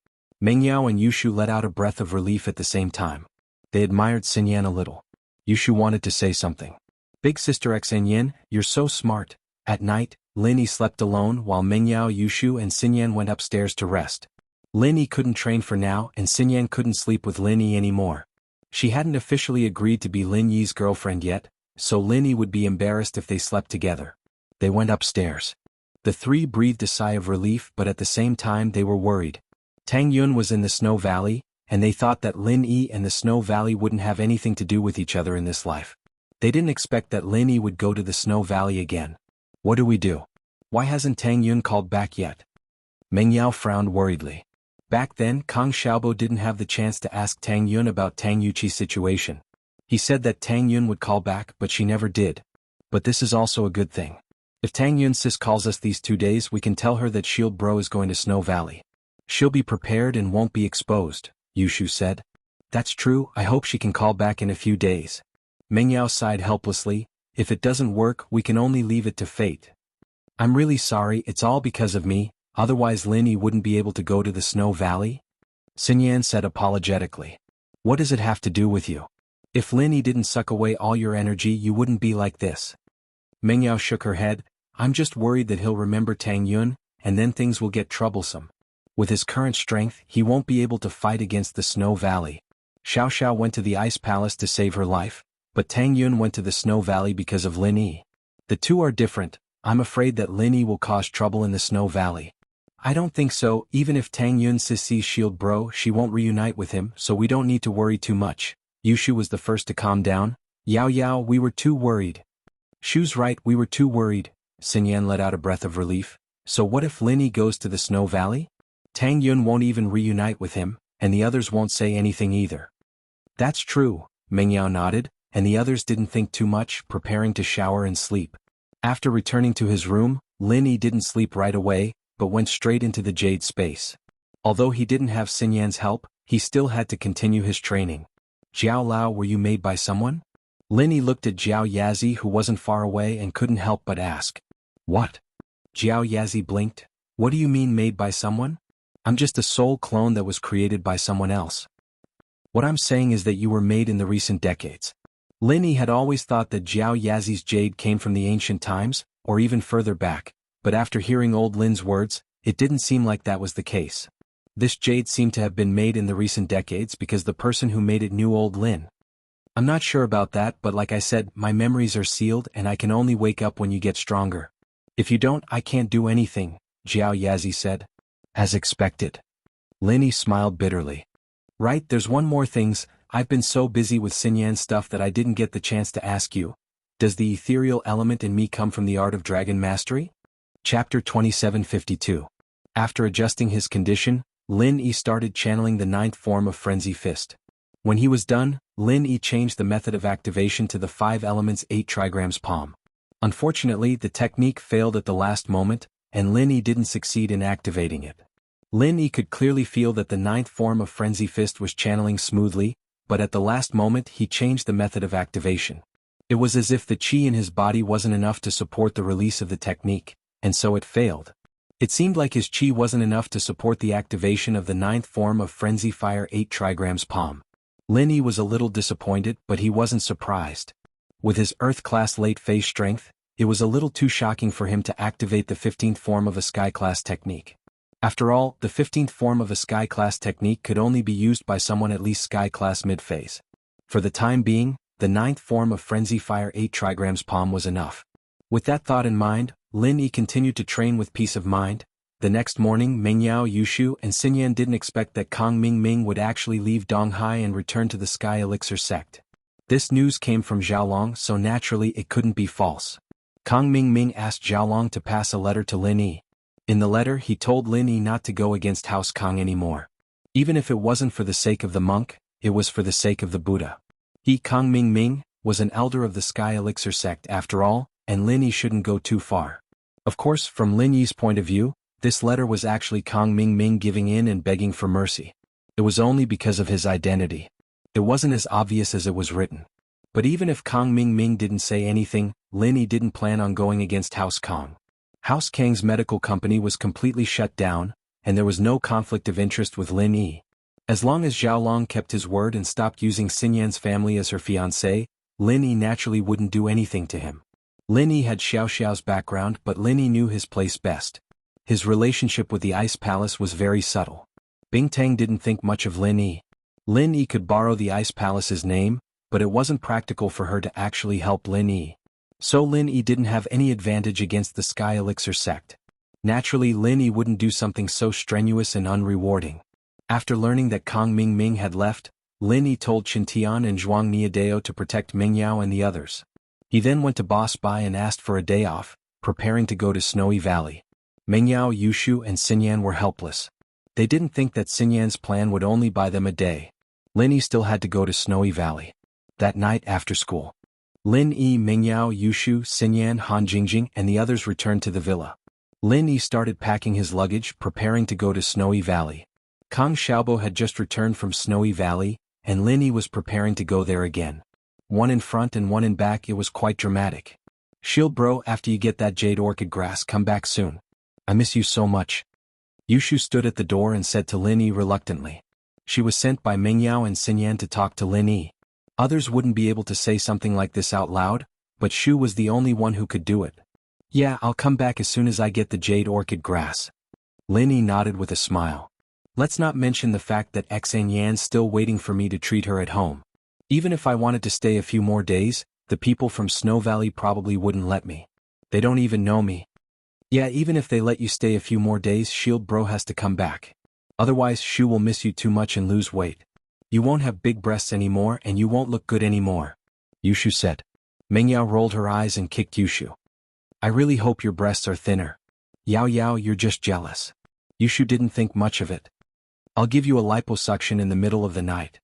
[SPEAKER 1] Mengyao and Yushu let out a breath of relief at the same time. They admired Xinyan a little. Yushu wanted to say something. Big sister Xinyan, you're so smart. At night, Lin Yi slept alone while Mengyao, Yushu and Xinyan went upstairs to rest. Lin Yi couldn't train for now and Xinyan couldn't sleep with Lin Yi anymore. She hadn't officially agreed to be Lin Yi's girlfriend yet, so Lin Yi would be embarrassed if they slept together. They went upstairs. The three breathed a sigh of relief, but at the same time they were worried. Tang Yun was in the Snow Valley, and they thought that Lin Yi and the Snow Valley wouldn't have anything to do with each other in this life. They didn't expect that Lin Yi would go to the Snow Valley again. What do we do? Why hasn't Tang Yun called back yet? Mengyao frowned worriedly. Back then, Kang Xiaobo didn't have the chance to ask Tang Yun about Tang Yuqi's situation. He said that Tang Yun would call back, but she never did. But this is also a good thing. If Tang Yun sis calls us these 2 days, we can tell her that Shield Bro is going to Snow Valley. She'll be prepared and won't be exposed, Yushu said. That's true, I hope she can call back in a few days. Mengyao sighed helplessly. If it doesn't work, we can only leave it to fate. I'm really sorry, it's all because of me, otherwise Lin Yi wouldn't be able to go to the Snow Valley? Xinyan said apologetically. What does it have to do with you? If Lin Yi didn't suck away all your energy, you wouldn't be like this. Mengyao shook her head. I'm just worried that he'll remember Tang Yun, and then things will get troublesome. With his current strength, he won't be able to fight against the Snow Valley. Xiao Xiao went to the Ice Palace to save her life, but Tang Yun went to the Snow Valley because of Lin Yi. The two are different. I'm afraid that Lin Yi will cause trouble in the Snow Valley. I don't think so, even if Tang Yun sees Shield Bro, she won't reunite with him, so we don't need to worry too much. Yushu was the first to calm down. Yao Yao, we were too worried. Shu's right, we were too worried. Xinyan let out a breath of relief. So what if Lin Yi goes to the Snow Valley? Tang Yun won't even reunite with him, and the others won't say anything either. That's true, Mengyao nodded, and the others didn't think too much, preparing to shower and sleep. After returning to his room, Lin Yi didn't sleep right away, but went straight into the Jade Space. Although he didn't have Xinyan's help, he still had to continue his training. Jiao Lao, were you made by someone? Lin Yi looked at Jiao Yazi, who wasn't far away and couldn't help but ask. What? Jiao Yazi blinked. What do you mean made by someone? I'm just a soul clone that was created by someone else. What I'm saying is that you were made in the recent decades. Lin Yi had always thought that Jiao Yazi's jade came from the ancient times, or even further back, but after hearing old Lin's words, it didn't seem like that was the case. This jade seemed to have been made in the recent decades because the person who made it knew old Lin. I'm not sure about that, but like I said, my memories are sealed and I can only wake up when you get stronger. If you don't, I can't do anything, Jiao Yazi said. As expected. Lin Yi smiled bitterly. Right, there's one more thing. I've been so busy with Xinyan stuff that I didn't get the chance to ask you. Does the ethereal element in me come from the art of dragon mastery? Chapter 2752. After adjusting his condition, Lin Yi started channeling the 9th form of Frenzy Fist. When he was done, Lin Yi changed the method of activation to the 5 elements 8 trigrams palm. Unfortunately, the technique failed at the last moment, and Lin Yi didn't succeed in activating it. Lin Yi could clearly feel that the 9th form of Frenzy Fist was channeling smoothly, but at the last moment he changed the method of activation. It was as if the qi in his body wasn't enough to support the release of the technique, and so it failed. It seemed like his qi wasn't enough to support the activation of the 9th form of Frenzy Fire 8 trigrams palm. Lin Yi was a little disappointed, but he wasn't surprised. With his Earth-class late phase strength, it was a little too shocking for him to activate the 15th form of a Sky-class technique. After all, the 15th form of a Sky Class technique could only be used by someone at least Sky Class mid-phase. For the time being, the 9th form of Frenzy Fire 8 trigrams palm was enough. With that thought in mind, Lin Yi continued to train with peace of mind. The next morning, Mengyao, Yushu, and Xinyan didn't expect that Kang Mingming would actually leave Donghai and return to the Sky Elixir sect. This news came from Xiaolong, so naturally it couldn't be false. Kang Mingming asked Xiaolong to pass a letter to Lin Yi. In the letter, he told Lin Yi not to go against House Kang anymore. Even if it wasn't for the sake of the monk, it was for the sake of the Buddha. He, Kang Mingming, was an elder of the Sky Elixir sect after all, and Lin Yi shouldn't go too far. Of course, from Lin Yi's point of view, this letter was actually Kang Mingming giving in and begging for mercy. It was only because of his identity. It wasn't as obvious as it was written. But even if Kang Mingming didn't say anything, Lin Yi didn't plan on going against House Kang. House Kang's medical company was completely shut down, and there was no conflict of interest with Lin Yi. As long as Xiaolong kept his word and stopped using Xinyan's family as her fiancé, Lin Yi naturally wouldn't do anything to him. Lin Yi had Xiao Xiao's background, but Lin Yi knew his place best. His relationship with the Ice Palace was very subtle. Bing Tang didn't think much of Lin Yi. Lin Yi could borrow the Ice Palace's name, but it wasn't practical for her to actually help Lin Yi. So Lin Yi didn't have any advantage against the Sky Elixir sect. Naturally, Lin Yi wouldn't do something so strenuous and unrewarding. After learning that Kang Mingming had left, Lin Yi told Qintian and Zhuang Niadeo to protect Mengyao and the others. He then went to Boss Bai and asked for a day off, preparing to go to Snowy Valley. Mengyao, Yushu, and Xinyan were helpless. They didn't think that Xinyan's plan would only buy them a day. Lin Yi still had to go to Snowy Valley. That night after school, Lin Yi, Mengyao, Yushu, Xinyan, Han Jingjing, and the others returned to the villa. Lin Yi started packing his luggage, preparing to go to Snowy Valley. Kang Xiaobo had just returned from Snowy Valley, and Lin Yi was preparing to go there again. One in front and one in back. It was quite dramatic. Shield bro, after you get that jade orchid grass, come back soon. I miss you so much. Yushu stood at the door and said to Lin Yi reluctantly. She was sent by Mengyao and Xinyan to talk to Lin Yi. Others wouldn't be able to say something like this out loud, but Shu was the only one who could do it. Yeah, I'll come back as soon as I get the jade orchid grass. Lin Yi nodded with a smile. Let's not mention the fact that Xan Yan's still waiting for me to treat her at home. Even if I wanted to stay a few more days, the people from Snow Valley probably wouldn't let me. They don't even know me. Yeah, even if they let you stay a few more days, Shield bro has to come back. Otherwise, Shu will miss you too much and lose weight. You won't have big breasts anymore and you won't look good anymore. Yushu said. Mengyao rolled her eyes and kicked Yushu. I really hope your breasts are thinner. Yao Yao, you're just jealous. Yushu didn't think much of it. I'll give you a liposuction in the middle of the night.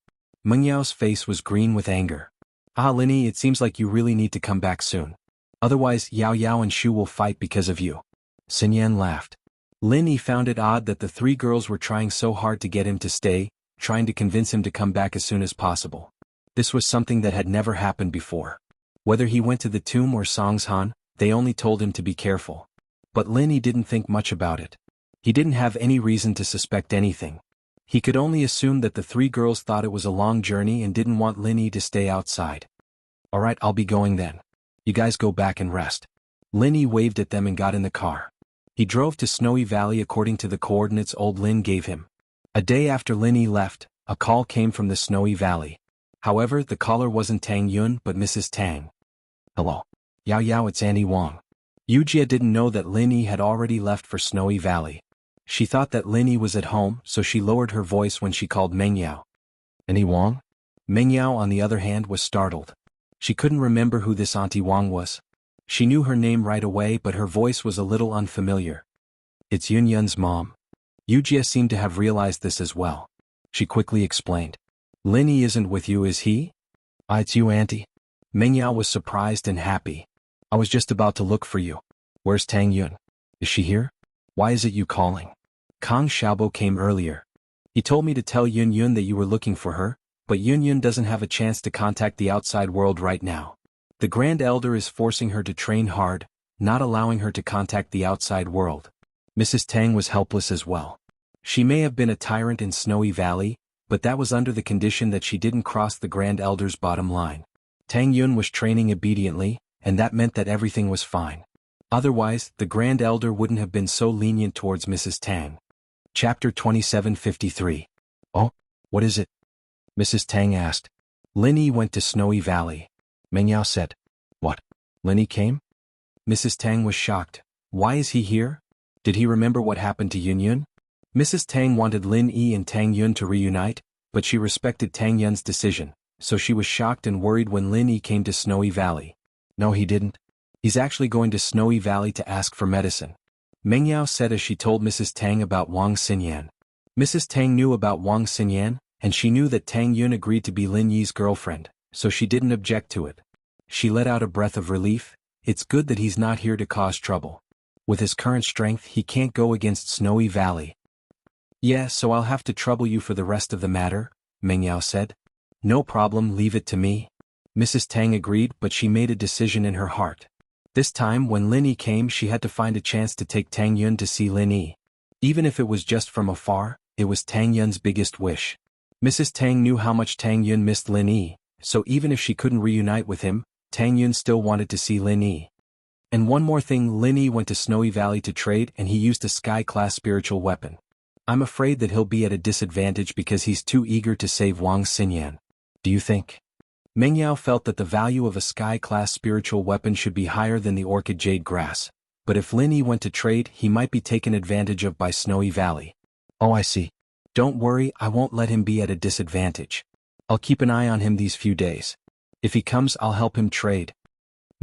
[SPEAKER 1] Mengyao's face was green with anger. Ah, Lin Yi, it seems like you really need to come back soon. Otherwise, Yao Yao and Shu will fight because of you. Xinyan laughed. Lin Yi found it odd that the three girls were trying so hard to get him to stay, trying to convince him to come back as soon as possible. This was something that had never happened before. Whether he went to the tomb or Songshan, they only told him to be careful. But Lin Yi didn't think much about it. He didn't have any reason to suspect anything. He could only assume that the three girls thought it was a long journey and didn't want Lin Yi to stay outside. Alright, I'll be going then. You guys go back and rest. Lin Yi waved at them and got in the car. He drove to Snowy Valley according to the coordinates old Lin gave him. A day after Lin Yi left, a call came from the Snowy Valley. However, the caller wasn't Tang Yun but Mrs. Tang. Hello. Yao Yao, it's Annie Wang. Yujia didn't know that Lin Yi had already left for Snowy Valley. She thought that Lin Yi was at home, so she lowered her voice when she called Mengyao. Annie Wang? Mengyao, on the other hand, was startled. She couldn't remember who this Auntie Wang was. She knew her name right away, but her voice was a little unfamiliar. It's Yun Yun's mom. Yujia seemed to have realized this as well. She quickly explained. Lin Yi isn't with you, is he? Ah, it's you, Auntie. Mengyao was surprised and happy. I was just about to look for you. Where's Tang Yun? Is she here? Why is it you calling? Kang Xiaobo came earlier. He told me to tell Yun Yun that you were looking for her, but Yun Yun doesn't have a chance to contact the outside world right now. The Grand Elder is forcing her to train hard, not allowing her to contact the outside world. Mrs. Tang was helpless as well. She may have been a tyrant in Snowy Valley, but that was under the condition that she didn't cross the Grand Elder's bottom line. Tang Yun was training obediently, and that meant that everything was fine. Otherwise, the Grand Elder wouldn't have been so lenient towards Mrs. Tang. Chapter 2753. Oh, what is it? Mrs. Tang asked. Lin Yi went to Snowy Valley. Meng Yao said. What? Lin Yi came? Mrs. Tang was shocked. Why is he here? Did he remember what happened to Yun Yun? Mrs. Tang wanted Lin Yi and Tang Yun to reunite, but she respected Tang Yun's decision, so she was shocked and worried when Lin Yi came to Snowy Valley. No, he didn't. He's actually going to Snowy Valley to ask for medicine. Meng Yao said as she told Mrs. Tang about Wang Xinyan. Mrs. Tang knew about Wang Xinyan, and she knew that Tang Yun agreed to be Lin Yi's girlfriend, so she didn't object to it. She let out a breath of relief. It's good that he's not here to cause trouble. With his current strength, he can't go against Snowy Valley. Yeah, so I'll have to trouble you for the rest of the matter, Meng Yao said. No problem, leave it to me. Mrs. Tang agreed, but she made a decision in her heart. This time, when Lin Yi came, she had to find a chance to take Tang Yun to see Lin Yi. Even if it was just from afar, it was Tang Yun's biggest wish. Mrs. Tang knew how much Tang Yun missed Lin Yi, so even if she couldn't reunite with him, Tang Yun still wanted to see Lin Yi. And one more thing, Lin Yi went to Snowy Valley to trade and he used a sky-class spiritual weapon. I'm afraid that he'll be at a disadvantage because he's too eager to save Wang Xinyan. Do you think? Meng Yao felt that the value of a sky-class spiritual weapon should be higher than the orchid jade grass, but if Lin Yi went to trade, he might be taken advantage of by Snowy Valley. Oh, I see. Don't worry, I won't let him be at a disadvantage. I'll keep an eye on him these few days. If he comes, I'll help him trade.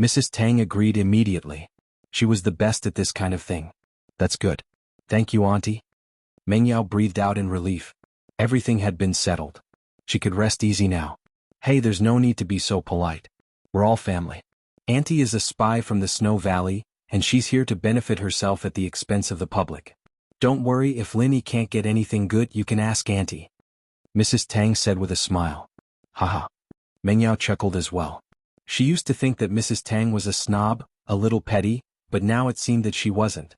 [SPEAKER 1] Mrs. Tang agreed immediately. She was the best at this kind of thing. That's good. Thank you, Auntie. Meng Yao breathed out in relief. Everything had been settled. She could rest easy now. Hey, there's no need to be so polite. We're all family. Auntie is a spy from the Snow Valley, and she's here to benefit herself at the expense of the public. Don't worry, if Lin Yi can't get anything good, you can ask Auntie. Mrs. Tang said with a smile. Haha. Meng Yao chuckled as well. She used to think that Mrs. Tang was a snob, a little petty, but now it seemed that she wasn't.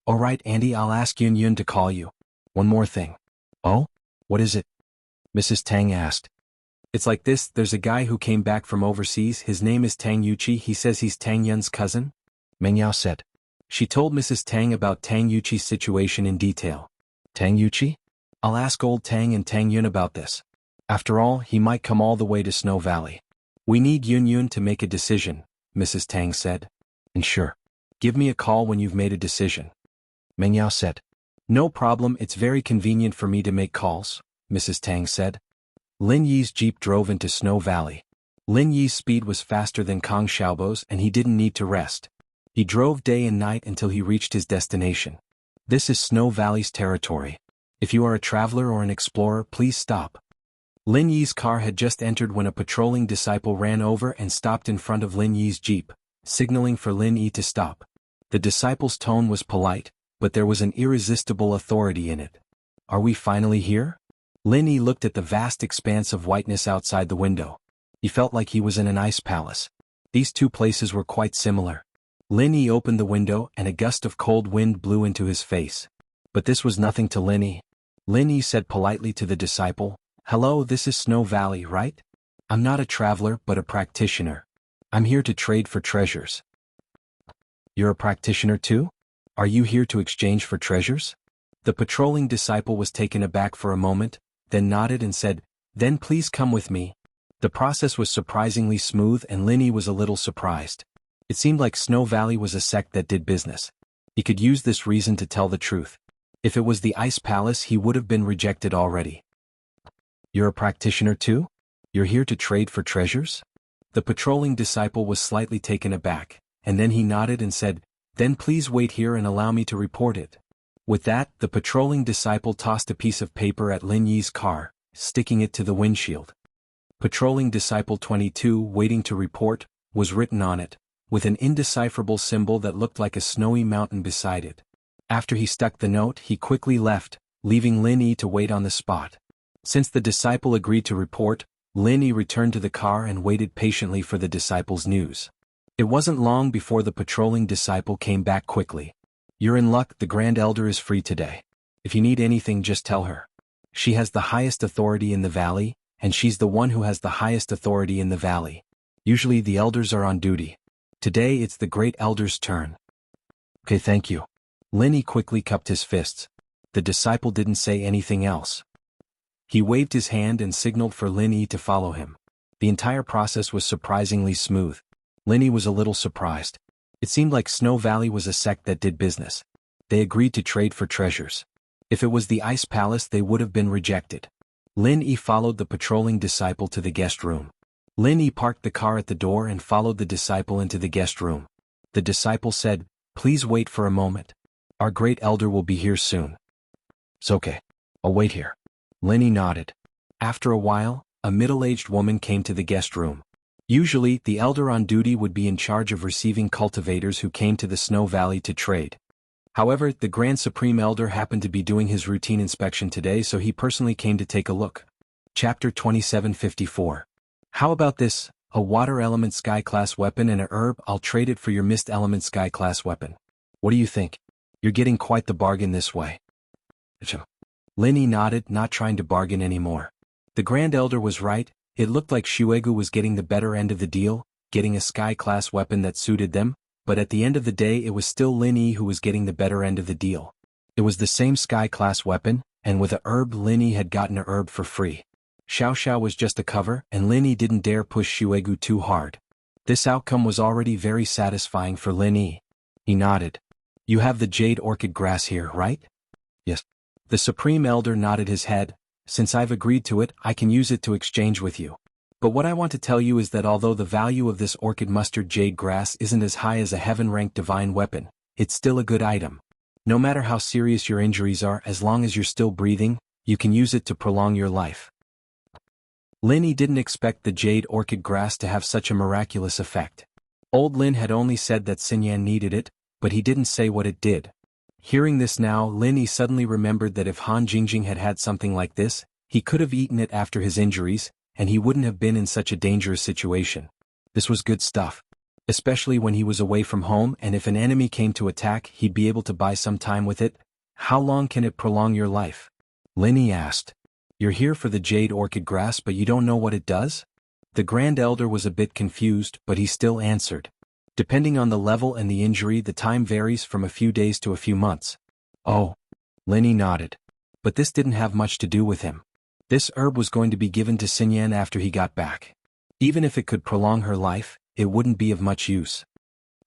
[SPEAKER 1] All right, Auntie, I'll ask Yun Yun to call you. One more thing. Oh? What is it? Mrs. Tang asked. It's like this, there's a guy who came back from overseas, his name is Tang Yuqi, he says he's Tang Yun's cousin? Meng Yao said. She told Mrs. Tang about Tang Yuqi's situation in detail. Tang Yuqi? I'll ask old Tang and Tang Yun about this. After all, he might come all the way to Snow Valley. We need Yun Yun to make a decision, Mrs. Tang said. And sure. Give me a call when you've made a decision. Meng Yao said. No problem, it's very convenient for me to make calls, Mrs. Tang said. Lin Yi's jeep drove into Snow Valley. Lin Yi's speed was faster than Kang Xiaobo's and he didn't need to rest. He drove day and night until he reached his destination. This is Snow Valley's territory. If you are a traveler or an explorer, please stop. Lin Yi's car had just entered when a patrolling disciple ran over and stopped in front of Lin Yi's jeep, signaling for Lin Yi to stop. The disciple's tone was polite, but there was an irresistible authority in it. Are we finally here? Lin Yi looked at the vast expanse of whiteness outside the window. He felt like he was in an ice palace. These two places were quite similar. Lin Yi opened the window and a gust of cold wind blew into his face. But this was nothing to Lin Yi. Lin Yi said politely to the disciple, Hello, this is Snow Valley, right? I'm not a traveler but a practitioner. I'm here to trade for treasures. You're a practitioner too? Are you here to exchange for treasures? The patrolling disciple was taken aback for a moment, then nodded and said, Then please come with me. The process was surprisingly smooth and Lin Yi was a little surprised. It seemed like Snow Valley was a sect that did business. He could use this reason to tell the truth. If it was the Ice Palace, he would have been rejected already. You're a practitioner too? You're here to trade for treasures? The patrolling disciple was slightly taken aback, and then he nodded and said, Then please wait here and allow me to report it. With that, the patrolling disciple tossed a piece of paper at Lin Yi's car, sticking it to the windshield. Patrolling Disciple 22, waiting to report, was written on it, with an indecipherable symbol that looked like a snowy mountain beside it. After he stuck the note, he quickly left, leaving Lin Yi to wait on the spot. Since the disciple agreed to report, Lin Yi returned to the car and waited patiently for the disciple's news. It wasn't long before the patrolling disciple came back quickly. You're in luck, the Grand Elder is free today. If you need anything, just tell her. She has the highest authority in the valley, and she's the one who has the highest authority in the valley. Usually the elders are on duty. Today it's the Great Elder's turn. Okay, thank you. Lin Yi quickly cupped his fists. The disciple didn't say anything else. He waved his hand and signaled for Lin Yi to follow him. The entire process was surprisingly smooth. Lin Yi was a little surprised. It seemed like Snow Valley was a sect that did business. They agreed to trade for treasures. If it was the Ice Palace, they would have been rejected. Lin Yi followed the patrolling disciple to the guest room. Lin Yi parked the car at the door and followed the disciple into the guest room. The disciple said, "Please wait for a moment. Our great elder will be here soon." "It's okay. I'll wait here." Lin Yi nodded. After a while, a middle-aged woman came to the guest room. Usually, the elder on duty would be in charge of receiving cultivators who came to the Snow Valley to trade. However, the Grand Supreme Elder happened to be doing his routine inspection today, so he personally came to take a look. Chapter 2754. How about this? A water element sky class weapon and a herb. I'll trade it for your mist element sky class weapon. What do you think? You're getting quite the bargain this way. Lin Yi nodded, not trying to bargain anymore. The Grand Elder was right. It looked like Shuegu was getting the better end of the deal, getting a sky class weapon that suited them, but at the end of the day it was still Lin Yi who was getting the better end of the deal. It was the same sky class weapon, and with a herb Lin Yi had gotten a herb for free. Xiao Xiao was just a cover, and Lin Yi didn't dare push Shuegu too hard. This outcome was already very satisfying for Lin Yi. He nodded. "You have the jade orchid grass here, right?" "Yes." The Supreme Elder nodded his head. "Since I've agreed to it, I can use it to exchange with you. But what I want to tell you is that although the value of this orchid mustard jade grass isn't as high as a heaven-ranked divine weapon, it's still a good item. No matter how serious your injuries are, as long as you're still breathing, you can use it to prolong your life." Lin Yi didn't expect the jade orchid grass to have such a miraculous effect. Old Lin had only said that Xinyan needed it, but he didn't say what it did. Hearing this now, Lin Yi suddenly remembered that if Han Jingjing had had something like this, he could have eaten it after his injuries, and he wouldn't have been in such a dangerous situation. This was good stuff. Especially when he was away from home, and if an enemy came to attack, he'd be able to buy some time with it. "How long can it prolong your life?" Lin Yi asked. "You're here for the jade orchid grass, but you don't know what it does?" The Grand Elder was a bit confused, but he still answered. "Depending on the level and the injury, the time varies from a few days to a few months." "Oh." Lin Yi nodded. But this didn't have much to do with him. This herb was going to be given to Xinyan after he got back. Even if it could prolong her life, it wouldn't be of much use.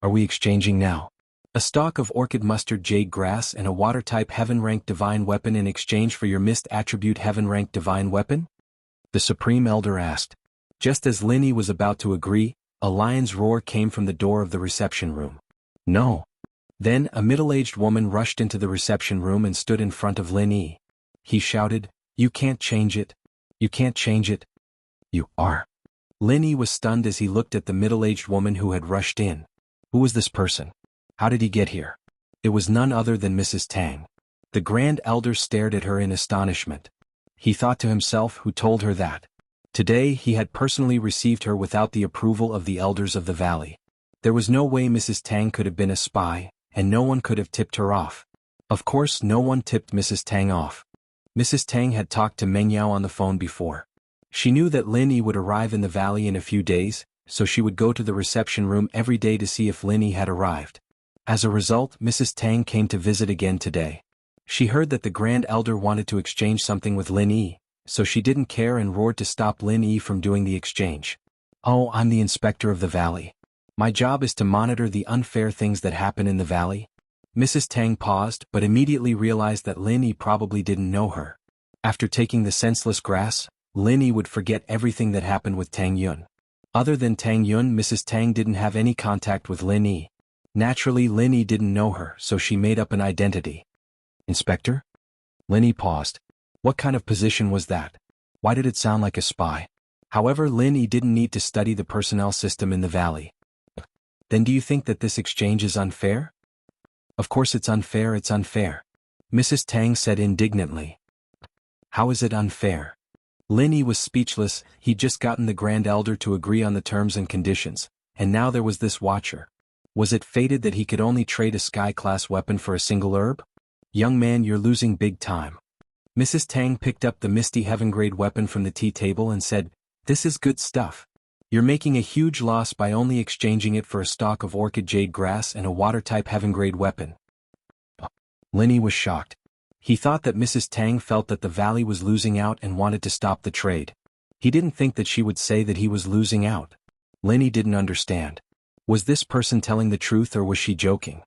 [SPEAKER 1] "Are we exchanging now? A stalk of orchid mustard jade grass and a water-type heaven-ranked divine weapon in exchange for your mist attribute heaven-ranked divine weapon?" the Supreme Elder asked. Just as Lin Yi was about to agree, a lion's roar came from the door of the reception room. "No." Then a middle-aged woman rushed into the reception room and stood in front of Lin Yi. He shouted, "You can't change it. You can't change it." "You are." Lin Yi was stunned as he looked at the middle-aged woman who had rushed in. Who was this person? How did he get here? It was none other than Mrs. Tang. The Grand Elder stared at her in astonishment. He thought to himself, who told her that? Today he had personally received her without the approval of the elders of the valley. There was no way Mrs. Tang could have been a spy, and no one could have tipped her off. Of course no one tipped Mrs. Tang off. Mrs. Tang had talked to Meng Yao on the phone before. She knew that Lin Yi would arrive in the valley in a few days, so she would go to the reception room every day to see if Lin Yi had arrived. As a result, Mrs. Tang came to visit again today. She heard that the Grand Elder wanted to exchange something with Lin Yi, so she didn't care and roared to stop Lin Yi from doing the exchange. "Oh, I'm the inspector of the valley. My job is to monitor the unfair things that happen in the valley." Mrs. Tang paused but immediately realized that Lin Yi probably didn't know her. After taking the senseless grass, Lin Yi would forget everything that happened with Tang Yun. Other than Tang Yun, Mrs. Tang didn't have any contact with Lin Yi. Naturally, Lin Yi didn't know her, so she made up an identity. "Inspector?" Lin Yi paused. What kind of position was that? Why did it sound like a spy? However, Lin Yi didn't need to study the personnel system in the valley. "Then do you think that this exchange is unfair?" "Of course it's unfair, it's unfair," Mrs. Tang said indignantly. "How is it unfair?" Lin Yi was speechless. He'd just gotten the Grand Elder to agree on the terms and conditions, and now there was this watcher. Was it fated that he could only trade a sky-class weapon for a single herb? "Young man, you're losing big time." Mrs. Tang picked up the misty heaven-grade weapon from the tea table and said, "This is good stuff. You're making a huge loss by only exchanging it for a stalk of orchid jade grass and a water-type heaven-grade weapon." Lin Yi was shocked. He thought that Mrs. Tang felt that the valley was losing out and wanted to stop the trade. He didn't think that she would say that he was losing out. Linny didn't understand. Was this person telling the truth or was she joking?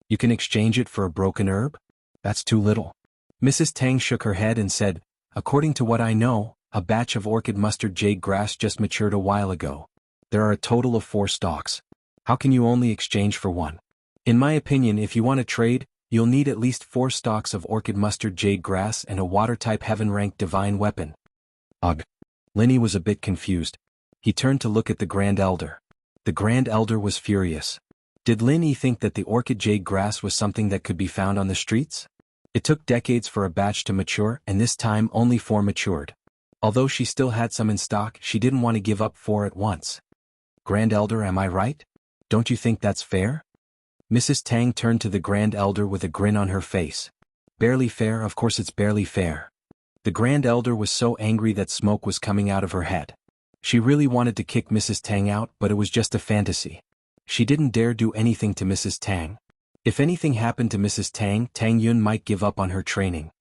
[SPEAKER 1] You can exchange it for a broken herb? That's too little. Mrs. Tang shook her head and said, according to what I know, a batch of orchid mustard jade grass just matured a while ago. There are a total of 4 stalks. How can you only exchange for one? In my opinion, if you want to trade, you'll need at least 4 stalks of orchid mustard jade grass and a water-type heaven-ranked divine weapon. Ugh. Linny was a bit confused. He turned to look at the Grand Elder. The Grand Elder was furious. Did Linny think that the orchid jade grass was something that could be found on the streets? It took decades for a batch to mature, and this time only 4 matured. Although she still had some in stock, she didn't want to give up 4 at once. Grand Elder, am I right? Don't you think that's fair? Mrs. Tang turned to the Grand Elder with a grin on her face. Barely fair, of course it's barely fair. The Grand Elder was so angry that smoke was coming out of her head. She really wanted to kick Mrs. Tang out, but it was just a fantasy. She didn't dare do anything to Mrs. Tang. If anything happened to Mrs. Tang, Tang Yun might give up on her training.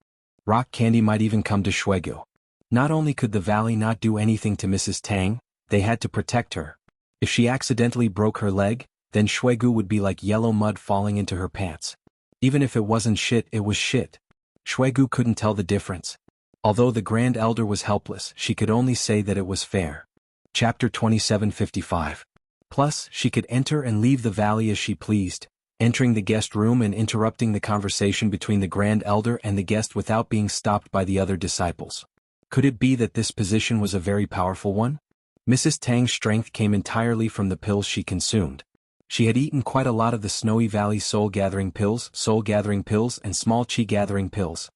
[SPEAKER 1] Rock Candy might even come to Shuegu. Not only could the valley not do anything to Mrs. Tang, they had to protect her. If she accidentally broke her leg, then Shuegu would be like yellow mud falling into her pants. Even if it wasn't shit, it was shit. Shuegu couldn't tell the difference. Although the Grand Elder was helpless, she could only say that it was fair. Chapter 2755. Plus, she could enter and leave the valley as she pleased, entering the guest room and interrupting the conversation between the Grand Elder and the guest without being stopped by the other disciples. Could it be that this position was a very powerful one? Mrs. Tang's strength came entirely from the pills she consumed. She had eaten quite a lot of the Snowy Valley soul-gathering pills, and small chi-gathering pills.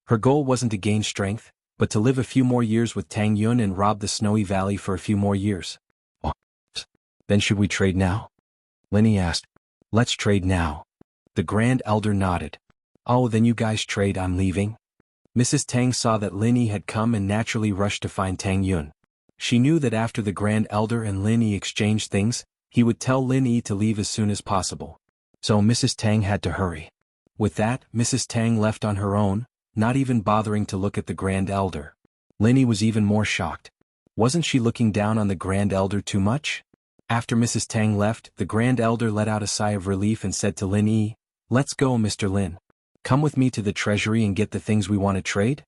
[SPEAKER 1] Her goal wasn't to gain strength, but to live a few more years with Tang Yun and rob the Snowy Valley for a few more years. Oh. Then should we trade now? Linny asked. Let's trade now. The Grand Elder nodded. Oh, then you guys trade, I'm leaving. Mrs. Tang saw that Linny had come and naturally rushed to find Tang Yun. She knew that after the Grand Elder and Linny exchanged things, he would tell Linny to leave as soon as possible. So Mrs. Tang had to hurry. With that, Mrs. Tang left on her own, not even bothering to look at the Grand Elder. Linny was even more shocked. Wasn't she looking down on the Grand Elder too much? After Mrs. Tang left, the Grand Elder let out a sigh of relief and said to Lin Yi, "Let's go, Mr. Lin. Come with me to the treasury and get the things we want to trade?"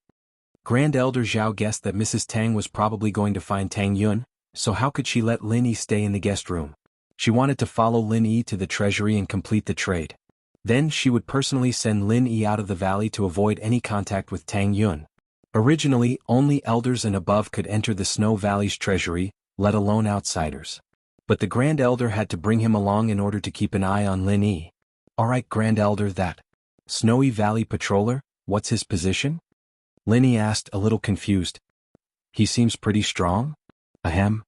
[SPEAKER 1] Grand Elder Zhao guessed that Mrs. Tang was probably going to find Tang Yun, so how could she let Lin Yi stay in the guest room? She wanted to follow Lin Yi to the treasury and complete the trade. Then she would personally send Lin Yi out of the valley to avoid any contact with Tang Yun. Originally, only elders and above could enter the Snow Valley's treasury, let alone outsiders. But the Grand Elder had to bring him along in order to keep an eye on Lin Yi. "Alright, Grand Elder, that Snowy Valley patroller, what's his position?" Lin Yi asked, a little confused. "He seems pretty strong?" "Ahem."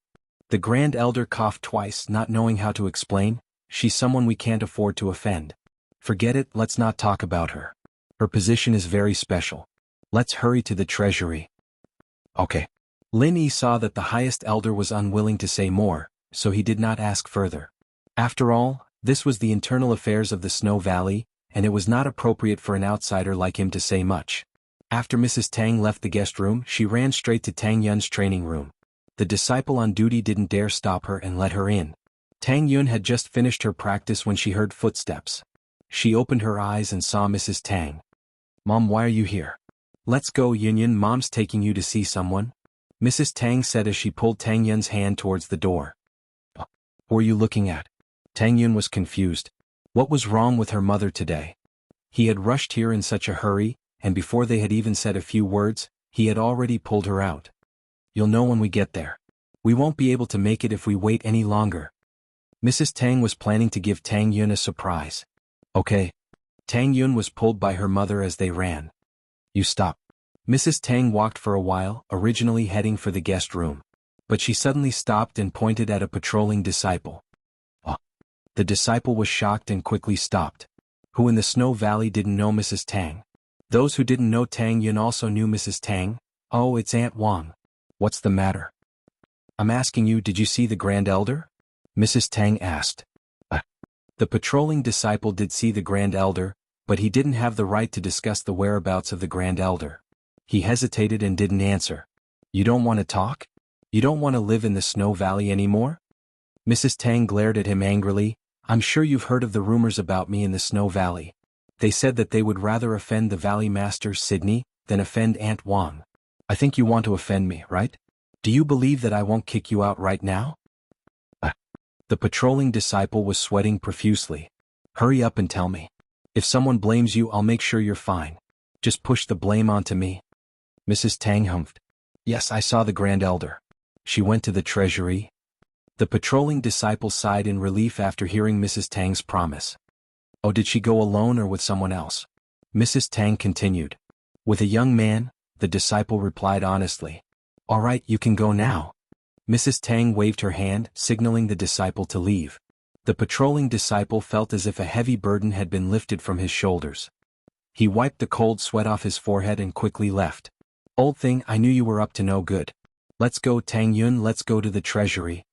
[SPEAKER 1] The Grand Elder coughed twice, not knowing how to explain. "She's someone we can't afford to offend. Forget it, let's not talk about her. Her position is very special. Let's hurry to the treasury." Okay. Lin Yi saw that the highest elder was unwilling to say more, so he did not ask further. After all, this was the internal affairs of the Snow Valley, and it was not appropriate for an outsider like him to say much. After Mrs. Tang left the guest room, she ran straight to Tang Yun's training room. The disciple on duty didn't dare stop her and let her in. Tang Yun had just finished her practice when she heard footsteps. She opened her eyes and saw Mrs. Tang. "Mom, why are you here?" "Let's go, Yun. Mom's taking you to see someone," Mrs. Tang said as she pulled Tang Yun's hand towards the door. "Who are you looking at?" Tang Yun was confused. What was wrong with her mother today? He had rushed here in such a hurry, and before they had even said a few words, he had already pulled her out. "You'll know when we get there. We won't be able to make it if we wait any longer." Mrs. Tang was planning to give Tang Yun a surprise. "Okay." Tang Yun was pulled by her mother as they ran. "You stop." Mrs. Tang walked for a while, originally heading for the guest room. But she suddenly stopped and pointed at a patrolling disciple. Oh. The disciple was shocked and quickly stopped. Who in the Snow Valley didn't know Mrs. Tang? Those who didn't know Tang Yun also knew Mrs. Tang. "Oh, it's Aunt Wang. What's the matter?" "I'm asking you, did you see the Grand Elder?" Mrs. Tang asked. The patrolling disciple did see the Grand Elder, but he didn't have the right to discuss the whereabouts of the Grand Elder. He hesitated and didn't answer. You don't want to talk? You don't want to live in the Snow Valley anymore? Mrs. Tang glared at him angrily. I'm sure you've heard of the rumors about me in the Snow Valley. They said that they would rather offend the Valley Master, Sydney, than offend Aunt Wang. I think you want to offend me, right? Do you believe that I won't kick you out right now? The patrolling disciple was sweating profusely. Hurry up and tell me. If someone blames you, I'll make sure you're fine. Just push the blame onto me. Mrs. Tang humphed. Yes, I saw the Grand Elder. She went to the treasury. The patrolling disciple sighed in relief after hearing Mrs. Tang's promise. Oh, did she go alone or with someone else? Mrs. Tang continued. With a young man, the disciple replied honestly. All right, you can go now. Mrs. Tang waved her hand, signaling the disciple to leave. The patrolling disciple felt as if a heavy burden had been lifted from his shoulders. He wiped the cold sweat off his forehead and quickly left. Old thing, I knew you were up to no good. Let's go, Tang Yun, let's go to the treasury.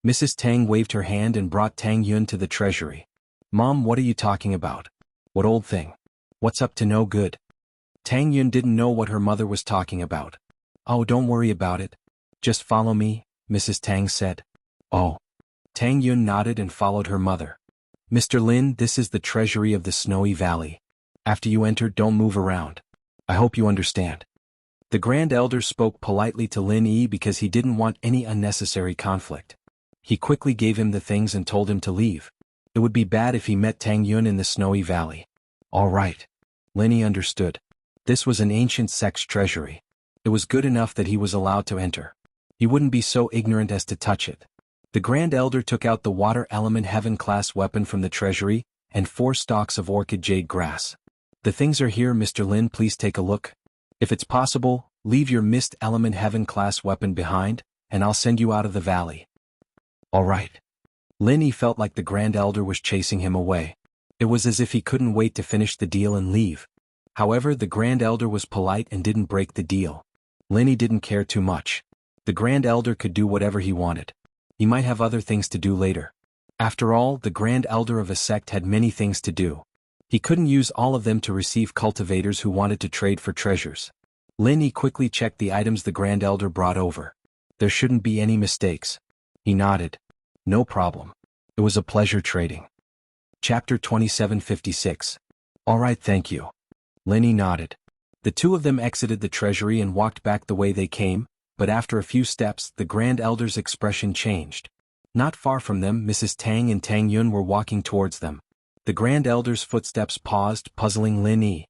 [SPEAKER 1] Mrs. Tang waved her hand and brought Tang Yun to the treasury. Mom, what are you talking about? What old thing? What's up to no good? Tang Yun didn't know what her mother was talking about. Oh, don't worry about it. Just follow me, Mrs. Tang said. Oh. Tang Yun nodded and followed her mother. Mr. Lin, this is the treasury of the Snowy Valley. After you enter, don't move around. I hope you understand. The Grand Elder spoke politely to Lin Yi because he didn't want any unnecessary conflict. He quickly gave him the things and told him to leave. It would be bad if he met Tang Yun in the Snowy Valley. All right. Lin Yi understood. This was an ancient sect's treasury. It was good enough that he was allowed to enter. He wouldn't be so ignorant as to touch it. The Grand Elder took out the Water Element Heaven-class weapon from the treasury, and 4 stalks of orchid jade grass. The things are here, Mr. Lin, please take a look. If it's possible, leave your Mist Element Heaven-class weapon behind, and I'll send you out of the valley. All right. Lin Yi felt like the Grand Elder was chasing him away. It was as if he couldn't wait to finish the deal and leave. However, the Grand Elder was polite and didn't break the deal. Lin Yi didn't care too much. The Grand Elder could do whatever he wanted. He might have other things to do later. After all, the Grand Elder of a sect had many things to do. He couldn't use all of them to receive cultivators who wanted to trade for treasures. Lin Yi quickly checked the items the Grand Elder brought over. There shouldn't be any mistakes. He nodded. No problem. It was a pleasure trading. Chapter 2756. All right, thank you. Lin Yi nodded. The two of them exited the treasury and walked back the way they came, but after a few steps, the Grand Elder's expression changed. Not far from them, Mrs. Tang and Tang Yun were walking towards them. The Grand Elder's footsteps paused, puzzling Lin Yi.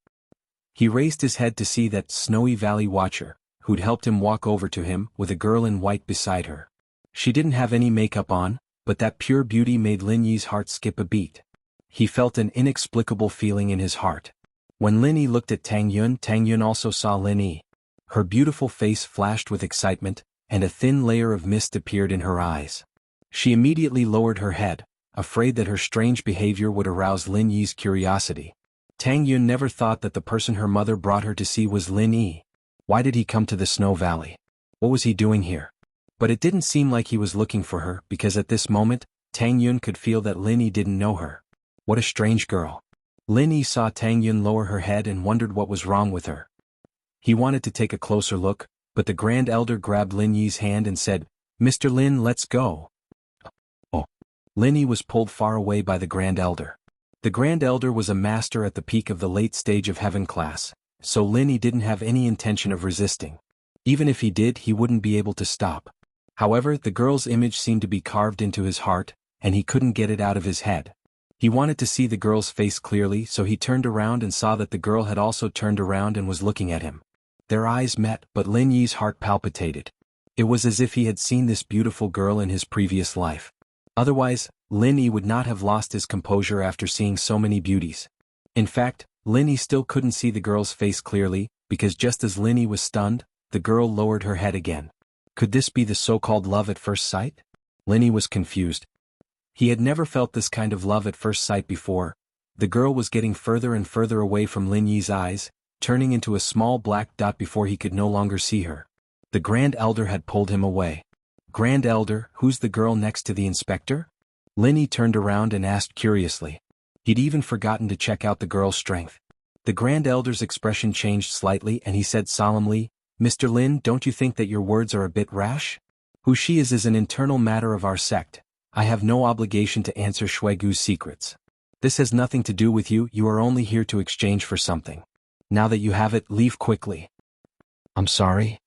[SPEAKER 1] He raised his head to see that Snowy Valley Watcher, who'd helped him walk over to him, with a girl in white beside her. She didn't have any makeup on, but that pure beauty made Lin Yi's heart skip a beat. He felt an inexplicable feeling in his heart. When Lin Yi looked at Tang Yun also saw Lin Yi. Her beautiful face flashed with excitement, and a thin layer of mist appeared in her eyes. She immediately lowered her head, afraid that her strange behavior would arouse Lin Yi's curiosity. Tang Yun never thought that the person her mother brought her to see was Lin Yi. Why did he come to the Snow Valley? What was he doing here? But it didn't seem like he was looking for her, because at this moment, Tang Yun could feel that Lin Yi didn't know her. What a strange girl. Lin Yi saw Tang Yun lower her head and wondered what was wrong with her. He wanted to take a closer look, but the Grand Elder grabbed Lin Yi's hand and said, Mr. Lin, let's go. Oh. Lin Yi was pulled far away by the Grand Elder. The Grand Elder was a master at the peak of the late stage of Heaven class, so Lin Yi didn't have any intention of resisting. Even if he did, he wouldn't be able to stop. However, the girl's image seemed to be carved into his heart, and he couldn't get it out of his head. He wanted to see the girl's face clearly, so he turned around and saw that the girl had also turned around and was looking at him. Their eyes met, but Lin Yi's heart palpitated. It was as if he had seen this beautiful girl in his previous life. Otherwise, Lin Yi would not have lost his composure after seeing so many beauties. In fact, Lin Yi still couldn't see the girl's face clearly, because just as Lin Yi was stunned, the girl lowered her head again. Could this be the so-called love at first sight? Lin Yi was confused. He had never felt this kind of love at first sight before. The girl was getting further and further away from Lin Yi's eyes, turning into a small black dot before he could no longer see her. The Grand Elder had pulled him away. Grand Elder, who's the girl next to the inspector? Lin Yi turned around and asked curiously. He'd even forgotten to check out the girl's strength. The Grand Elder's expression changed slightly and he said solemnly, "Mr. Lin, don't you think that your words are a bit rash? Who she is an internal matter of our sect. I have no obligation to answer Shuigu's secrets. This has nothing to do with you, you are only here to exchange for something. Now that you have it, leave quickly." "I'm sorry."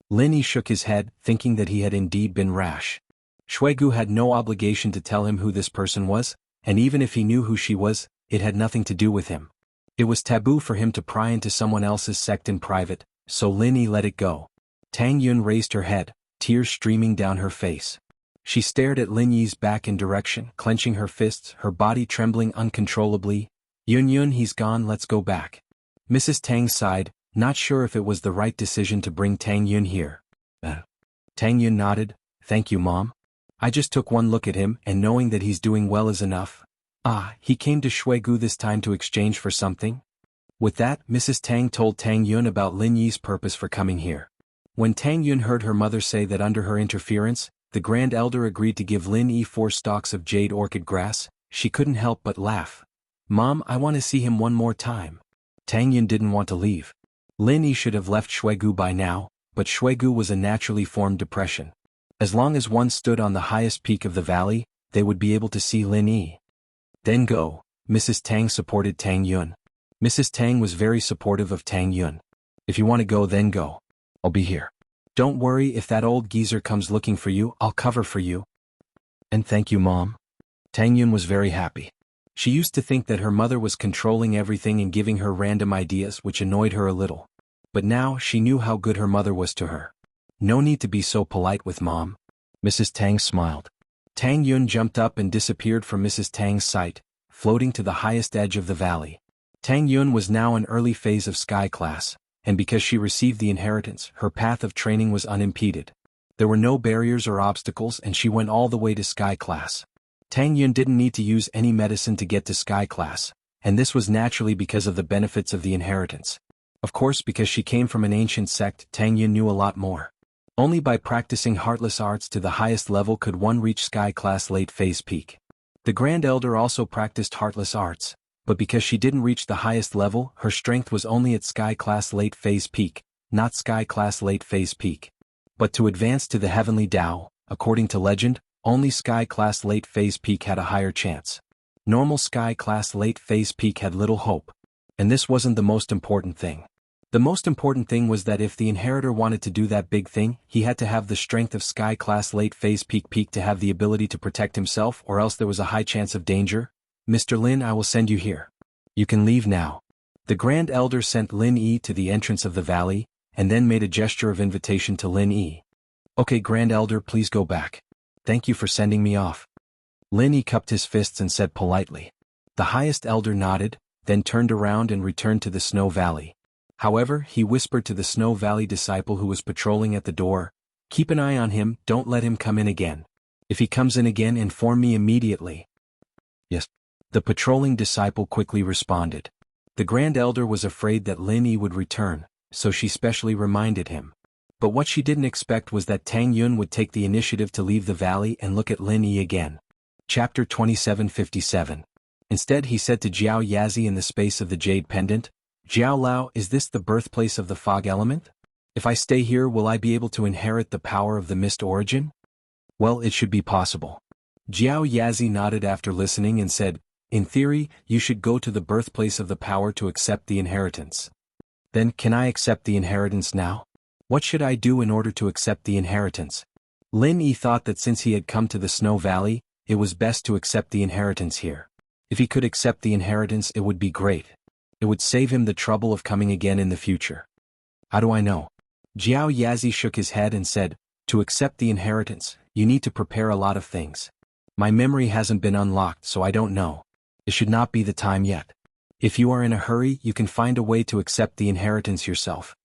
[SPEAKER 1] Lin Yi shook his head, thinking that he had indeed been rash. Shuigu had no obligation to tell him who this person was, and even if he knew who she was, it had nothing to do with him. It was taboo for him to pry into someone else's sect in private, so Lin Yi let it go. Tang Yun raised her head, tears streaming down her face. She stared at Lin Yi's back in direction, clenching her fists, her body trembling uncontrollably. Yun, he's gone, let's go back." Mrs. Tang sighed, not sure if it was the right decision to bring Tang Yun here. Tang Yun nodded, "Thank you, Mom. I just took one look at him and knowing that he's doing well is enough." "Ah, he came to Shuigu this time to exchange for something?" With that, Mrs. Tang told Tang Yun about Lin Yi's purpose for coming here. When Tang Yun heard her mother say that under her interference, the Grand Elder agreed to give Lin Yi 4 stalks of jade orchid grass, she couldn't help but laugh. "Mom, I want to see him one more time." Tang Yun didn't want to leave. Lin Yi should have left Shuigu by now, but Shuigu was a naturally formed depression. As long as one stood on the highest peak of the valley, they would be able to see Lin Yi. "Then go," Mrs. Tang supported Tang Yun. Mrs. Tang was very supportive of Tang Yun. "If you want to go, then go. I'll be here. Don't worry, if that old geezer comes looking for you, I'll cover for you." "And thank you, Mom." Tang Yun was very happy. She used to think that her mother was controlling everything and giving her random ideas which annoyed her a little. But now she knew how good her mother was to her. "No need to be so polite with Mom." Mrs. Tang smiled. Tang Yun jumped up and disappeared from Mrs. Tang's sight, floating to the highest edge of the valley. Tang Yun was now an early phase of sky class, and because she received the inheritance, her path of training was unimpeded. There were no barriers or obstacles and she went all the way to sky class. Tang Yun didn't need to use any medicine to get to sky class, and this was naturally because of the benefits of the inheritance. Of course, because she came from an ancient sect, Tang Yun knew a lot more. Only by practicing heartless arts to the highest level could one reach sky class late phase peak. The Grand Elder also practiced heartless arts, but because she didn't reach the highest level, her strength was only at sky class late phase peak, not sky class late phase peak. But to advance to the heavenly Tao, according to legend, only sky class late phase peak had a higher chance. Normal sky class late phase peak had little hope. And this wasn't the most important thing. The most important thing was that if the inheritor wanted to do that big thing, he had to have the strength of sky class late phase peak to have the ability to protect himself, or else there was a high chance of danger. "Mr. Lin, I will send you here. You can leave now." The Grand Elder sent Lin Yi to the entrance of the valley, and then made a gesture of invitation to Lin Yi. "Okay, Grand Elder, please go back. Thank you for sending me off." Lin Yi cupped his fists and said politely. The highest elder nodded, then turned around and returned to the Snow Valley. However, he whispered to the Snow Valley disciple who was patrolling at the door, "Keep an eye on him, don't let him come in again. If he comes in again, inform me immediately." "Yes." The patrolling disciple quickly responded. The Grand Elder was afraid that Lin Yi would return, so she specially reminded him. But what she didn't expect was that Tang Yun would take the initiative to leave the valley and look at Lin Yi again. Chapter 2757. Instead he said to Jiao Yazi in the space of the jade pendant, "Jiao Lao, is this the birthplace of the fog element? If I stay here, will I be able to inherit the power of the mist origin?" "Well, it should be possible." Jiao Yazi nodded after listening and said, "In theory, you should go to the birthplace of the power to accept the inheritance." "Then, can I accept the inheritance now? What should I do in order to accept the inheritance?" Lin Yi thought that since he had come to the Snow Valley, it was best to accept the inheritance here. If he could accept the inheritance, it would be great. It would save him the trouble of coming again in the future. "How do I know?" Jiao Yazi shook his head and said, "To accept the inheritance, you need to prepare a lot of things. My memory hasn't been unlocked, so I don't know. It should not be the time yet. If you are in a hurry, you can find a way to accept the inheritance yourself."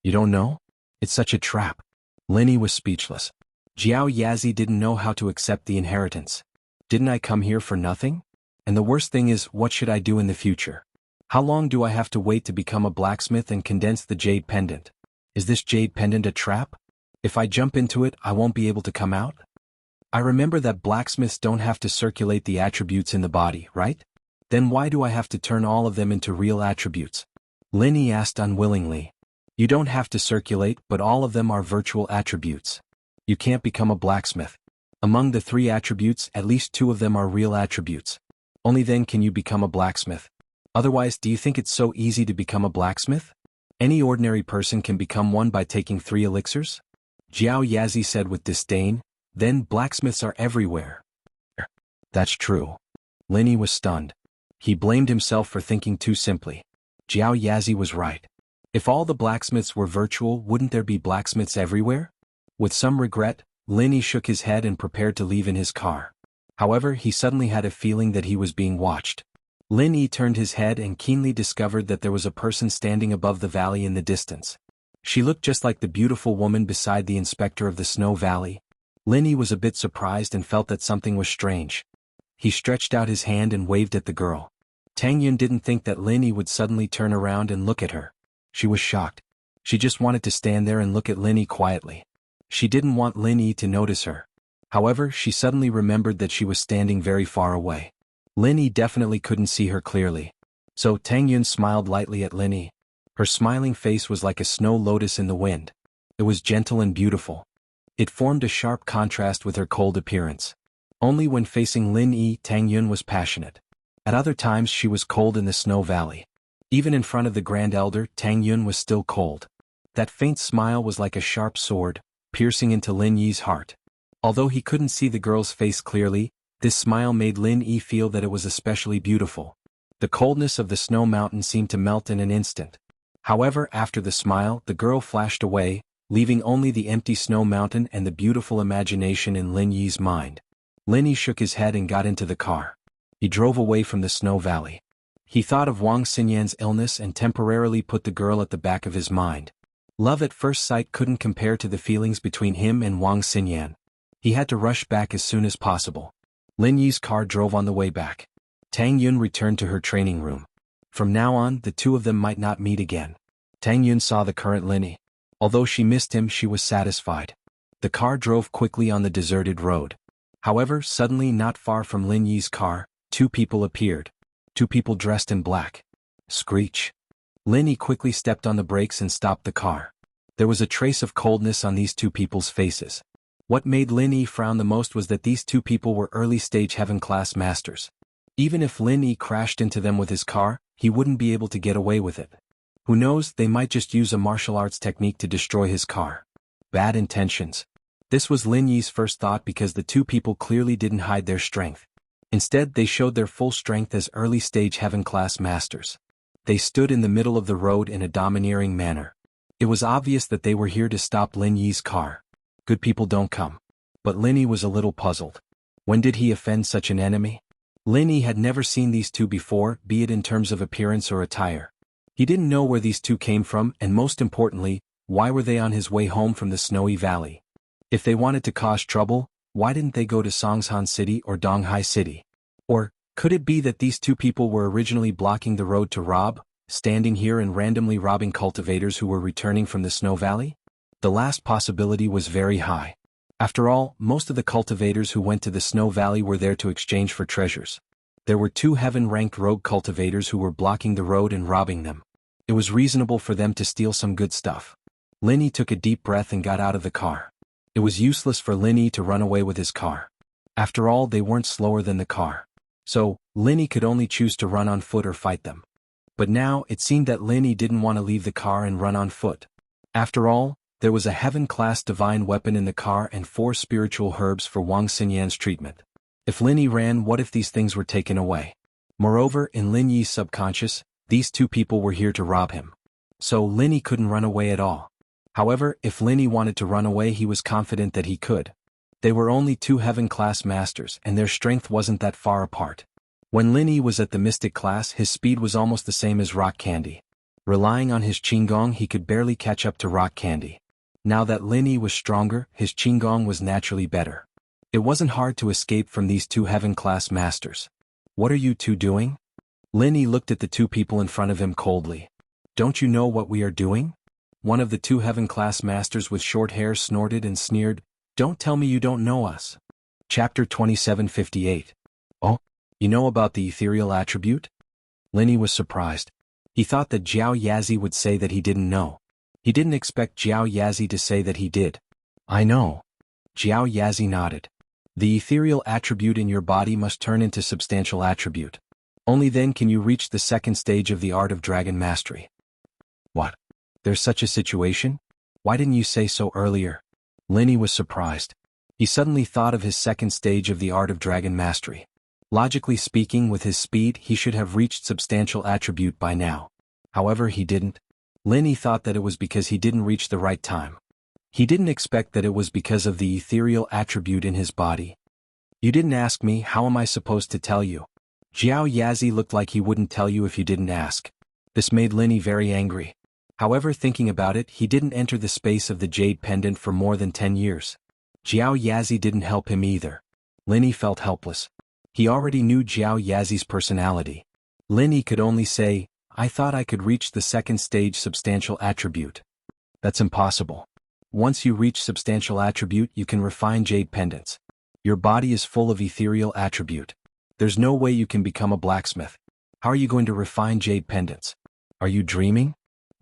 [SPEAKER 1] "You don't know? It's such a trap." Lin Yi was speechless. Jiao Yazi didn't know how to accept the inheritance. "Didn't I come here for nothing? And the worst thing is, what should I do in the future? How long do I have to wait to become a blacksmith and condense the jade pendant? Is this jade pendant a trap? If I jump into it, I won't be able to come out?" I remember that blacksmiths don't have to circulate the attributes in the body, right? Then why do I have to turn all of them into real attributes? Lin Yi asked unwillingly. You don't have to circulate, but all of them are virtual attributes. You can't become a blacksmith. Among the 3 attributes, at least 2 of them are real attributes. Only then can you become a blacksmith. Otherwise, do you think it's so easy to become a blacksmith? Any ordinary person can become one by taking 3 elixirs? Jiao Yazi said with disdain. Then blacksmiths are everywhere. That's true. Lin Yi was stunned. He blamed himself for thinking too simply. Jiao Yazi was right. If all the blacksmiths were virtual, wouldn't there be blacksmiths everywhere? With some regret, Lin Yi shook his head and prepared to leave in his car. However, he suddenly had a feeling that he was being watched. Lin Yi turned his head and keenly discovered that there was a person standing above the valley in the distance. She looked just like the beautiful woman beside the inspector of the Snow Valley. Lin Yi was a bit surprised and felt that something was strange. He stretched out his hand and waved at the girl. Tang Yun didn't think that Lin Yi would suddenly turn around and look at her. She was shocked. She just wanted to stand there and look at Lin Yi quietly. She didn't want Lin Yi to notice her. However, she suddenly remembered that she was standing very far away. Lin Yi definitely couldn't see her clearly. So Tang Yun smiled lightly at Lin Yi. Her smiling face was like a snow lotus in the wind. It was gentle and beautiful. It formed a sharp contrast with her cold appearance. Only when facing Lin Yi, Tang Yun was passionate. At other times she was cold in the Snow Valley. Even in front of the Grand Elder, Tang Yun was still cold. That faint smile was like a sharp sword, piercing into Lin Yi's heart. Although he couldn't see the girl's face clearly, this smile made Lin Yi feel that it was especially beautiful. The coldness of the snow mountain seemed to melt in an instant. However, after the smile, the girl flashed away, leaving only the empty snow mountain and the beautiful imagination in Lin Yi's mind. Lin Yi shook his head and got into the car. He drove away from the Snow Valley. He thought of Wang Xinyan's illness and temporarily put the girl at the back of his mind. Love at first sight couldn't compare to the feelings between him and Wang Xinyan. He had to rush back as soon as possible. Lin Yi's car drove on the way back. Tang Yun returned to her training room. From now on, the 2 of them might not meet again. Tang Yun saw the current Lin Yi. Although she missed him, she was satisfied. The car drove quickly on the deserted road. However, suddenly not far from Lin Yi's car, 2 people appeared. 2 people dressed in black. Screech. Lin Yi quickly stepped on the brakes and stopped the car. There was a trace of coldness on these 2 people's faces. What made Lin Yi frown the most was that these 2 people were early-stage heaven-class masters. Even if Lin Yi crashed into them with his car, he wouldn't be able to get away with it. Who knows, they might just use a martial arts technique to destroy his car. Bad intentions. This was Lin Yi's first thought because the 2 people clearly didn't hide their strength. Instead, they showed their full strength as early-stage heaven-class masters. They stood in the middle of the road in a domineering manner. It was obvious that they were here to stop Lin Yi's car. Good people don't come. But Lin Yi was a little puzzled. When did he offend such an enemy? Lin Yi had never seen these 2 before, be it in terms of appearance or attire. He didn't know where these 2 came from, and most importantly, why were they on his way home from the Snowy Valley? If they wanted to cause trouble, why didn't they go to Songshan City or Donghai City? Or, could it be that these 2 people were originally blocking the road to rob, standing here and randomly robbing cultivators who were returning from the Snow Valley? The last possibility was very high. After all, most of the cultivators who went to the Snow Valley were there to exchange for treasures. There were 2 heaven-ranked rogue cultivators who were blocking the road and robbing them. It was reasonable for them to steal some good stuff. Lin Yi took a deep breath and got out of the car. It was useless for Lin Yi to run away with his car. After all, they weren't slower than the car. So, Lin Yi could only choose to run on foot or fight them. But now, it seemed that Lin Yi didn't want to leave the car and run on foot. After all, there was a heaven-class divine weapon in the car and 4 spiritual herbs for Wang Xinyan's treatment. If Lin Yi ran, what if these things were taken away? Moreover, in Lin Yi's subconscious, these 2 people were here to rob him. So Lin Yi couldn't run away at all. However, if Lin Yi wanted to run away, he was confident that he could. They were only 2 heaven-class masters, and their strength wasn't that far apart. When Lin Yi was at the mystic class, his speed was almost the same as Rock Candy. Relying on his Qigong, he could barely catch up to Rock Candy. Now that Lin Yi was stronger, his Qigong was naturally better. It wasn't hard to escape from these 2 heaven-class masters. What are you 2 doing? Lin Yi looked at the 2 people in front of him coldly. Don't you know what we are doing? One of the 2 heaven-class masters with short hair snorted and sneered. Don't tell me you don't know us. Chapter 2758. Oh, you know about the ethereal attribute? Linny was surprised. He thought that Jiao Yazi would say that he didn't know. He didn't expect Jiao Yazi to say that he did. I know. Jiao Yazi nodded. The ethereal attribute in your body must turn into substantial attribute. Only then can you reach the second stage of the art of dragon mastery. What? There's such a situation? Why didn't you say so earlier? Linny was surprised. He suddenly thought of his second stage of the art of dragon mastery. Logically speaking, with his speed, he should have reached substantial attribute by now. However, he didn't. Linny thought that it was because he didn't reach the right time. He didn't expect that it was because of the ethereal attribute in his body. You didn't ask me, how am I supposed to tell you? Jiao Yazi looked like he wouldn't tell you if you didn't ask. This made Linny very angry. However, thinking about it, he didn't enter the space of the jade pendant for more than 10 years. Jiao Yazi didn't help him either. Linny felt helpless. He already knew Jiao Yazi's personality. Linny could only say, I thought I could reach the second stage substantial attribute. That's impossible. Once you reach substantial attribute, you can refine jade pendants. Your body is full of ethereal attribute. There's no way you can become a blacksmith. How are you going to refine jade pendants? Are you dreaming?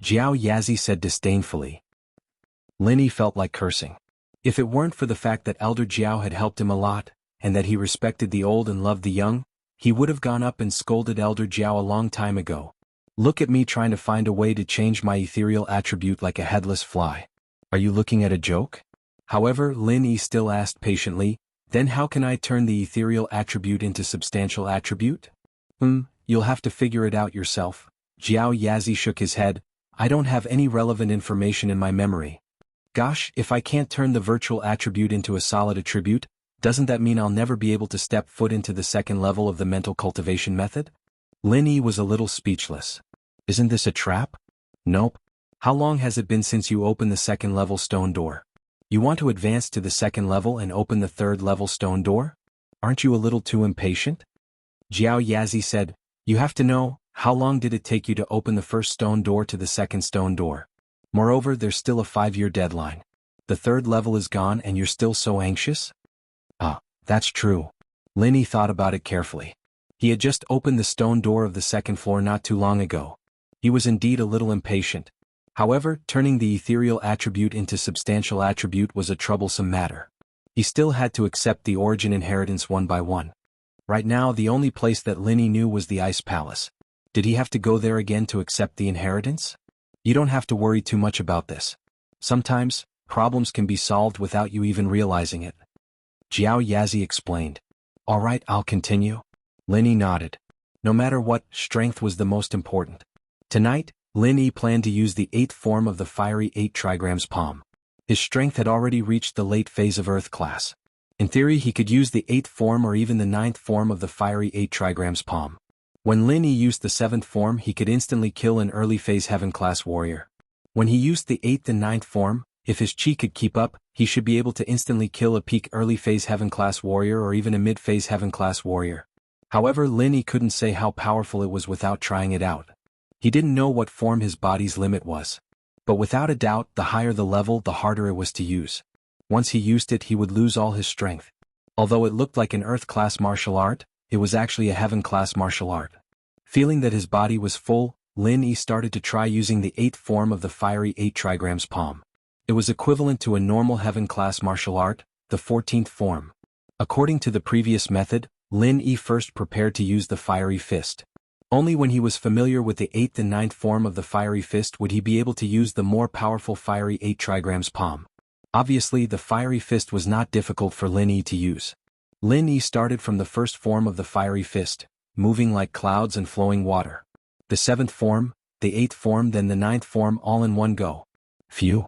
[SPEAKER 1] Jiao Yazi said disdainfully. Linny felt like cursing. If it weren't for the fact that Elder Jiao had helped him a lot, and that he respected the old and loved the young, he would have gone up and scolded Elder Jiao a long time ago. Look at me trying to find a way to change my ethereal attribute like a headless fly. Are you looking at a joke? However, Linny still asked patiently, then how can I turn the ethereal attribute into substantial attribute? You'll have to figure it out yourself. Jiao Yazi shook his head. I don't have any relevant information in my memory. Gosh, if I can't turn the virtual attribute into a solid attribute, doesn't that mean I'll never be able to step foot into the second level of the mental cultivation method? Linny was a little speechless. Isn't this a trap? Nope. How long has it been since you opened the second level stone door? You want to advance to the second level and open the third level stone door? Aren't you a little too impatient? Jiao Yazi said, you have to know, how long did it take you to open the first stone door to the second stone door? Moreover, there's still a 5-year deadline. The third level is gone and you're still so anxious? That's true. Linny thought about it carefully. He had just opened the stone door of the second floor not too long ago. He was indeed a little impatient. However, turning the ethereal attribute into substantial attribute was a troublesome matter. He still had to accept the origin inheritance one by one. Right now, the only place that Linny knew was the Ice Palace. Did he have to go there again to accept the inheritance? You don't have to worry too much about this. Sometimes, problems can be solved without you even realizing it. Jiao Yazi explained. All right, I'll continue. Linny nodded. No matter what, strength was the most important. Tonight, Linny planned to use the 8th form of the fiery 8 trigrams palm. His strength had already reached the late phase of Earth class. In theory, he could use the 8th form or even the 9th form of the fiery 8 trigrams palm. When Linny used the 7th form, he could instantly kill an early phase heaven class warrior. When he used the 8th and 9th form, if his chi could keep up, he should be able to instantly kill a peak early phase heaven class warrior or even a mid phase heaven class warrior. However, Linny couldn't say how powerful it was without trying it out. He didn't know what form his body's limit was. But without a doubt, the higher the level, the harder it was to use. Once he used it, he would lose all his strength. Although it looked like an Earth-class martial art, it was actually a Heaven-class martial art. Feeling that his body was full, Linny started to try using the 8th form of the fiery 8 trigrams palm. It was equivalent to a normal Heaven-class martial art, the 14th form. According to the previous method, Linny first prepared to use the fiery fist. Only when he was familiar with the 8th and 9th form of the fiery fist would he be able to use the more powerful fiery 8 trigrams palm. Obviously, the fiery fist was not difficult for Linny to use. Linny started from the first form of the fiery fist, moving like clouds and flowing water. The 7th form, the 8th form, then the 9th form all in one go. Phew.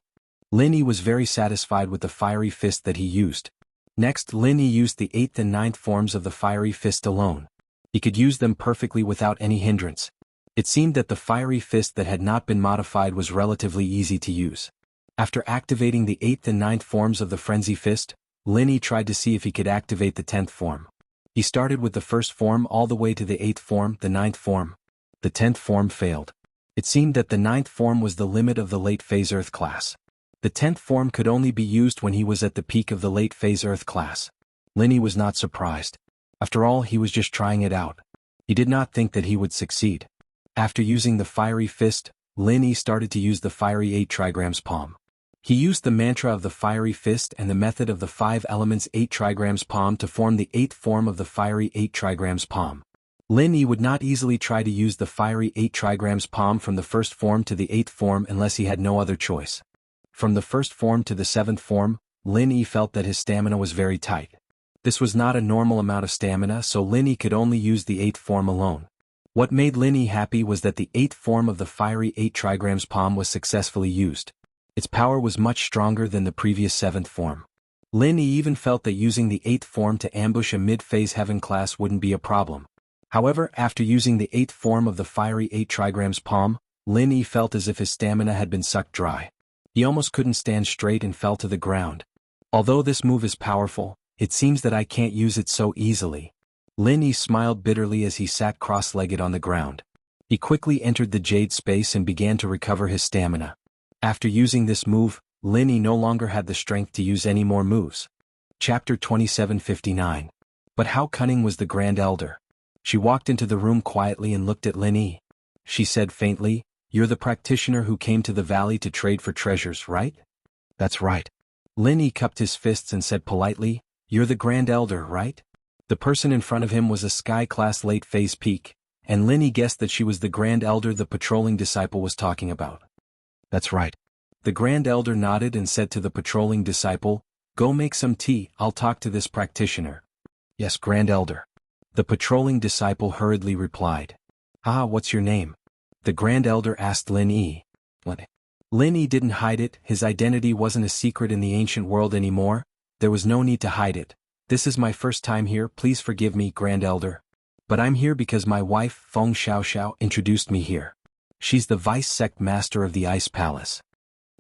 [SPEAKER 1] Linny was very satisfied with the fiery fist that he used. Next, Linny used the 8th and 9th forms of the fiery fist alone. He could use them perfectly without any hindrance. It seemed that the fiery fist that had not been modified was relatively easy to use. After activating the 8th and 9th forms of the frenzy fist, Linny tried to see if he could activate the 10th form. He started with the first form all the way to the 8th form, the 9th form. The 10th form failed. It seemed that the 9th form was the limit of the late phase Earth class. The 10th form could only be used when he was at the peak of the late phase Earth class. Linny was not surprised. After all, he was just trying it out. He did not think that he would succeed. After using the fiery fist, Linny started to use the fiery 8 trigrams palm. He used the mantra of the fiery fist and the method of the 5 elements 8 trigrams palm to form the 8th form of the fiery 8 trigrams palm. Linny would not easily try to use the fiery 8 trigrams palm from the first form to the 8th form unless he had no other choice. From the first form to the 7th form, Linny felt that his stamina was very tight. This was not a normal amount of stamina, so Linny could only use the 8th form alone. What made Linny happy was that the 8th form of the fiery 8 trigrams palm was successfully used. Its power was much stronger than the previous 7th form. Linny even felt that using the 8th form to ambush a mid-phase heaven class wouldn't be a problem. However, after using the 8th form of the fiery 8 trigrams palm, Linny felt as if his stamina had been sucked dry. He almost couldn't stand straight and fell to the ground. Although this move is powerful, it seems that I can't use it so easily. Linny smiled bitterly as he sat cross-legged on the ground. He quickly entered the jade space and began to recover his stamina. After using this move, Linny no longer had the strength to use any more moves. Chapter 2759. But how cunning was the Grand Elder? She walked into the room quietly and looked at Linny. She said faintly, "You're the practitioner who came to the valley to trade for treasures, right?" "That's right." Linny cupped his fists and said politely, "You're the Grand Elder, right?" The person in front of him was a sky-class late-phase peak, and Linny guessed that she was the Grand Elder the patrolling disciple was talking about. "That's right." The Grand Elder nodded and said to the patrolling disciple, "Go make some tea, I'll talk to this practitioner." "Yes, Grand Elder." The patrolling disciple hurriedly replied. "Ah, what's your name?" The Grand Elder asked Linny. Linny didn't hide it, his identity wasn't a secret in the ancient world anymore, there was no need to hide it. "This is my first time here, please forgive me, Grand Elder. But I'm here because my wife, Feng Xiaoxiao, introduced me here. She's the vice-sect master of the Ice Palace."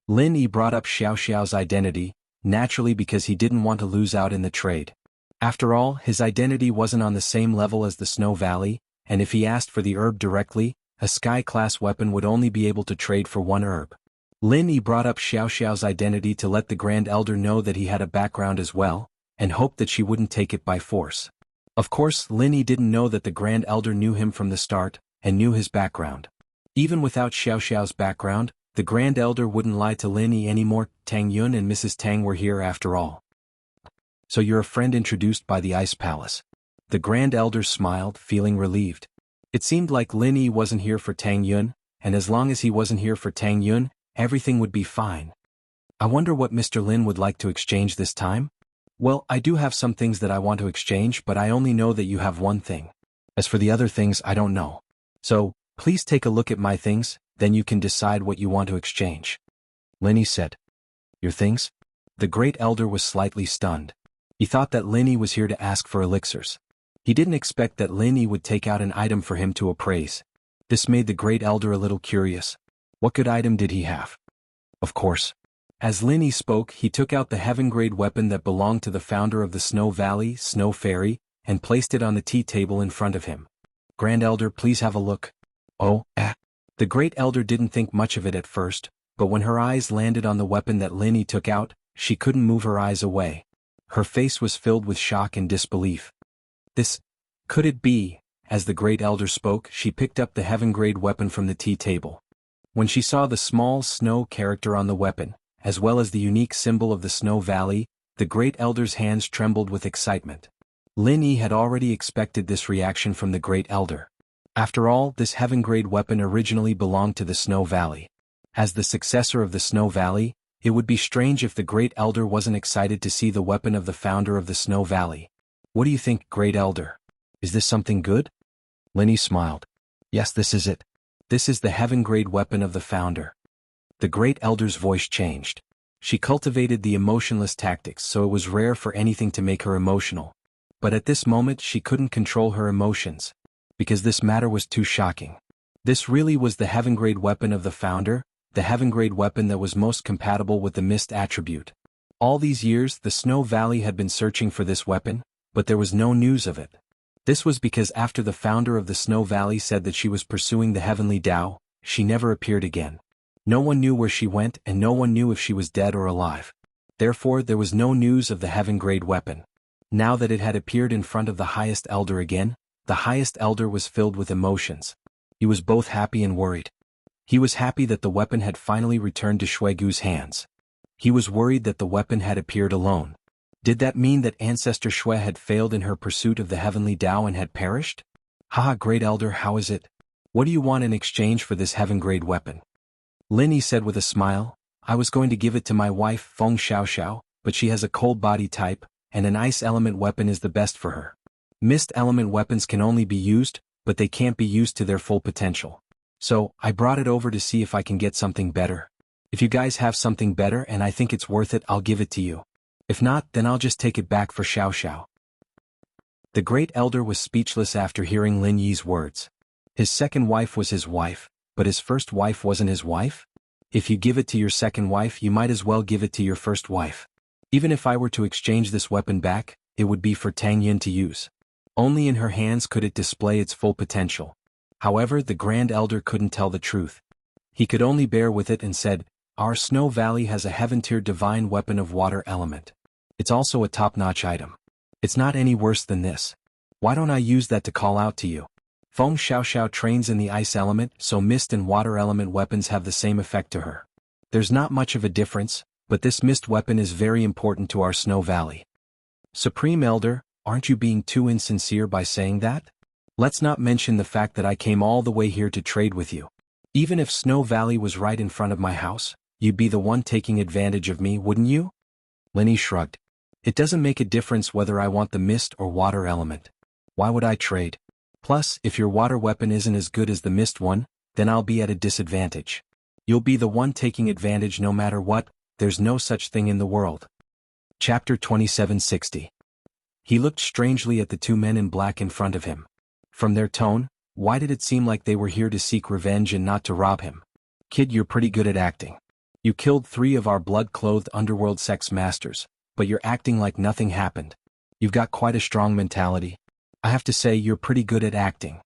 [SPEAKER 1] Linny brought up Xiaoxiao's identity, naturally because he didn't want to lose out in the trade. After all, his identity wasn't on the same level as the Snow Valley, and if he asked for the herb directly, a sky-class weapon would only be able to trade for one herb. Linny brought up Xiaoxiao's identity to let the Grand Elder know that he had a background as well, and hoped that she wouldn't take it by force. Of course, Linny didn't know that the Grand Elder knew him from the start, and knew his background. Even without Xiaoxiao's background, the Grand Elder wouldn't lie to Linny anymore. Tang Yun and Mrs. Tang were here after all. "So you're a friend introduced by the Ice Palace." The Grand Elder smiled, feeling relieved. It seemed like Linny wasn't here for Tang Yun, and as long as he wasn't here for Tang Yun, everything would be fine. "I wonder what Mr. Lin would like to exchange this time?" "Well, I do have some things that I want to exchange, but I only know that you have one thing. As for the other things, I don't know. So, please take a look at my things, then you can decide what you want to exchange." Linny said. "Your things?" The Great Elder was slightly stunned. He thought that Linny was here to ask for elixirs. He didn't expect that Linny would take out an item for him to appraise. This made the Great Elder a little curious. What good item did he have? Of course. As Linny spoke, he took out the heaven-grade weapon that belonged to the founder of the Snow Valley, Snow Fairy, and placed it on the tea table in front of him. "Grand Elder, please have a look." "Oh, The Great Elder didn't think much of it at first, but when her eyes landed on the weapon that Linny took out, she couldn't move her eyes away. Her face was filled with shock and disbelief. This, could it be? As the Great Elder spoke, she picked up the heaven-grade weapon from the tea table. When she saw the small snow character on the weapon, as well as the unique symbol of the Snow Valley, the Great Elder's hands trembled with excitement. Linny had already expected this reaction from the Great Elder. After all, this heaven-grade weapon originally belonged to the Snow Valley. As the successor of the Snow Valley, it would be strange if the Great Elder wasn't excited to see the weapon of the founder of the Snow Valley. "What do you think, Great Elder? Is this something good?" Linny smiled. "Yes, this is it. This is the heaven-grade weapon of the founder." The Great Elder's voice changed. She cultivated the emotionless tactics, so it was rare for anything to make her emotional. But at this moment she couldn't control her emotions, because this matter was too shocking. This really was the heaven-grade weapon of the founder, the heaven-grade weapon that was most compatible with the mist attribute. All these years the Snow Valley had been searching for this weapon, but there was no news of it. This was because after the founder of the Snow Valley said that she was pursuing the heavenly Tao, she never appeared again. No one knew where she went and no one knew if she was dead or alive. Therefore there was no news of the heaven-grade weapon. Now that it had appeared in front of the highest elder again, the highest elder was filled with emotions. He was both happy and worried. He was happy that the weapon had finally returned to Shuigu's hands. He was worried that the weapon had appeared alone. Did that mean that Ancestor Shui had failed in her pursuit of the heavenly Tao and had perished? Haha, great elder, how is it? What do you want in exchange for this heaven-grade weapon? Lin Yi said with a smile, I was going to give it to my wife Feng Xiaoxiao, but she has a cold body type, and an ice element weapon is the best for her. Mist element weapons can only be used, but they can't be used to their full potential. So, I brought it over to see if I can get something better. If you guys have something better and I think it's worth it, I'll give it to you. If not, then I'll just take it back for Xiao Xiao. The great elder was speechless after hearing Lin Yi's words. His second wife was his wife, but his first wife wasn't his wife? If you give it to your second wife, you might as well give it to your first wife. Even if I were to exchange this weapon back, it would be for Tang Yin to use. Only in her hands could it display its full potential. However, the Grand Elder couldn't tell the truth. He could only bear with it and said, Our Snow Valley has a heaven-tier divine weapon of water element. It's also a top-notch item. It's not any worse than this. Why don't I use that to call out to you? Feng Xiaoxiao trains in the ice element, so mist and water element weapons have the same effect to her. There's not much of a difference, but this mist weapon is very important to our Snow Valley. Supreme Elder, aren't you being too insincere by saying that? Let's not mention the fact that I came all the way here to trade with you. Even if Snow Valley was right in front of my house, you'd be the one taking advantage of me, wouldn't you? Lin Yi shrugged. It doesn't make a difference whether I want the mist or water element. Why would I trade? Plus, if your water weapon isn't as good as the mist one, then I'll be at a disadvantage. You'll be the one taking advantage no matter what, there's no such thing in the world. Chapter 2760. He looked strangely at the two men in black in front of him. From their tone, why did it seem like they were here to seek revenge and not to rob him? Kid, you're pretty good at acting. You killed 3 of our blood-clothed underworld sex masters, but you're acting like nothing happened. You've got quite a strong mentality. I have to say you're pretty good at acting.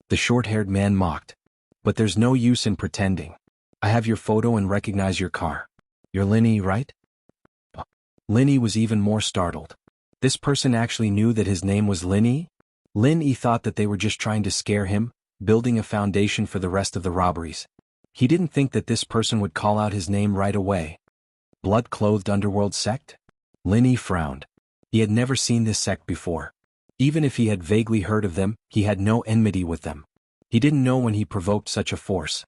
[SPEAKER 1] The short-haired man mocked. But there's no use in pretending. I have your photo and recognize your car. You're Lin Yi, right? Lin Yi was even more startled. This person actually knew that his name was Lin Yi? Lin Yi thought that they were just trying to scare him, building a foundation for the rest of the robberies. He didn't think that this person would call out his name right away. Blood-clothed underworld sect? Lin Yi frowned. He had never seen this sect before. Even if he had vaguely heard of them, he had no enmity with them. He didn't know when he provoked such a force.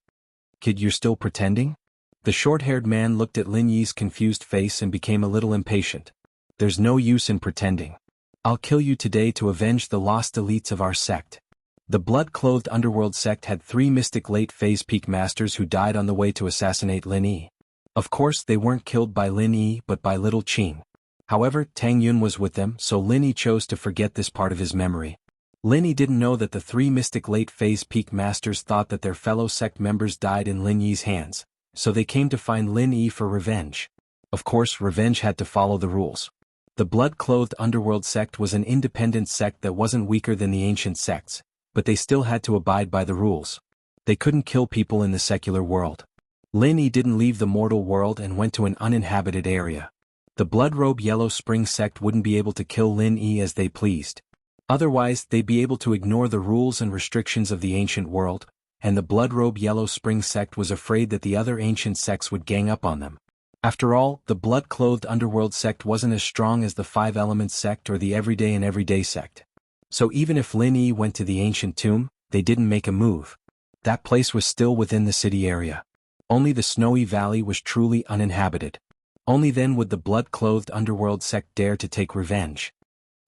[SPEAKER 1] Kid, you're still pretending? The short-haired man looked at Lin Yi's confused face and became a little impatient. There's no use in pretending. I'll kill you today to avenge the lost elites of our sect. The blood-clothed underworld sect had 3 mystic late-phase peak masters who died on the way to assassinate Lin Yi. Of course, they weren't killed by Lin Yi but by Little Qing. However, Tang Yun was with them, so Lin Yi chose to forget this part of his memory. Lin Yi didn't know that the 3 mystic late-phase peak masters thought that their fellow sect members died in Lin Yi's hands, so they came to find Lin Yi for revenge. Of course, revenge had to follow the rules. The blood-clothed underworld sect was an independent sect that wasn't weaker than the ancient sects, but they still had to abide by the rules. They couldn't kill people in the secular world. Lin Yi didn't leave the mortal world and went to an uninhabited area. The Bloodrobe Yellow Spring sect wouldn't be able to kill Lin Yi as they pleased. Otherwise, they'd be able to ignore the rules and restrictions of the ancient world, and the Bloodrobe Yellow Spring sect was afraid that the other ancient sects would gang up on them. After all, the blood-clothed underworld sect wasn't as strong as the 5 Elements sect or the Everyday and Everyday sect. So even if Lin Yi went to the ancient tomb, they didn't make a move. That place was still within the city area. Only the Snowy Valley was truly uninhabited. Only then would the blood-clothed underworld sect dare to take revenge.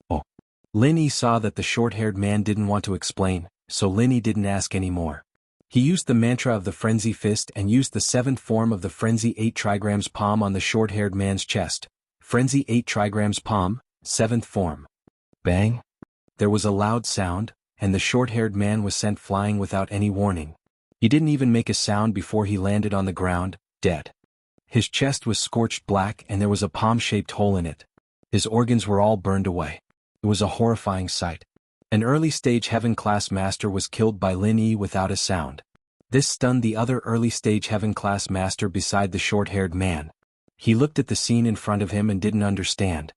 [SPEAKER 1] Oh. Lin Yi saw that the short-haired man didn't want to explain, so Lin Yi didn't ask any more. He used the mantra of the Frenzy Fist and used the 7th form of the Frenzy 8 trigrams palm on the short-haired man's chest. Frenzy 8 trigrams palm, 7th form. Bang! There was a loud sound, and the short-haired man was sent flying without any warning. He didn't even make a sound before he landed on the ground, dead. His chest was scorched black and there was a palm-shaped hole in it. His organs were all burned away. It was a horrifying sight. An early-stage Heaven-class master was killed by Lin Yi without a sound. This stunned the other early-stage Heaven-class master beside the short-haired man. He looked at the scene in front of him and didn't understand.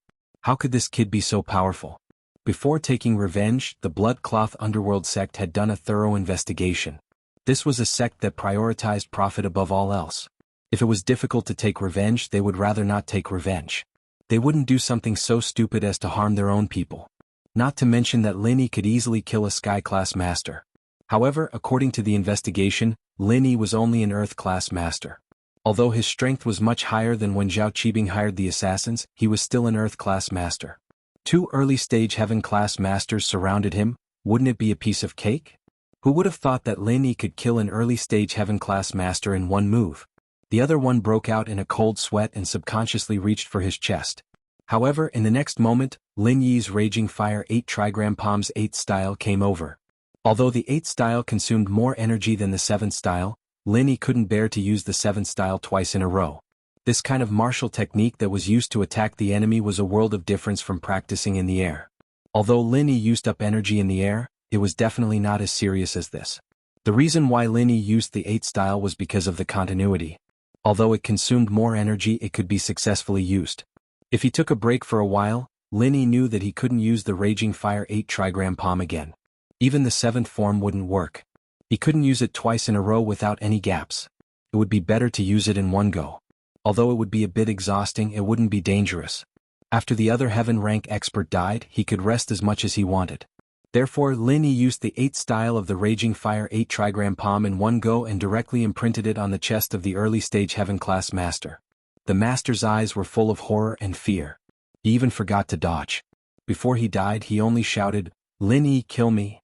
[SPEAKER 1] How could this kid be so powerful? Before taking revenge, the Bloodcloth Underworld sect had done a thorough investigation. This was a sect that prioritized profit above all else. If it was difficult to take revenge, they would rather not take revenge. They wouldn't do something so stupid as to harm their own people. Not to mention that Linny could easily kill a Sky-class master. However, according to the investigation, Linny was only an Earth-class master. Although his strength was much higher than when Zhao Qibing hired the assassins, he was still an Earth-class master. 2 early-stage Heaven-class masters surrounded him. Wouldn't it be a piece of cake? Who would have thought that Lin Yi could kill an early-stage Heaven-class master in one move? The other one broke out in a cold sweat and subconsciously reached for his chest. However, in the next moment, Lin Yi's Raging Fire 8 Trigram Palms 8 style came over. Although the 8 style consumed more energy than the 7 style, Lin Yi couldn't bear to use the 7 style twice in a row. This kind of martial technique that was used to attack the enemy was a world of difference from practicing in the air. Although Lin Yi used up energy in the air, it was definitely not as serious as this. The reason why Lin Yi used the 8 style was because of the continuity. Although it consumed more energy, it could be successfully used. If he took a break for a while, Lin Yi knew that he couldn't use the Raging Fire 8 Trigram Palm again. Even the 7th form wouldn't work. He couldn't use it twice in a row without any gaps. It would be better to use it in one go. Although it would be a bit exhausting, it wouldn't be dangerous. After the other heaven rank expert died, he could rest as much as he wanted. Therefore, Lin Yi used the 8 style of the Raging Fire 8 Trigram Palm in one go and directly imprinted it on the chest of the early-stage Heaven-class master. The master's eyes were full of horror and fear. He even forgot to dodge. Before he died, he only shouted, "Lin Yi, kill me."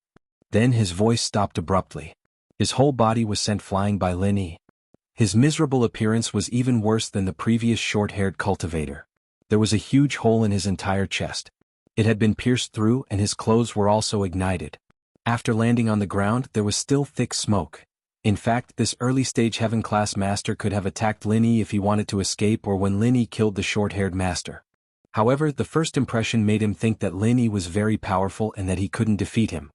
[SPEAKER 1] Then his voice stopped abruptly. His whole body was sent flying by Lin Yi. His miserable appearance was even worse than the previous short-haired cultivator. There was a huge hole in his entire chest. It had been pierced through and his clothes were also ignited. After landing on the ground, there was still thick smoke. In fact, this early-stage Heaven-class master could have attacked Lin Yi if he wanted to escape or when Lin Yi killed the short-haired master. However, the first impression made him think that Lin Yi was very powerful and that he couldn't defeat him.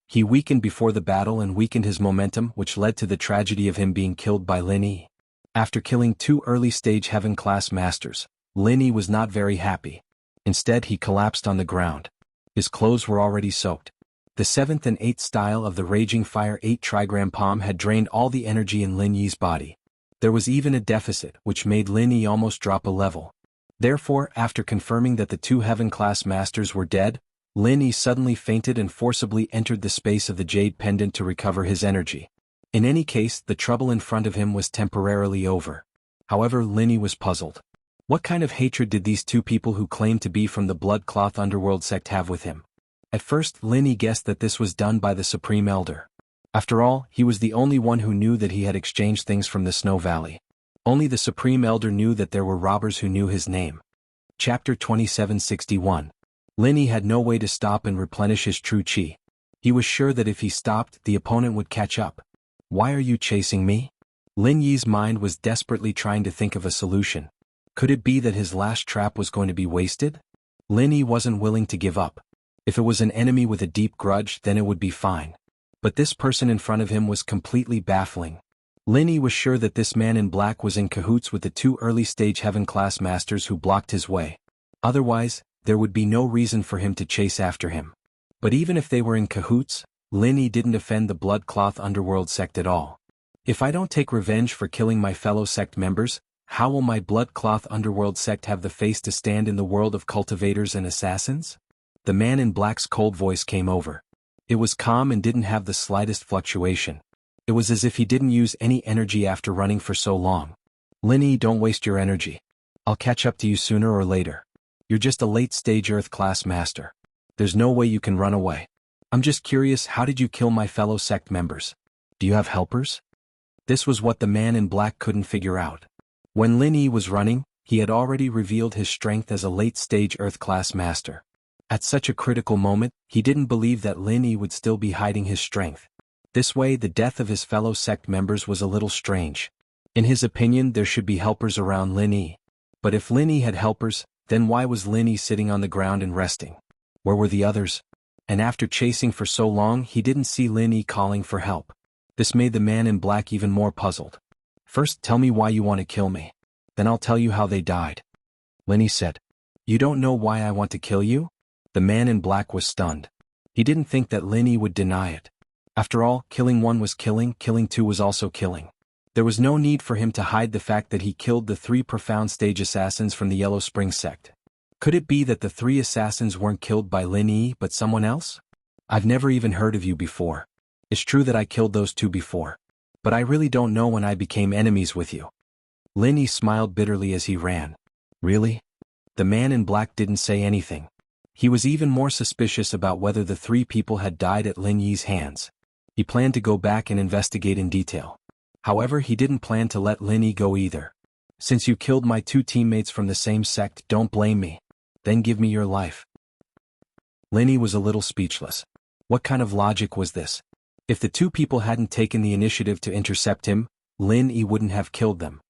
[SPEAKER 1] He weakened before the battle and weakened his momentum, which led to the tragedy of him being killed by Lin Yi. After killing 2 early-stage Heaven-class masters, Lin Yi was not very happy. Instead, he collapsed on the ground. His clothes were already soaked. The 7th and 8th style of the Raging Fire 8 Trigram Palm had drained all the energy in Lin Yi's body. There was even a deficit, which made Lin Yi almost drop a level. Therefore, after confirming that the 2 Heaven-class masters were dead, Lin Yi suddenly fainted and forcibly entered the space of the Jade Pendant to recover his energy. In any case, the trouble in front of him was temporarily over. However, Lin Yi was puzzled. What kind of hatred did these 2 people who claimed to be from the Bloodcloth Underworld sect have with him? At first, Lin Yi guessed that this was done by the Supreme Elder. After all, he was the only one who knew that he had exchanged things from the Snow Valley. Only the Supreme Elder knew that there were robbers who knew his name. Chapter 2761. Lin Yi had no way to stop and replenish his true chi. He was sure that if he stopped, the opponent would catch up. Why are you chasing me? Lin Yi's mind was desperately trying to think of a solution. Could it be that his last trap was going to be wasted? Lin Yi wasn't willing to give up. If it was an enemy with a deep grudge, then it would be fine. But this person in front of him was completely baffling. Lin Yi was sure that this man in black was in cahoots with the 2 early-stage Heaven-class masters who blocked his way. Otherwise, there would be no reason for him to chase after him. But even if they were in cahoots, Lin Yi didn't offend the Bloodcloth Underworld sect at all. If I don't take revenge for killing my fellow sect members, how will my Bloodcloth Underworld sect have the face to stand in the world of cultivators and assassins? The man in black's cold voice came over. It was calm and didn't have the slightest fluctuation. It was as if he didn't use any energy after running for so long. Lin Yi, don't waste your energy. I'll catch up to you sooner or later. You're just a late-stage Earth-class master. There's no way you can run away. I'm just curious, how did you kill my fellow sect members? Do you have helpers? This was what the man in black couldn't figure out. When Lin Yi was running, he had already revealed his strength as a late-stage Earth-class master. At such a critical moment, he didn't believe that Lin Yi would still be hiding his strength. This way, the death of his fellow sect members was a little strange. In his opinion, there should be helpers around Lin Yi. But if Lin Yi had helpers, then why was Lin Yi sitting on the ground and resting? Where were the others? And after chasing for so long, he didn't see Lin Yi calling for help. This made the man in black even more puzzled. First, tell me why you want to kill me. Then I'll tell you how they died. Lin Yi said. You don't know why I want to kill you? The man in black was stunned. He didn't think that Lin Yi would deny it. After all, killing one was killing two was also killing. There was no need for him to hide the fact that he killed the 3 profound stage assassins from the Yellow Spring sect. Could it be that the 3 assassins weren't killed by Lin Yi but someone else? I've never even heard of you before. It's true that I killed those 2 before. But I really don't know when I became enemies with you. Lin Yi smiled bitterly as he ran. Really? The man in black didn't say anything. He was even more suspicious about whether the 3 people had died at Lin Yi's hands. He planned to go back and investigate in detail. However, he didn't plan to let Lin Yi go either. Since you killed my 2 teammates from the same sect, don't blame me. Then give me your life. Lin Yi was a little speechless. What kind of logic was this? If the 2 people hadn't taken the initiative to intercept him, Lin Yi wouldn't have killed them.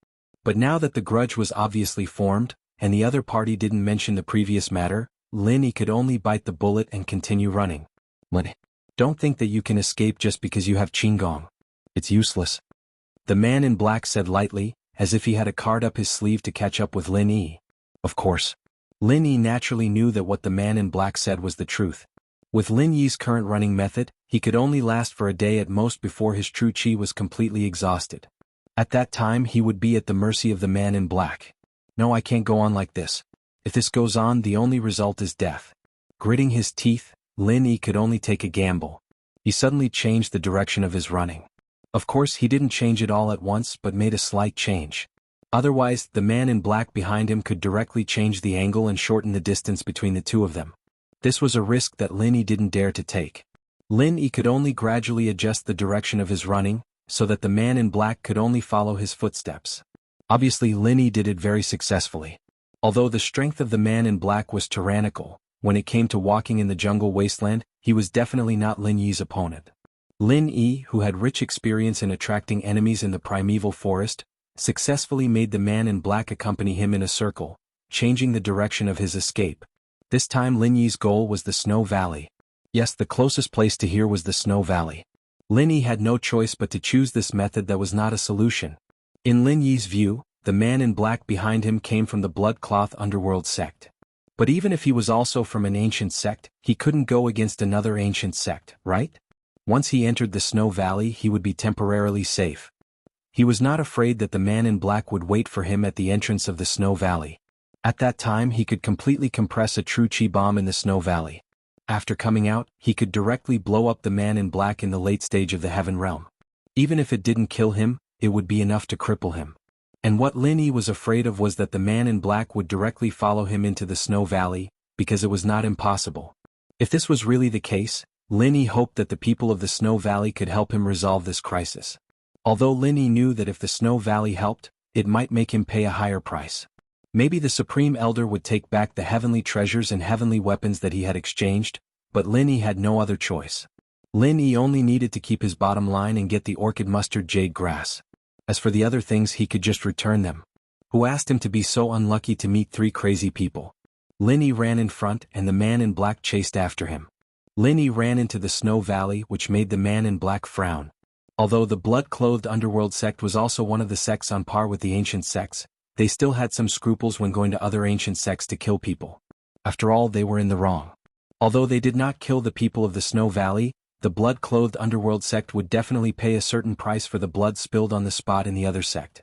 [SPEAKER 1] But now that the grudge was obviously formed, and the other party didn't mention the previous matter, Lin Yi could only bite the bullet and continue running. Don't think that you can escape just because you have Qinggong. It's useless. The man in black said lightly, as if he had a card up his sleeve to catch up with Lin Yi. Of course. Lin Yi naturally knew that what the man in black said was the truth. With Lin Yi's current running method, he could only last for a day at most before his true qi was completely exhausted. At that time he would be at the mercy of the man in black. No, I can't go on like this. If this goes on, the only result is death. Gritting his teeth, Lin Yi could only take a gamble. He suddenly changed the direction of his running. Of course, he didn't change it all at once but made a slight change. Otherwise, the man in black behind him could directly change the angle and shorten the distance between the 2 of them. This was a risk that Lin Yi didn't dare to take. Lin Yi could only gradually adjust the direction of his running, so that the man in black could only follow his footsteps. Obviously, Lin Yi did it very successfully. Although the strength of the man in black was tyrannical, when it came to walking in the jungle wasteland, he was definitely not Lin Yi's opponent. Lin Yi, who had rich experience in attracting enemies in the primeval forest, successfully made the man in black accompany him in a circle, changing the direction of his escape. This time Lin Yi's goal was the Snow Valley. Yes, the closest place to here was the Snow Valley. Lin Yi had no choice but to choose this method that was not a solution. In Lin Yi's view, the man in black behind him came from the Blood Cloth Underworld sect. But even if he was also from an ancient sect, he couldn't go against another ancient sect, right? Once he entered the Snow Valley, he would be temporarily safe. He was not afraid that the man in black would wait for him at the entrance of the Snow Valley. At that time he could completely compress a true chi bomb in the Snow Valley. After coming out, he could directly blow up the man in black in the late stage of the Heaven Realm. Even if it didn't kill him, it would be enough to cripple him. And what Lin Yi was afraid of was that the man in black would directly follow him into the Snow Valley, because it was not impossible. If this was really the case, Lin Yi hoped that the people of the Snow Valley could help him resolve this crisis. Although Lin Yi knew that if the Snow Valley helped, it might make him pay a higher price. Maybe the Supreme Elder would take back the heavenly treasures and heavenly weapons that he had exchanged, but Lin Yi had no other choice. Lin Yi only needed to keep his bottom line and get the orchid mustard jade grass. As for the other things, he could just return them. Who asked him to be so unlucky to meet 3 crazy people? Lin Yi ran in front and the man in black chased after him. Lin Yi ran into the Snow Valley, which made the man in black frown. Although the blood-clothed underworld sect was also one of the sects on par with the ancient sects, they still had some scruples when going to other ancient sects to kill people. After all, they were in the wrong. Although they did not kill the people of the Snow Valley, the blood-clothed underworld sect would definitely pay a certain price for the blood spilled on the spot in the other sect.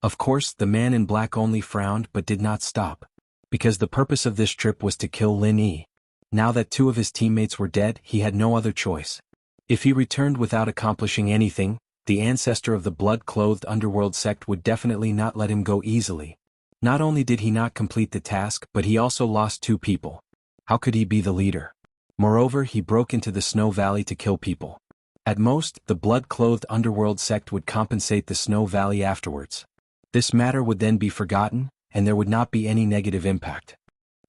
[SPEAKER 1] Of course, the man in black only frowned but did not stop. Because the purpose of this trip was to kill Lin Yi. Now that 2 of his teammates were dead, he had no other choice. If he returned without accomplishing anything, the ancestor of the blood-clothed underworld sect would definitely not let him go easily. Not only did he not complete the task, but he also lost 2 people. How could he be the leader? Moreover, he broke into the Snow Valley to kill people. At most, the blood-clothed underworld sect would compensate the Snow Valley afterwards. This matter would then be forgotten, and there would not be any negative impact.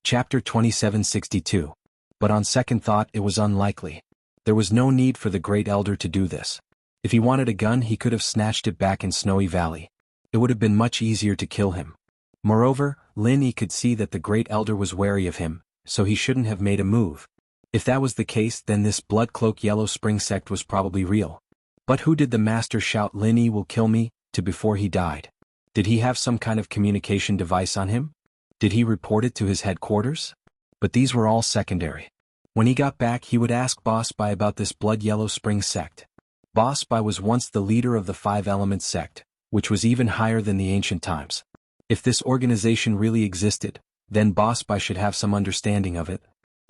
[SPEAKER 1] Chapter 2762. But on second thought, it was unlikely. There was no need for the Great Elder to do this. If he wanted a gun, he could have snatched it back in Snowy Valley. It would have been much easier to kill him. Moreover, Lin Yi could see that the Great Elder was wary of him, so he shouldn't have made a move. If that was the case, then this Bloodcloak Yellow Spring sect was probably real. But who did the master shout "Lin Yi will kill me" to before he died? Did he have some kind of communication device on him? Did he report it to his headquarters? But these were all secondary. When he got back, he would ask Boss Bai about this Blood Yellow Spring sect. Boss Bai was once the leader of the Five Elements sect, which was even higher than the ancient times. If this organization really existed, then Boss Bai should have some understanding of it.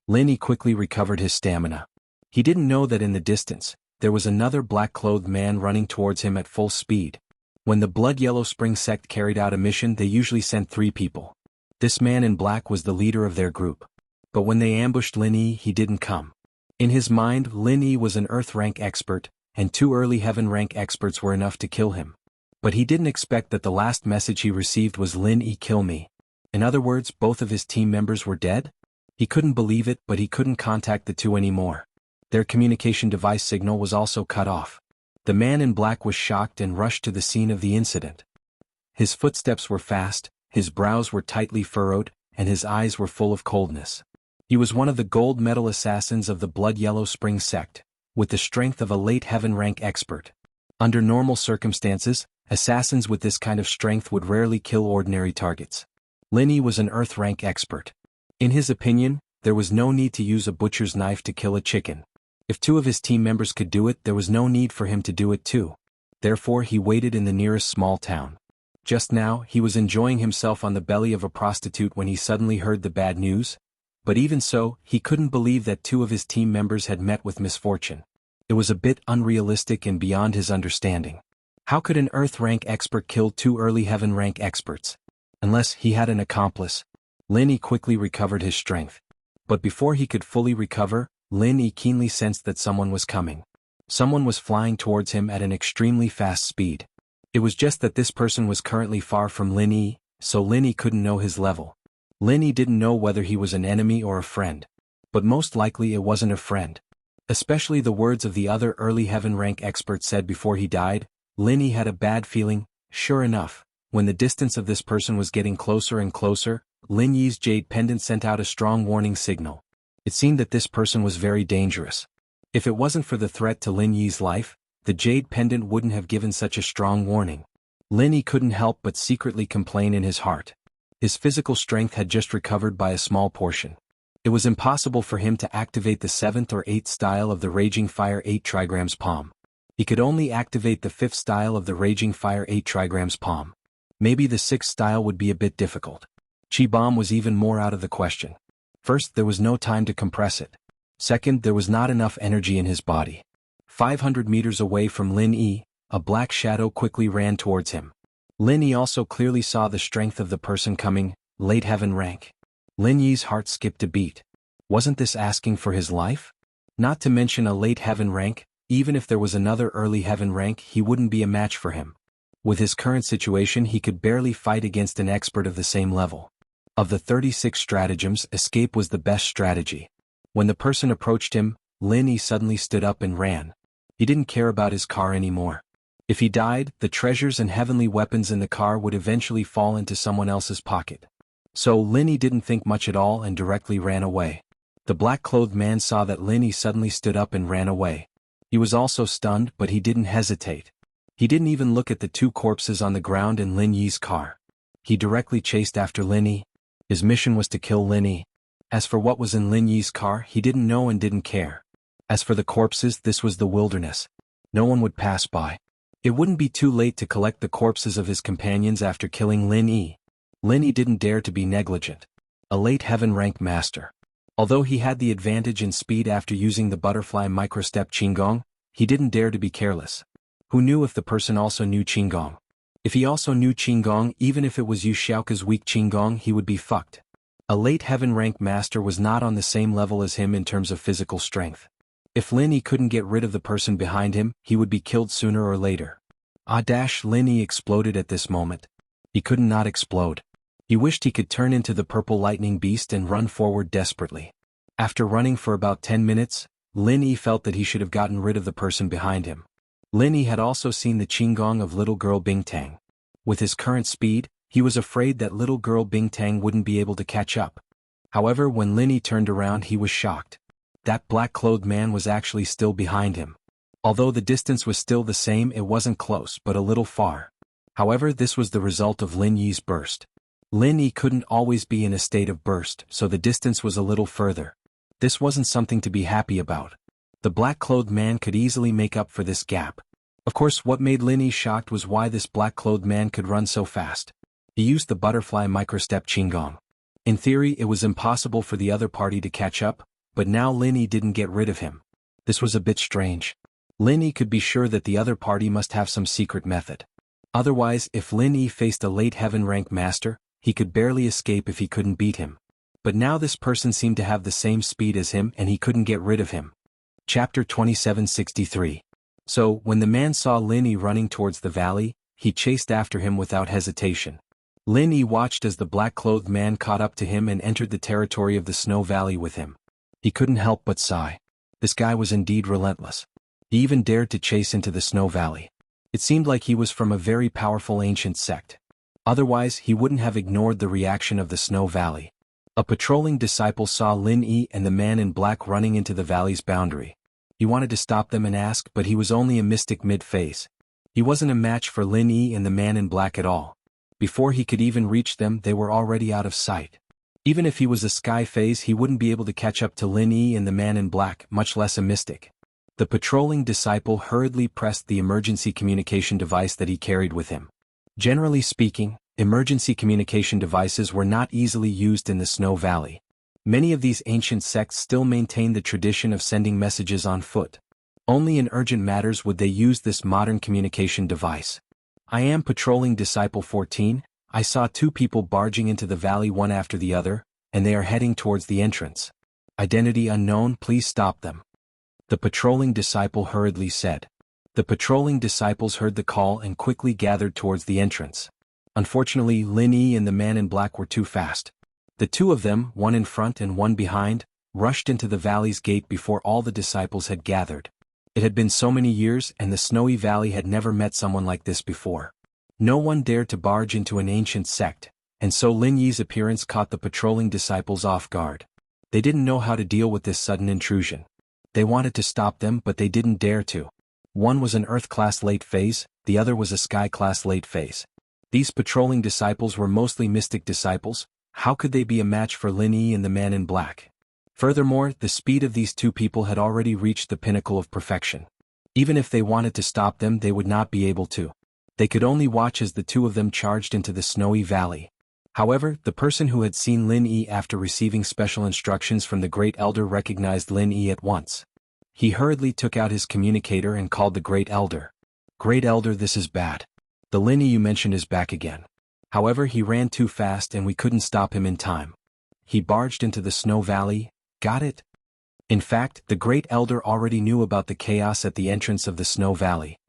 [SPEAKER 1] Lin Yi quickly recovered his stamina. He didn't know that in the distance, there was another black-clothed man running towards him at full speed. When the Blood Yellow Spring sect carried out a mission, they usually sent 3 people. This man in black was the leader of their group. But when they ambushed Lin Yi, he didn't come. In his mind, Lin Yi was an Earth rank expert, and 2 early Heaven rank experts were enough to kill him. But he didn't expect that the last message he received was "Lin Yi, kill me." In other words, both of his team members were dead? He couldn't believe it, but he couldn't contact the 2 anymore. Their communication device signal was also cut off. The man in black was shocked and rushed to the scene of the incident. His footsteps were fast, his brows were tightly furrowed, and his eyes were full of coldness. He was one of the gold medal assassins of the Blood Yellow Spring sect, with the strength of a late Heaven rank expert. Under normal circumstances, assassins with this kind of strength would rarely kill ordinary targets. Lin Yi was an Earth rank expert. In his opinion, there was no need to use a butcher's knife to kill a chicken. If 2 of his team members could do it, there was no need for him to do it too. Therefore he waited in the nearest small town. Just now, he was enjoying himself on the belly of a prostitute when he suddenly heard the bad news. But even so, he couldn't believe that 2 of his team members had met with misfortune. It was a bit unrealistic and beyond his understanding. How could an Earth rank expert kill 2 early Heaven rank experts? Unless he had an accomplice. Lin Yi quickly recovered his strength. But before he could fully recover, Lin Yi keenly sensed that someone was coming. Someone was flying towards him at an extremely fast speed. It was just that this person was currently far from Lin Yi, so Lin Yi couldn't know his level. Lin Yi didn't know whether he was an enemy or a friend. But most likely it wasn't a friend. Especially the words of the other early Heaven rank expert said before he died. Lin Yi had a bad feeling. Sure enough, when the distance of this person was getting closer and closer, Lin Yi's jade pendant sent out a strong warning signal. It seemed that this person was very dangerous. If it wasn't for the threat to Lin Yi's life, the jade pendant wouldn't have given such a strong warning. Lin Yi couldn't help but secretly complain in his heart. His physical strength had just recovered by a small portion. It was impossible for him to activate the 7th or 8th style of the Raging Fire 8 trigrams palm. He could only activate the 5th style of the Raging Fire 8 trigrams palm. Maybe the 6th style would be a bit difficult. Chi bomb was even more out of the question. First, there was no time to compress it. Second, there was not enough energy in his body. 500 meters away from Lin Yi, a black shadow quickly ran towards him. Lin Yi also clearly saw the strength of the person coming, late Heaven rank. Lin Yi's heart skipped a beat. Wasn't this asking for his life? Not to mention a late Heaven rank, even if there was another early Heaven rank, he wouldn't be a match for him. With his current situation, he could barely fight against an expert of the same level. Of the 36 stratagems, escape was the best strategy. When the person approached him, Lin Yi suddenly stood up and ran. He didn't care about his car anymore. If he died, the treasures and heavenly weapons in the car would eventually fall into someone else's pocket. So Lin Yi didn't think much at all and directly ran away. The black-clothed man saw that Lin Yi suddenly stood up and ran away. He was also stunned, but he didn't hesitate. He didn't even look at the 2 corpses on the ground in Lin Yi's car. He directly chased after Lin Yi. His mission was to kill Lin Yi. As for what was in Lin Yi's car, he didn't know and didn't care. As for the corpses, this was the wilderness. No one would pass by. It wouldn't be too late to collect the corpses of his companions after killing Lin Yi. Lin Yi didn't dare to be negligent. A late Heaven rank master. Although he had the advantage in speed after using the butterfly microstep Qinggong, he didn't dare to be careless. Who knew if the person also knew Qinggong? If he also knew Qinggong, even if it was Yu Xiaoka's weak Qinggong, he would be fucked. A late Heaven rank master was not on the same level as him in terms of physical strength. If Lin Yi couldn't get rid of the person behind him, he would be killed sooner or later. Lin Yi exploded at this moment. He couldn't not explode. He wished he could turn into the purple lightning beast and run forward desperately. After running for about 10 minutes, Lin Yi felt that he should have gotten rid of the person behind him. Lin Yi had also seen the Qinggong of little girl Bingtang. With his current speed, he was afraid that little girl Bingtang wouldn't be able to catch up. However, when Lin Yi turned around, he was shocked. That black-clothed man was actually still behind him. Although the distance was still the same, it wasn't close but a little far. However, this was the result of Lin Yi's burst. Lin Yi couldn't always be in a state of burst, so the distance was a little further. This wasn't something to be happy about. The black-clothed man could easily make up for this gap. Of course, what made Lin Yi shocked was why this black-clothed man could run so fast. He used the butterfly microstep Qinggong. In theory, it was impossible for the other party to catch up, but now Lin Yi didn't get rid of him. This was a bit strange. Lin Yi could be sure that the other party must have some secret method. Otherwise, if Lin Yi faced a late heaven rank master, he could barely escape if he couldn't beat him. But now this person seemed to have the same speed as him and he couldn't get rid of him. Chapter 2763. So, when the man saw Lin Yi running towards the valley, he chased after him without hesitation. Lin Yi watched as the black-clothed man caught up to him and entered the territory of the Snow Valley with him. He couldn't help but sigh. This guy was indeed relentless. He even dared to chase into the Snow Valley. It seemed like he was from a very powerful ancient sect. Otherwise, he wouldn't have ignored the reaction of the Snow Valley. A patrolling disciple saw Lin Yi and the man in black running into the valley's boundary. He wanted to stop them and ask, but he was only a mystic mid-phase. He wasn't a match for Lin Yi and the man in black at all. Before he could even reach them, they were already out of sight. Even if he was a sky phase, he wouldn't be able to catch up to Lin Yi and the man in black, much less a mystic. The patrolling disciple hurriedly pressed the emergency communication device that he carried with him. Generally speaking, emergency communication devices were not easily used in the Snow Valley. Many of these ancient sects still maintain the tradition of sending messages on foot. Only in urgent matters would they use this modern communication device. I am patrolling Disciple 14, I saw two people barging into the valley one after the other, and they are heading towards the entrance. Identity unknown, please stop them. The patrolling disciple hurriedly said. The patrolling disciples heard the call and quickly gathered towards the entrance. Unfortunately, Lin Yi and the man in black were too fast. The two of them, one in front and one behind, rushed into the valley's gate before all the disciples had gathered. It had been so many years and the snowy valley had never met someone like this before. No one dared to barge into an ancient sect, and so Lin Yi's appearance caught the patrolling disciples off guard. They didn't know how to deal with this sudden intrusion. They wanted to stop them but they didn't dare to. One was an Earth-class late phase, the other was a Sky-class late phase. These patrolling disciples were mostly mystic disciples. How could they be a match for Lin Yi and the man in black? Furthermore, the speed of these two people had already reached the pinnacle of perfection. Even if they wanted to stop them, they would not be able to. They could only watch as the two of them charged into the snowy valley. However, the person who had seen Lin Yi after receiving special instructions from the Great Elder recognized Lin Yi at once. He hurriedly took out his communicator and called the Great Elder. Great Elder, this is bad. The Lin Yi you mentioned is back again. However, he ran too fast and we couldn't stop him in time. He barged into the Snow Valley. Got it? In fact, the Great Elder already knew about the chaos at the entrance of the Snow Valley.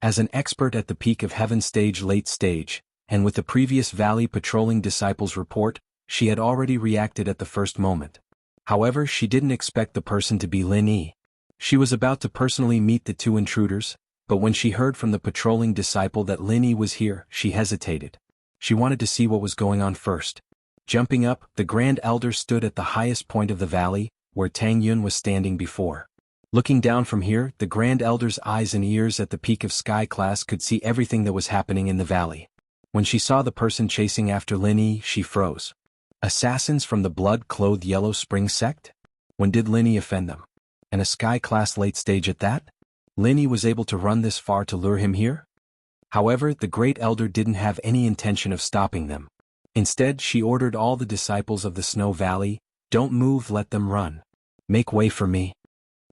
[SPEAKER 1] As an expert at the peak of Heaven stage late stage, and with the previous valley patrolling disciples report, she had already reacted at the first moment. However, she didn't expect the person to be Lin Yi. She was about to personally meet the two intruders, but when she heard from the patrolling disciple that Lin Yi was here, she hesitated. She wanted to see what was going on first. Jumping up, the Grand Elder stood at the highest point of the valley, where Tang Yun was standing before. Looking down from here, the Grand Elder's eyes and ears at the peak of Sky Class could see everything that was happening in the valley. When she saw the person chasing after Lin Yi, she froze. Assassins from the blood-clothed Yellow Spring sect? When did Lin Yi offend them? And a Sky Class late stage at that? Lin Yi was able to run this far to lure him here? However, the Great Elder didn't have any intention of stopping them. Instead, she ordered all the disciples of the Snow Valley, don't move, let them run. Make way for me.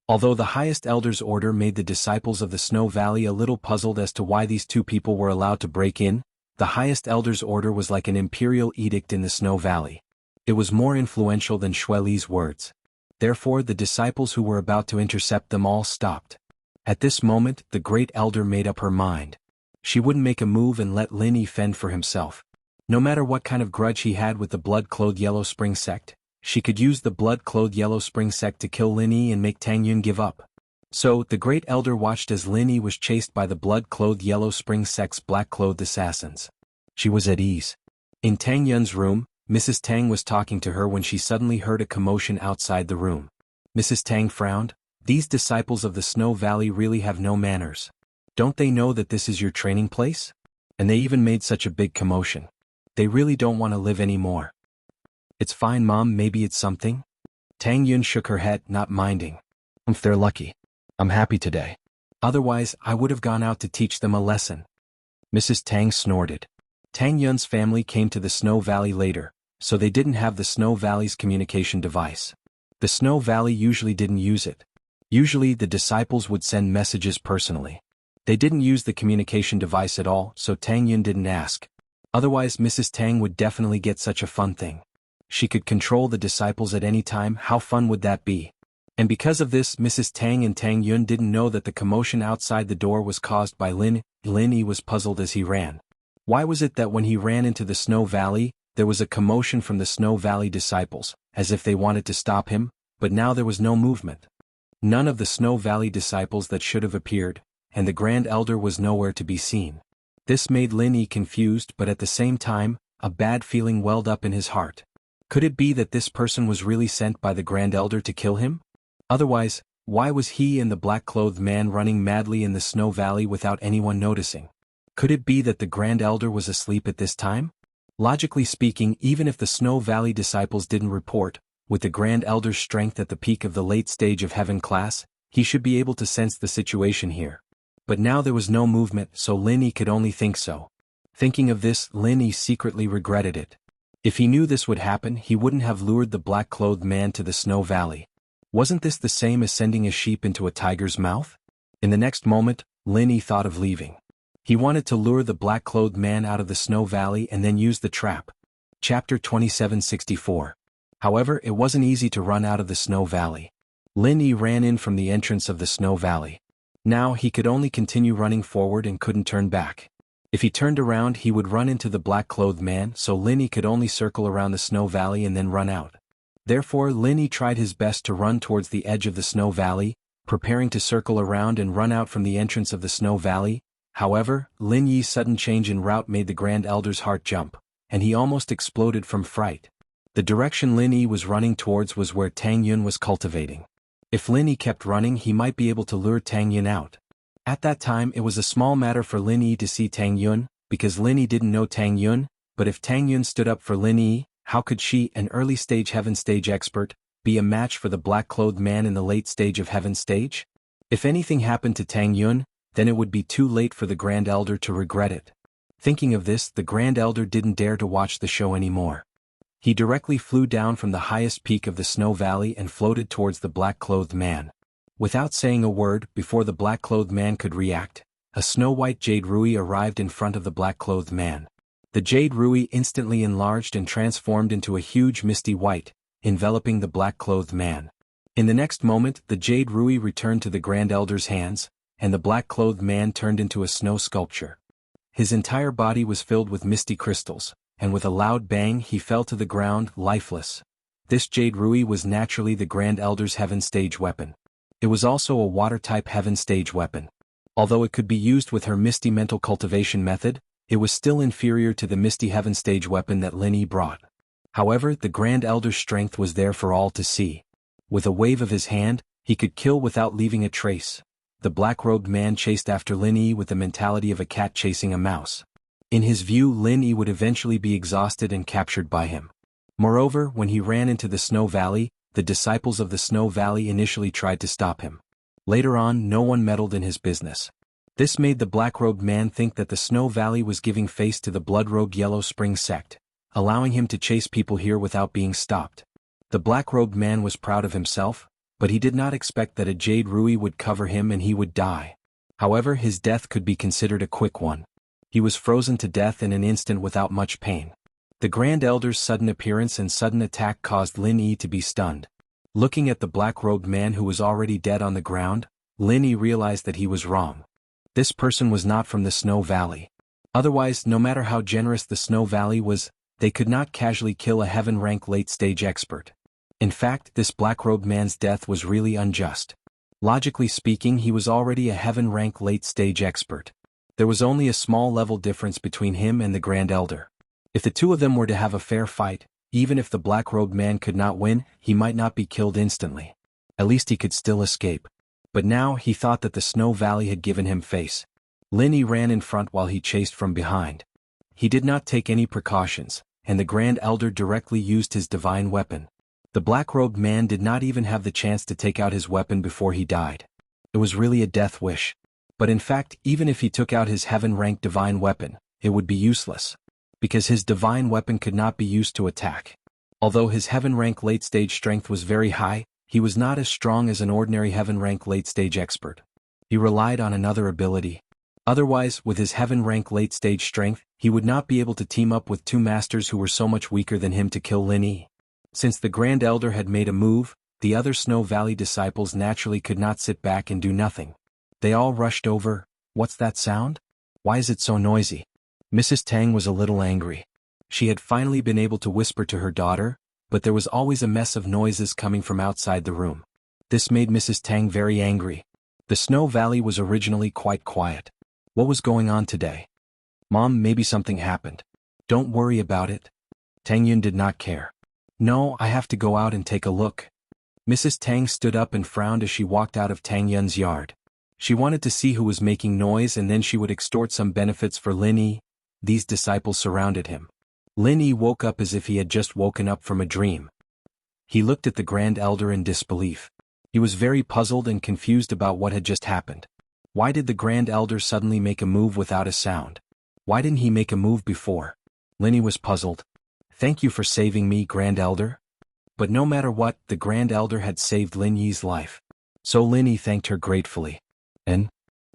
[SPEAKER 1] Although the highest elder's order made the disciples of the Snow Valley a little puzzled as to why these two people were allowed to break in, the highest elder's order was like an imperial edict in the Snow Valley. It was more influential than Xue Li's words. Therefore, the disciples who were about to intercept them all stopped. At this moment, the Great Elder made up her mind. She wouldn't make a move and let Lin Yi fend for himself. No matter what kind of grudge he had with the blood-clothed Yellow Spring sect, she could use the blood-clothed Yellow Spring sect to kill Lin Yi and make Tang Yun give up. So, the Great Elder watched as Lin Yi was chased by the blood-clothed Yellow Spring sect's black-clothed assassins. She was at ease. In Tang Yun's room, Mrs. Tang was talking to her when she suddenly heard a commotion outside the room. Mrs. Tang frowned. These disciples of the Snow Valley really have no manners. Don't they know that this is your training place? And they even made such a big commotion. They really don't want to live anymore. It's fine, Mom, maybe it's something? Tang Yun shook her head, not minding. If they're lucky. I'm happy today. Otherwise, I would have gone out to teach them a lesson. Mrs. Tang snorted. Tang Yun's family came to the Snow Valley later, so they didn't have the Snow Valley's communication device. The Snow Valley usually didn't use it. Usually the disciples would send messages personally. They didn't use the communication device at all, so Tang Yun didn't ask. Otherwise Mrs. Tang would definitely get such a fun thing. She could control the disciples at any time. How fun would that be? And because of this, Mrs. Tang and Tang Yun didn't know that the commotion outside the door was caused by Lin. Lin Yi was puzzled as he ran. Why was it that when he ran into the Snow Valley, there was a commotion from the Snow Valley disciples, as if they wanted to stop him, but now there was no movement? None of the Snow Valley disciples that should have appeared, and the Grand Elder was nowhere to be seen. This made Lin Yi confused, but at the same time, a bad feeling welled up in his heart. Could it be that this person was really sent by the Grand Elder to kill him? Otherwise, why was he and the black-clothed man running madly in the Snow Valley without anyone noticing? Could it be that the Grand Elder was asleep at this time? Logically speaking, even if the Snow Valley disciples didn't report, with the Grand Elder's strength at the peak of the late stage of heaven class, he should be able to sense the situation here. But now there was no movement, so Lin Yi could only think so. Thinking of this, Lin Yi secretly regretted it. If he knew this would happen, he wouldn't have lured the black-clothed man to the Snow Valley. Wasn't this the same as sending a sheep into a tiger's mouth? In the next moment, Lin Yi thought of leaving. He wanted to lure the black-clothed man out of the Snow Valley and then use the trap. Chapter 2764. However, it wasn't easy to run out of the Snow Valley. Lin Yi ran in from the entrance of the Snow Valley. Now he could only continue running forward and couldn't turn back. If he turned around, he would run into the black-clothed man, so Lin Yi could only circle around the Snow Valley and then run out. Therefore, Lin Yi tried his best to run towards the edge of the Snow Valley, preparing to circle around and run out from the entrance of the Snow Valley. However, Lin Yi's sudden change in route made the Grand Elder's heart jump, and he almost exploded from fright. The direction Lin Yi was running towards was where Tang Yun was cultivating. If Lin Yi kept running, he might be able to lure Tang Yun out. At that time, it was a small matter for Lin Yi to see Tang Yun, because Lin Yi didn't know Tang Yun, but if Tang Yun stood up for Lin Yi, how could she, an early-stage heaven stage expert, be a match for the black-clothed man in the late stage of heaven stage? If anything happened to Tang Yun, then it would be too late for the Grand Elder to regret it. Thinking of this, the Grand Elder didn't dare to watch the show anymore. He directly flew down from the highest peak of the Snow Valley and floated towards the black-clothed man. Without saying a word, before the black-clothed man could react, a snow-white jade ruby arrived in front of the black-clothed man. The jade ruby instantly enlarged and transformed into a huge misty white, enveloping the black-clothed man. In the next moment, the jade ruby returned to the Grand Elder's hands, and the black-clothed man turned into a snow sculpture. His entire body was filled with misty crystals, and with a loud bang he fell to the ground, lifeless. This jade ruby was naturally the Grand Elder's heaven stage weapon. It was also a water-type heaven stage weapon. Although it could be used with her misty mental cultivation method, it was still inferior to the misty heaven stage weapon that Lin Yi brought. However, the Grand Elder's strength was there for all to see. With a wave of his hand, he could kill without leaving a trace. The black-robed man chased after Lin Yi with the mentality of a cat chasing a mouse. In his view, Lin Yi would eventually be exhausted and captured by him. Moreover, when he ran into the Snow Valley, the disciples of the Snow Valley initially tried to stop him. Later on, no one meddled in his business. This made the black-robed man think that the Snow Valley was giving face to the blood-robed Yellow Spring sect, allowing him to chase people here without being stopped. The black-robed man was proud of himself, but he did not expect that a jade ruby would cover him and he would die. However, his death could be considered a quick one. He was frozen to death in an instant without much pain. The Grand Elder's sudden appearance and sudden attack caused Lin Yi to be stunned. Looking at the black-robed man who was already dead on the ground, Lin Yi realized that he was wrong. This person was not from the Snow Valley. Otherwise, no matter how generous the Snow Valley was, they could not casually kill a heaven-rank late-stage expert. In fact, this black-robed man's death was really unjust. Logically speaking, he was already a heaven-rank late-stage expert. There was only a small level difference between him and the Grand Elder. If the two of them were to have a fair fight, even if the black-robed man could not win, he might not be killed instantly. At least he could still escape. But now he thought that the Snow Valley had given him face. Lin Yi ran in front while he chased from behind. He did not take any precautions, and the Grand Elder directly used his divine weapon. The black-robed man did not even have the chance to take out his weapon before he died. It was really a death wish. But in fact, even if he took out his heaven-ranked divine weapon, it would be useless. Because his divine weapon could not be used to attack. Although his heaven-rank late-stage strength was very high, he was not as strong as an ordinary heaven-rank late-stage expert. He relied on another ability. Otherwise, with his heaven-rank late-stage strength, he would not be able to team up with two masters who were so much weaker than him to kill Lin Yi. Since the Grand Elder had made a move, the other Snow Valley disciples naturally could not sit back and do nothing. They all rushed over. What's that sound? Why is it so noisy? Mrs. Tang was a little angry. She had finally been able to whisper to her daughter, but there was always a mess of noises coming from outside the room. This made Mrs. Tang very angry. The Snow Valley was originally quite quiet. What was going on today? Mom, maybe something happened. Don't worry about it. Tang Yun did not care. No, I have to go out and take a look. Mrs. Tang stood up and frowned as she walked out of Tang Yun's yard. She wanted to see who was making noise and then she would extort some benefits for Lin Yi. These disciples surrounded him. Lin Yi woke up as if he had just woken up from a dream. He looked at the Grand Elder in disbelief. He was very puzzled and confused about what had just happened. Why did the Grand Elder suddenly make a move without a sound? Why didn't he make a move before? Lin Yi was puzzled. Thank you for saving me, Grand Elder. But no matter what, the Grand Elder had saved Lin Yi's life. So Lin Yi thanked her gratefully. And?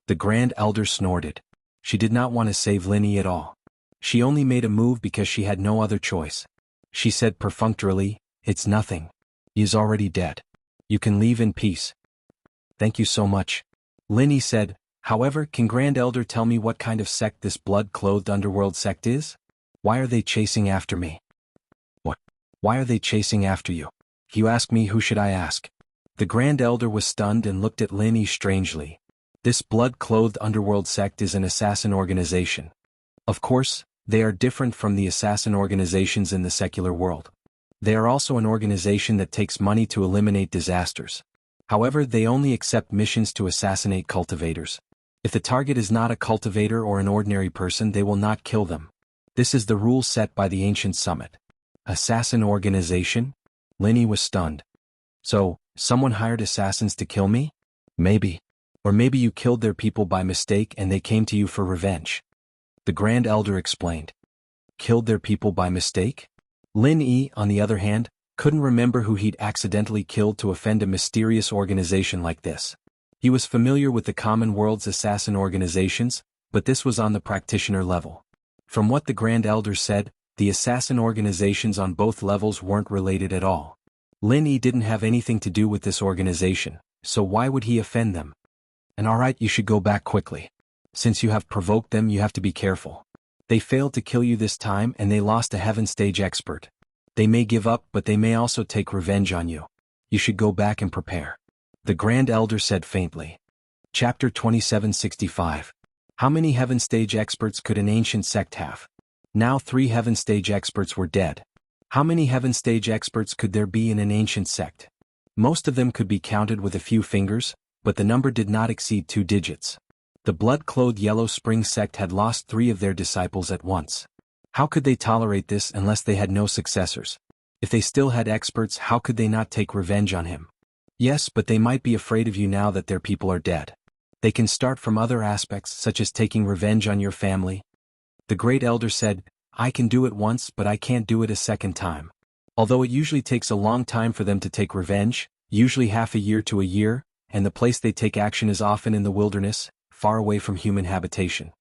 [SPEAKER 1] The Grand Elder snorted. She did not want to save Lin Yi at all. She only made a move because she had no other choice. She said perfunctorily, "It's nothing. He is already dead. You can leave in peace." Thank you so much. Lin Yi said, however, can Grand Elder tell me what kind of sect this blood-clothed underworld sect is? Why are they chasing after me? What? Why are they chasing after you? If you ask me, who should I ask? The Grand Elder was stunned and looked at Lin Yi strangely. This blood-clothed underworld sect is an assassin organization. Of course, they are different from the assassin organizations in the secular world. They are also an organization that takes money to eliminate disasters. However, they only accept missions to assassinate cultivators. If the target is not a cultivator or an ordinary person, they will not kill them. This is the rule set by the Ancient Summit. Assassin organization? Lin Yi was stunned. So, someone hired assassins to kill me? Maybe. Or maybe you killed their people by mistake and they came to you for revenge. The Grand Elder explained. Killed their people by mistake? Lin Yi, on the other hand, couldn't remember who he'd accidentally killed to offend a mysterious organization like this. He was familiar with the common world's assassin organizations, but this was on the practitioner level. From what the Grand Elder said, the assassin organizations on both levels weren't related at all. Lin Yi didn't have anything to do with this organization, so why would he offend them? And alright, you should go back quickly. Since you have provoked them, you have to be careful. They failed to kill you this time and they lost a heaven stage expert. They may give up, but they may also take revenge on you. You should go back and prepare. The Grand Elder said faintly. Chapter 2765. How many heaven stage experts could an ancient sect have? Now 3 heaven stage experts were dead. How many heaven stage experts could there be in an ancient sect? Most of them could be counted with a few fingers, but the number did not exceed 2 digits. The blood-clothed Yellow Spring sect had lost 3 of their disciples at once. How could they tolerate this unless they had no successors? If they still had experts, how could they not take revenge on him? Yes, but they might be afraid of you now that their people are dead. They can start from other aspects, such as taking revenge on your family. The Great Elder said, I can do it once, but I can't do it a second time. Although it usually takes a long time for them to take revenge, usually half a year to a year, and the place they take action is often in the wilderness, far away from human habitation.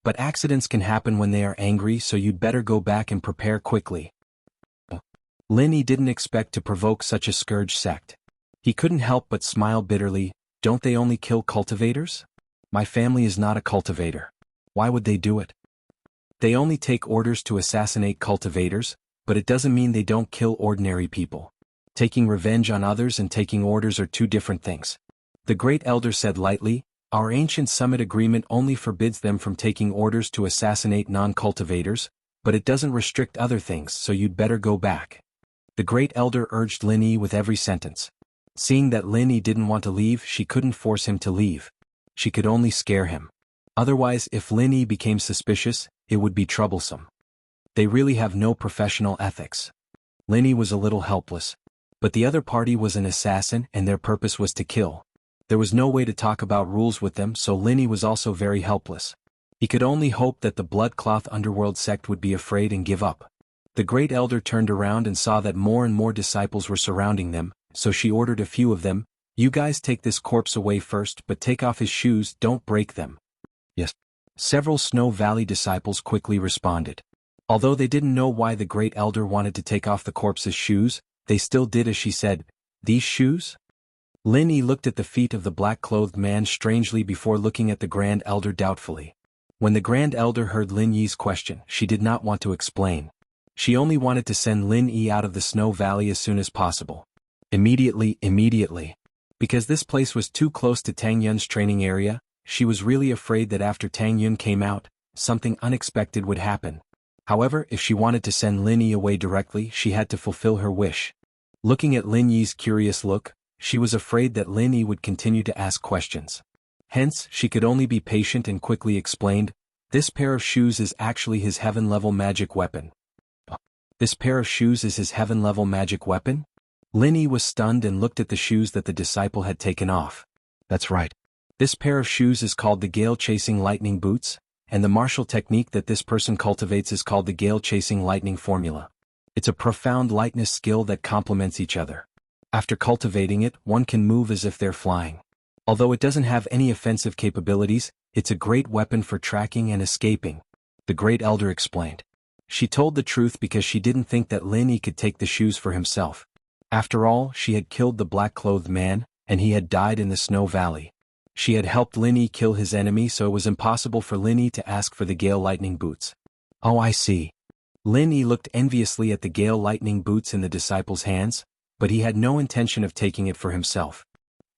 [SPEAKER 1] But accidents can happen when they are angry, so you'd better go back and prepare quickly. Lin Yi didn't expect to provoke such a scourge sect. He couldn't help but smile bitterly. Don't they only kill cultivators? My family is not a cultivator. Why would they do it? They only take orders to assassinate cultivators, but it doesn't mean they don't kill ordinary people. Taking revenge on others and taking orders are 2 different things. The Great Elder said lightly, Our ancient summit agreement only forbids them from taking orders to assassinate non-cultivators, but it doesn't restrict other things, so you'd better go back. The Great Elder urged Lin Yi with every sentence. Seeing that Lin Yi didn't want to leave, she couldn't force him to leave. She could only scare him. Otherwise, if Lin Yi became suspicious, it would be troublesome. They really have no professional ethics. Linny was a little helpless. But the other party was an assassin and their purpose was to kill. There was no way to talk about rules with them, so Linny was also very helpless. He could only hope that the Bloodcloth Underworld sect would be afraid and give up. The Great Elder turned around and saw that more and more disciples were surrounding them, so she ordered a few of them, "You guys take this corpse away first, but take off his shoes, don't break them." Yes. Several Snow Valley disciples quickly responded. Although they didn't know why the Great Elder wanted to take off the corpse's shoes, they still did as she said. "These shoes?" Linny looked at the feet of the black-clothed man strangely before looking at the Grand Elder doubtfully. When the Grand Elder heard Lin Yi's question, she did not want to explain. She only wanted to send Lin Yi out of the Snow Valley as soon as possible. Immediately. Because this place was too close to Tang Yun's training area, she was really afraid that after Tang Yun came out, something unexpected would happen. However, if she wanted to send Lin Yi away directly, she had to fulfill her wish. Looking at Lin Yi's curious look, she was afraid that Lin Yi would continue to ask questions. Hence, she could only be patient and quickly explained, "This pair of shoes is actually his heaven-level magic weapon." This pair of shoes is his heaven-level magic weapon? Lin Yi was stunned and looked at the shoes that the disciple had taken off. That's right. This pair of shoes is called the Gale-Chasing Lightning Boots, and the martial technique that this person cultivates is called the Gale-Chasing Lightning Formula. It's a profound lightness skill that complements each other. After cultivating it, one can move as if they're flying. Although it doesn't have any offensive capabilities, it's a great weapon for tracking and escaping, the Great Elder explained. She told the truth because she didn't think that Lin Yi could take the shoes for himself. After all, she had killed the black-clothed man, and he had died in the Snow Valley. She had helped Lin Yi kill his enemy, so it was impossible for Lin Yi to ask for the Gale Lightning Boots. Oh, I see. Lin Yi looked enviously at the Gale Lightning Boots in the disciple's hands, but he had no intention of taking it for himself.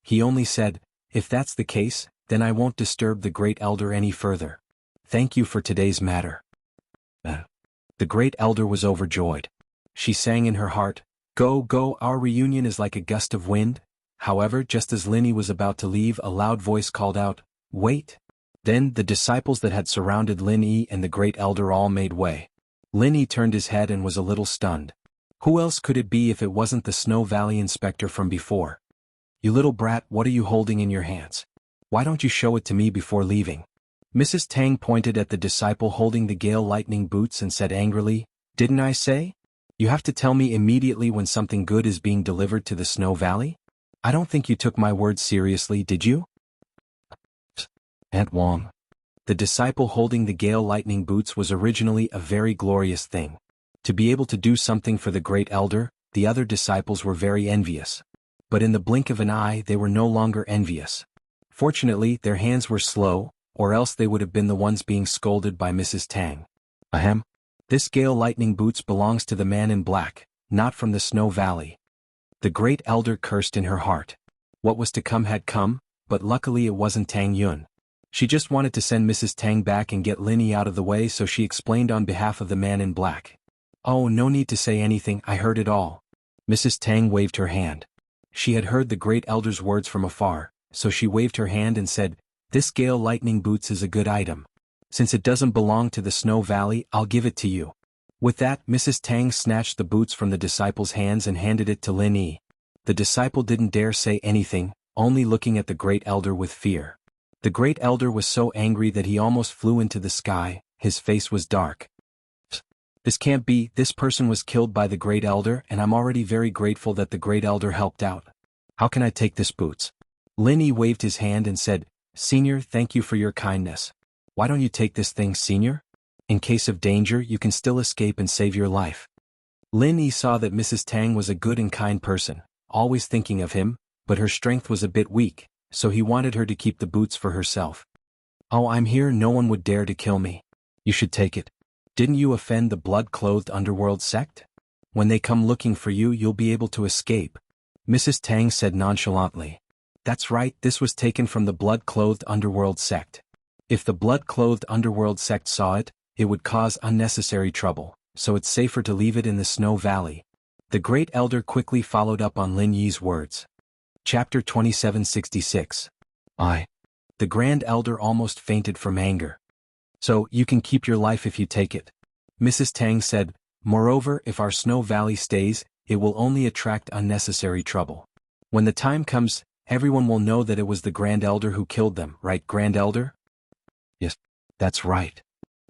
[SPEAKER 1] He only said, "If that's the case, then I won't disturb the Great Elder any further. Thank you for today's matter." The Great Elder was overjoyed. She sang in her heart, "Go, go, our reunion is like a gust of wind." However, just as Lin Yi was about to leave, a loud voice called out, "Wait!" Then, the disciples that had surrounded Lin Yi and the Great Elder all made way. Lin Yi turned his head and was a little stunned. Who else could it be if it wasn't the Snow Valley inspector from before? "You little brat, what are you holding in your hands? Why don't you show it to me before leaving?" Mrs. Tang pointed at the disciple holding the Gale Lightning Boots and said angrily, "Didn't I say? You have to tell me immediately when something good is being delivered to the Snow Valley? I don't think you took my words seriously, did you?" Aunt Wong. The disciple holding the Gale Lightning Boots was originally a very glorious thing. To be able to do something for the Great Elder, the other disciples were very envious. But in the blink of an eye they were no longer envious. Fortunately, their hands were slow, or else they would have been the ones being scolded by Mrs. Tang. Ahem. This Gale Lightning Boots belongs to the man in black, not from the Snow Valley. The Great Elder cursed in her heart. What was to come had come, but luckily it wasn't Tang Yun. She just wanted to send Mrs. Tang back and get Lin Yi out of the way, so she explained on behalf of the man in black. "Oh, no need to say anything, I heard it all." Mrs. Tang waved her hand. She had heard the Great Elder's words from afar, so she waved her hand and said, "This Gale Lightning Boots is a good item. Since it doesn't belong to the Snow Valley, I'll give it to you." With that, Mrs. Tang snatched the boots from the disciple's hands and handed it to Lin Yi. The disciple didn't dare say anything, only looking at the Great Elder with fear. The Great Elder was so angry that he almost flew into the sky, his face was dark. "This can't be, this person was killed by the Great Elder and I'm already very grateful that the Great Elder helped out. How can I take this boots?" Lin Yi waved his hand and said, "Senior, thank you for your kindness. Why don't you take this thing, Senior? In case of danger you can still escape and save your life." Lin Yi saw that Mrs. Tang was a good and kind person, always thinking of him, but her strength was a bit weak, so he wanted her to keep the boots for herself. "Oh, I'm here, no one would dare to kill me. You should take it. Didn't you offend the blood-clothed underworld sect? When they come looking for you, you'll be able to escape." Mrs. Tang said nonchalantly. "That's right, this was taken from the blood-clothed underworld sect. If the blood-clothed underworld sect saw it, it would cause unnecessary trouble, so it's safer to leave it in the Snow Valley." The Great Elder quickly followed up on Lin Yi's words. Chapter 2766. The Grand Elder almost fainted from anger. "So, you can keep your life if you take it." Mrs. Tang said, "Moreover, if our Snow Valley stays, it will only attract unnecessary trouble. When the time comes, everyone will know that it was the Grand Elder who killed them, right, Grand Elder?" "Yes, that's right."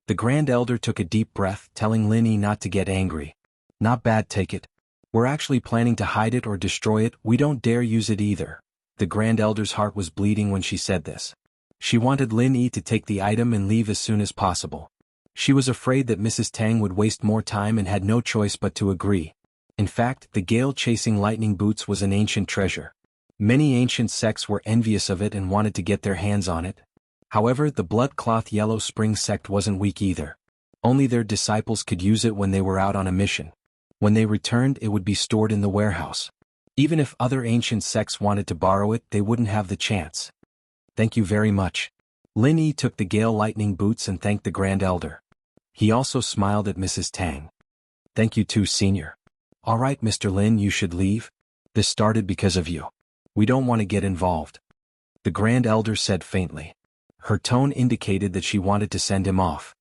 [SPEAKER 1] The Grand Elder took a deep breath, telling Lin Yi not to get angry. "Not bad, take it. We're actually planning to hide it or destroy it, we don't dare use it either." The Grand Elder's heart was bleeding when she said this. She wanted Lin Yi to take the item and leave as soon as possible. She was afraid that Mrs. Tang would waste more time and had no choice but to agree. In fact, the gale-chasing lightning boots was an ancient treasure. Many ancient sects were envious of it and wanted to get their hands on it. However, the blood-cloth Yellow Spring sect wasn't weak either. Only their disciples could use it when they were out on a mission. When they returned, it would be stored in the warehouse. Even if other ancient sects wanted to borrow it, they wouldn't have the chance. "Thank you very much." Lin Yi took the gale lightning boots and thanked the Grand Elder. He also smiled at Mrs. Tang. "Thank you too, Senior." "All right, Mr. Lin, you should leave. This started because of you. We don't want to get involved," the Grand Elder said faintly. Her tone indicated that she wanted to send him off.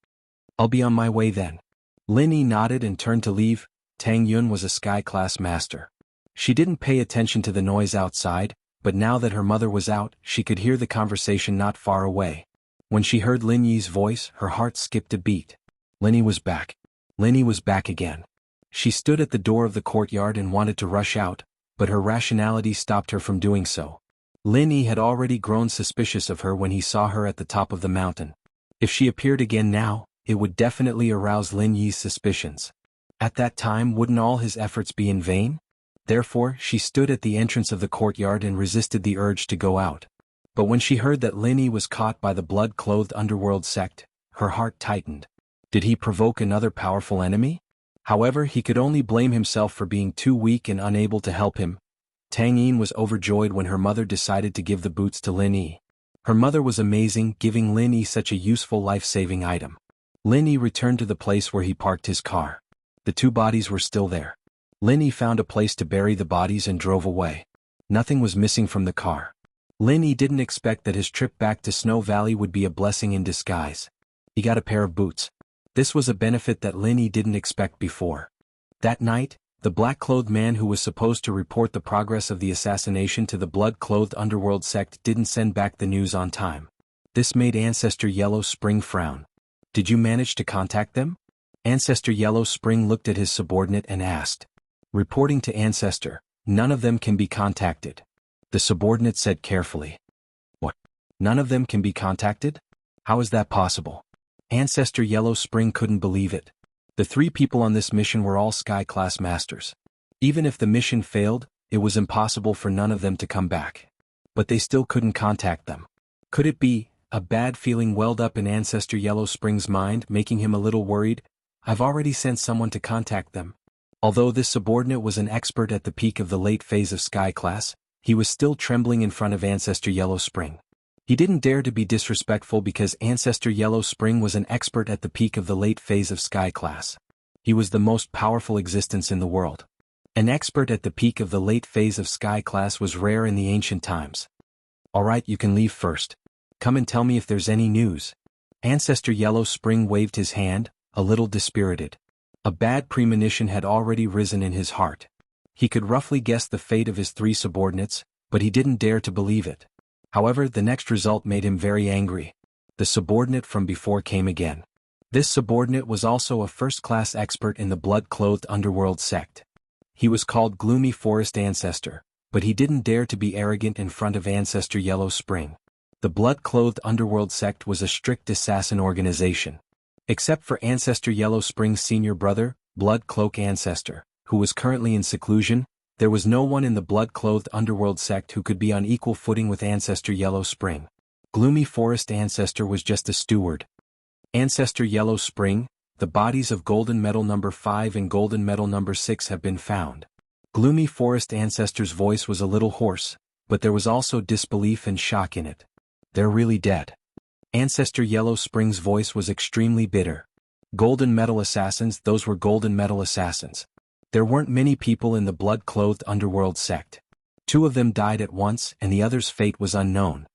[SPEAKER 1] "I'll be on my way then." Lin Yi nodded and turned to leave. Tang Yun was a sky-class master. She didn't pay attention to the noise outside, but now that her mother was out, she could hear the conversation not far away. When she heard Lin Yi's voice, her heart skipped a beat. Lin Yi was back. Lin Yi was back again. She stood at the door of the courtyard and wanted to rush out, but her rationality stopped her from doing so. Lin Yi had already grown suspicious of her when he saw her at the top of the mountain. If she appeared again now, it would definitely arouse Lin Yi's suspicions. At that time, wouldn't all his efforts be in vain? Therefore, she stood at the entrance of the courtyard and resisted the urge to go out. But when she heard that Lin Yi was caught by the blood-clothed underworld sect, her heart tightened. Did he provoke another powerful enemy? However, he could only blame himself for being too weak and unable to help him. Tang Yin was overjoyed when her mother decided to give the boots to Lin Yi. Her mother was amazing, giving Lin Yi such a useful life-saving item. Lin Yi returned to the place where he parked his car. The two bodies were still there. Lin Yi found a place to bury the bodies and drove away. Nothing was missing from the car. Lin Yi didn't expect that his trip back to Snow Valley would be a blessing in disguise. He got a pair of boots. This was a benefit that Lin Yi didn't expect before. That night, the black-clothed man who was supposed to report the progress of the assassination to the blood-clothed underworld sect didn't send back the news on time. This made Ancestor Yellow Spring frown. "Did you manage to contact them?" Ancestor Yellow Spring looked at his subordinate and asked. Reporting to Ancestor, "None of them can be contacted." The subordinate said carefully. "What? None of them can be contacted? How is that possible?" Ancestor Yellow Spring couldn't believe it. The three people on this mission were all Sky-class masters. Even if the mission failed, it was impossible for none of them to come back. But they still couldn't contact them. Could it be? A bad feeling welled up in Ancestor Yellow Spring's mind, making him a little worried. "I've already sent someone to contact them." Although this subordinate was an expert at the peak of the late phase of Sky-class, he was still trembling in front of Ancestor Yellow Spring. He didn't dare to be disrespectful because Ancestor Yellow Spring was an expert at the peak of the late phase of Sky-class. He was the most powerful existence in the world. An expert at the peak of the late phase of Sky-class was rare in the ancient times. "All right, you can leave first. Come and tell me if there's any news." Ancestor Yellow Spring waved his hand, a little dispirited. A bad premonition had already risen in his heart. He could roughly guess the fate of his three subordinates, but he didn't dare to believe it. However, the next result made him very angry. The subordinate from before came again. This subordinate was also a first-class expert in the blood-clothed underworld sect. He was called Gloomy Forest Ancestor, but he didn't dare to be arrogant in front of Ancestor Yellow Spring. The blood-clothed underworld sect was a strict assassin organization. Except for Ancestor Yellow Spring's senior brother, Blood Cloak Ancestor, who was currently in seclusion, there was no one in the blood-clothed underworld sect who could be on equal footing with Ancestor Yellow Spring. Gloomy Forest Ancestor was just a steward. Ancestor Yellow Spring, the bodies of Golden Medal number 5 and Golden Medal number 6 have been found. Gloomy Forest Ancestor's voice was a little hoarse, but there was also disbelief and shock in it. "They're really dead." Ancestor Yellow Spring's voice was extremely bitter. Golden Medal assassins, those were Golden Medal assassins. There weren't many people in the blood-clothed underworld sect. 2 of them died at once and the other's fate was unknown.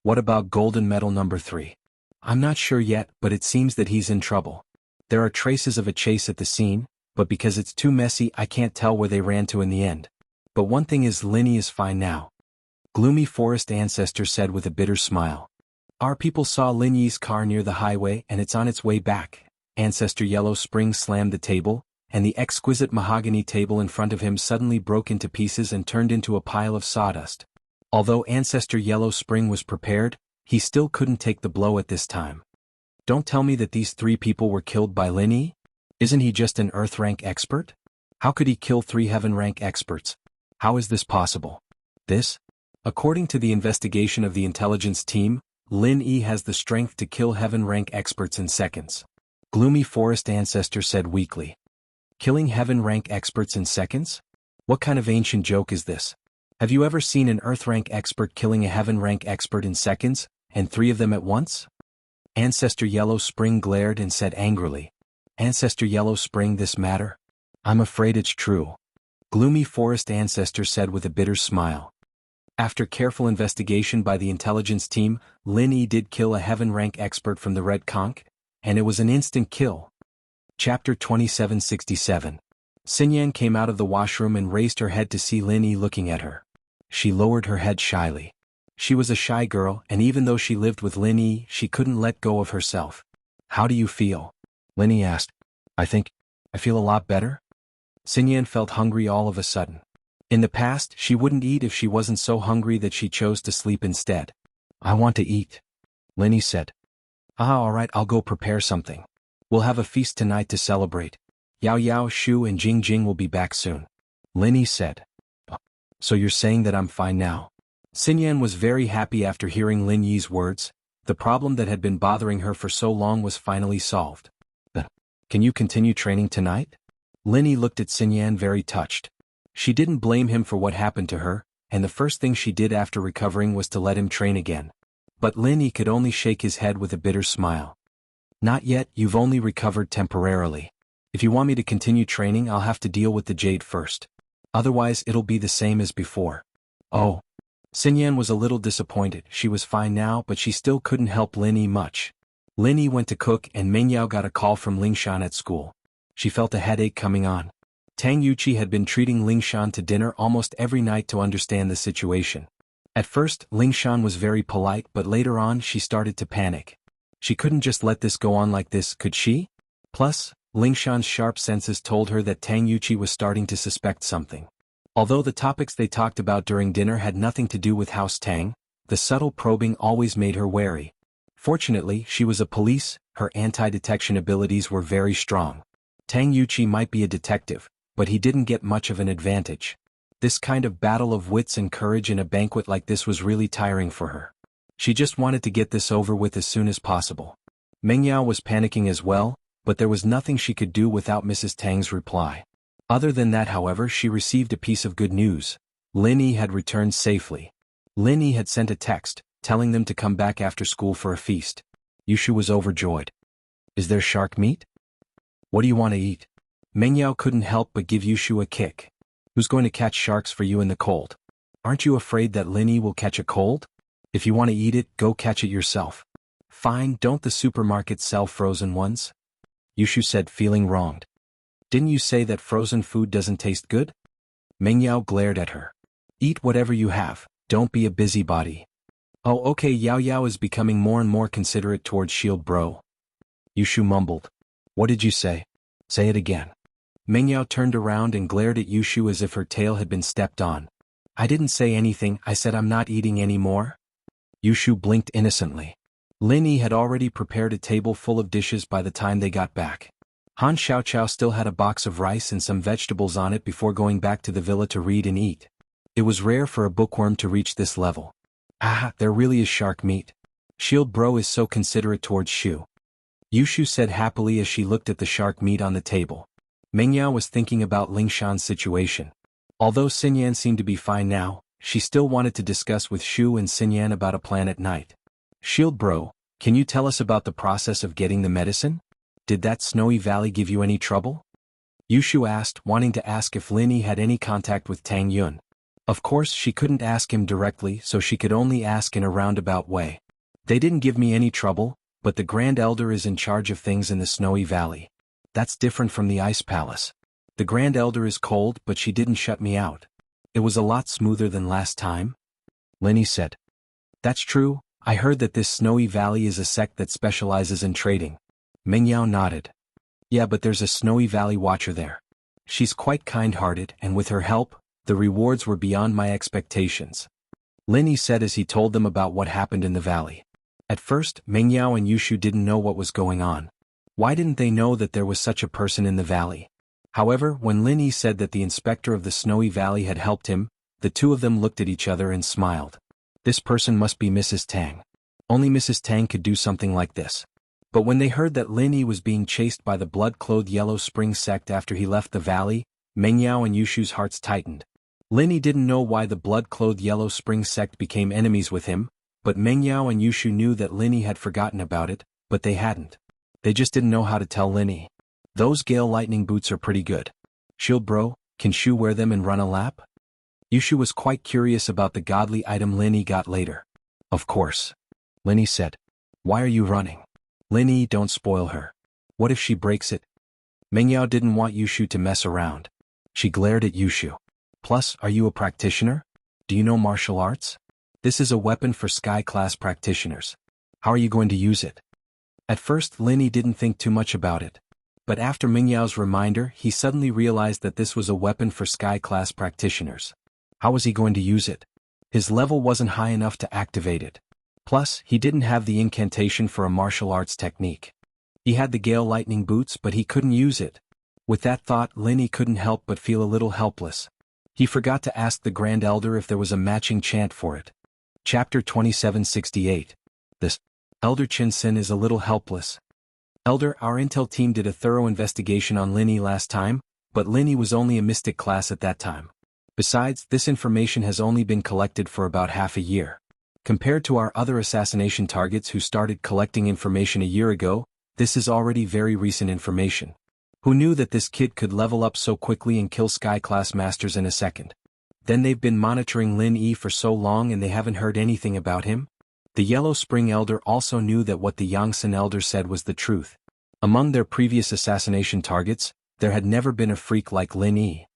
[SPEAKER 1] "What about Golden Medal number 3? "I'm not sure yet, but it seems that he's in trouble." There are traces of a chase at the scene, but because it's too messy I can't tell where they ran to in the end. But one thing is Linny is fine now. Gloomy Forest Ancestor said with a bitter smile. Our people saw Lin Yi's car near the highway and it's on its way back. Ancestor Yellow Spring slammed the table, and the exquisite mahogany table in front of him suddenly broke into pieces and turned into a pile of sawdust. Although Ancestor Yellow Spring was prepared, he still couldn't take the blow at this time. Don't tell me that these 3 people were killed by Lin Yi? Isn't he just an Earth rank expert? How could he kill 3 Heaven rank experts? How is this possible? According to the investigation of the intelligence team, Lin Yi has the strength to kill Heaven rank experts in seconds. Gloomy Forest Ancestor said weakly. Killing Heaven rank experts in seconds? What kind of ancient joke is this? Have you ever seen an Earth rank expert killing a Heaven rank expert in seconds, and 3 of them at once? Ancestor Yellow Spring glared and said angrily. Ancestor Yellow Spring, this matter? I'm afraid it's true. Gloomy Forest Ancestor said with a bitter smile. After careful investigation by the intelligence team, Lin Yi did kill a Heaven rank expert from the Red Conch, and it was an instant kill. Chapter 2767. Xinyan came out of the washroom and raised her head to see Lin Yi looking at her. She lowered her head shyly. She was a shy girl, and even though she lived with Lin Yi, she couldn't let go of herself. How do you feel? Lin Yi asked. I feel a lot better. Xinyan felt hungry all of a sudden. In the past, she wouldn't eat if she wasn't so hungry that she chose to sleep instead. I want to eat, Lin Yi said. Alright, I'll go prepare something. We'll have a feast tonight to celebrate. Yao Yao, Shu and Jing Jing will be back soon, Lin Yi said. So you're saying that I'm fine now? Xinyan was very happy after hearing Lin Yi's words. The problem that had been bothering her for so long was finally solved. Can you continue training tonight? Lin Yi looked at Xinyan very touched. She didn't blame him for what happened to her, and the first thing she did after recovering was to let him train again. But Lin Yi could only shake his head with a bitter smile. Not yet, you've only recovered temporarily. If you want me to continue training, I'll have to deal with the jade first. Otherwise, it'll be the same as before. Oh. Xinyan was a little disappointed. She was fine now, but she still couldn't help Lin Yi much. Lin Yi went to cook and Meng Yao got a call from Lingshan at school. She felt a headache coming on. Tang Yuqi had been treating Lingshan to dinner almost every night to understand the situation. At first, Lingshan was very polite, but later on she started to panic. She couldn't just let this go on like this, could she? Plus, Lingshan's sharp senses told her that Tang Yuqi was starting to suspect something. Although the topics they talked about during dinner had nothing to do with House Tang, the subtle probing always made her wary. Fortunately, she was a police, her anti-detection abilities were very strong. Tang Yuqi might be a detective, but he didn't get much of an advantage. This kind of battle of wits and courage in a banquet like this was really tiring for her. She just wanted to get this over with as soon as possible. Meng Yao was panicking as well, but there was nothing she could do without Mrs. Tang's reply. Other than that, however, she received a piece of good news. Lin Yi had returned safely. Lin Yi had sent a text, telling them to come back after school for a feast. Yushu was overjoyed. Is there shark meat? What do you want to eat? Meng Yao couldn't help but give Yushu a kick. Who's going to catch sharks for you in the cold? Aren't you afraid that Lin Yi will catch a cold? If you want to eat it, go catch it yourself. Fine, don't the supermarkets sell frozen ones? Yushu said, feeling wronged. Didn't you say that frozen food doesn't taste good? Meng Yao glared at her. Eat whatever you have, don't be a busybody. Oh okay, Yao Yao is becoming more and more considerate towards Shield Bro. Yushu mumbled. What did you say? Say it again. Meng Yao turned around and glared at Yushu as if her tail had been stepped on. I didn't say anything, I said I'm not eating any more. Yushu blinked innocently. Lin Yi had already prepared a table full of dishes by the time they got back. Han Xiaoqiao still had a box of rice and some vegetables on it before going back to the villa to read and eat. It was rare for a bookworm to reach this level. Ah, there really is shark meat. Shield Bro is so considerate towards Shu. Yushu said happily as she looked at the shark meat on the table. Meng Yao was thinking about Lingshan's situation. Although Xinyan seemed to be fine now, she still wanted to discuss with Shu and Xinyan about a plan at night. Shield Bro, can you tell us about the process of getting the medicine? Did that snowy valley give you any trouble? Yushu asked, wanting to ask if Lin Yi had any contact with Tang Yun. Of course she couldn't ask him directly, so she could only ask in a roundabout way. They didn't give me any trouble, but the Grand Elder is in charge of things in the snowy valley. That's different from the ice palace. The Grand Elder is cold, but she didn't shut me out. It was a lot smoother than last time. Linny said. That's true, I heard that this Snowy Valley is a sect that specializes in trading. Mingyao nodded. Yeah, but there's a Snowy Valley watcher there. She's quite kind-hearted, and with her help, the rewards were beyond my expectations. Linny said as he told them about what happened in the valley. At first, Mingyao and Yushu didn't know what was going on. Why didn't they know that there was such a person in the valley? However, when Linny said that the inspector of the Snowy Valley had helped him, the two of them looked at each other and smiled. This person must be Mrs. Tang. Only Mrs. Tang could do something like this. But when they heard that Linny was being chased by the blood-clothed Yellow Spring sect after he left the valley, Mingyao and Yushu's hearts tightened. Linny didn't know why the blood-clothed Yellow Spring sect became enemies with him, but Mingyao and Yushu knew that Linny had forgotten about it, but they hadn't. They just didn't know how to tell Linny. Those Gale Lightning boots are pretty good. Shield bro, can Shu wear them and run a lap? Yushu was quite curious about the godly item Linny got later. Of course. Linny said. Why are you running? Linny, don't spoil her. What if she breaks it? Mingyao didn't want Yushu to mess around. She glared at Yushu. Plus, are you a practitioner? Do you know martial arts? This is a weapon for Sky-class practitioners. How are you going to use it? At first, Linny didn't think too much about it. But after Mingyao's reminder, he suddenly realized that this was a weapon for Sky-class practitioners. How was he going to use it? His level wasn't high enough to activate it. Plus, he didn't have the incantation for a martial arts technique. He had the Gale Lightning boots, but he couldn't use it. With that thought, Linny couldn't help but feel a little helpless. He forgot to ask the Grand Elder if there was a matching chant for it. Chapter 2768. This Elder Chin-Sin is a little helpless. Elder, our intel team did a thorough investigation on Linny last time, but Linny was only a mystic class at that time. Besides, this information has only been collected for about half a year. Compared to our other assassination targets who started collecting information a year ago, this is already very recent information. Who knew that this kid could level up so quickly and kill Sky-class masters in a second? Then they've been monitoring Lin Yi for so long and they haven't heard anything about him? The Yellow Spring Elder also knew that what the Yangtze Elder said was the truth. Among their previous assassination targets, there had never been a freak like Lin Yi.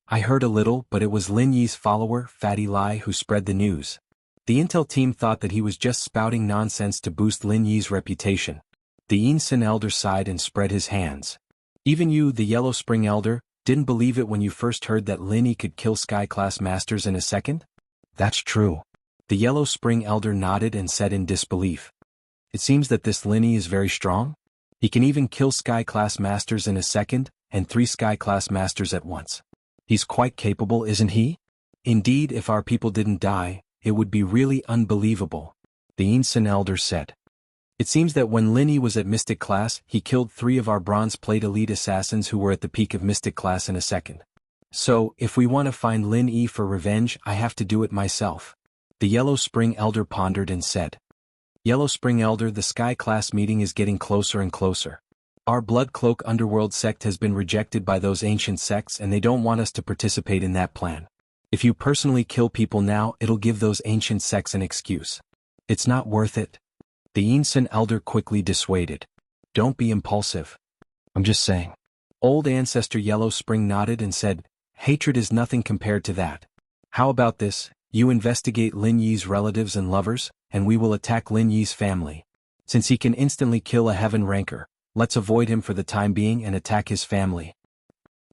[SPEAKER 1] I heard a little, but it was Lin Yi's follower, Fatty Lai, who spread the news. The intel team thought that he was just spouting nonsense to boost Lin Yi's reputation. The Yinsen Elder sighed and spread his hands. Even you, the Yellow Spring Elder, didn't believe it when you first heard that Lin Yi could kill Sky-class masters in a second? That's true. The Yellow Spring Elder nodded and said in disbelief. It seems that this Lin Yi is very strong. He can even kill Sky-class masters in a second, and 3 Sky-class masters at once. He's quite capable, isn't he? Indeed, if our people didn't die, it would be really unbelievable, the Yinsen Elder said. It seems that when Lin Yi was at Mystic class, he killed 3 of our Bronze Plate elite assassins who were at the peak of Mystic class in a second. So, if we want to find Lin Yi for revenge, I have to do it myself. The Yellow Spring Elder pondered and said. Yellow Spring Elder, the Sky class meeting is getting closer and closer. Our Blood Cloak Underworld sect has been rejected by those ancient sects and they don't want us to participate in that plan. If you personally kill people now, it'll give those ancient sects an excuse. It's not worth it. The Yinsen Elder quickly dissuaded. Don't be impulsive. I'm just saying. Old Ancestor Yellow Spring nodded and said, hatred is nothing compared to that. How about this? You investigate Lin Yi's relatives and lovers, and we will attack Lin Yi's family. Since he can instantly kill a heaven ranker, let's avoid him for the time being and attack his family.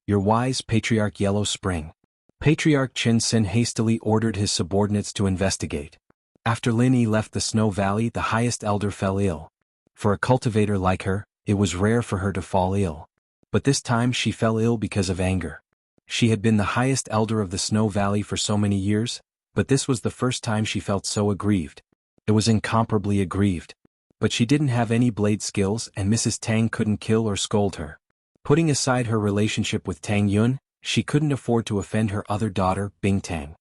[SPEAKER 1] Your wise Patriarch Yellow Spring. Patriarch Chin-Sin hastily ordered his subordinates to investigate. After Lin Yi left the Snow Valley, the highest elder fell ill. For a cultivator like her, it was rare for her to fall ill. But this time she fell ill because of anger. She had been the highest elder of the Snow Valley for so many years, but this was the first time she felt so aggrieved. It was incomparably aggrieved. But she didn't have any blade skills and Mrs. Tang couldn't kill or scold her. Putting aside her relationship with Tang Yun, she couldn't afford to offend her other daughter, Bing Tang.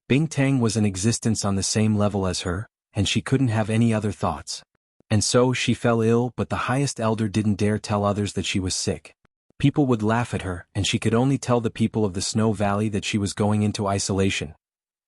[SPEAKER 1] Bing Tang was in existence on the same level as her, and she couldn't have any other thoughts. And so she fell ill, but the highest elder didn't dare tell others that she was sick. People would laugh at her, and she could only tell the people of the Snow Valley that she was going into isolation.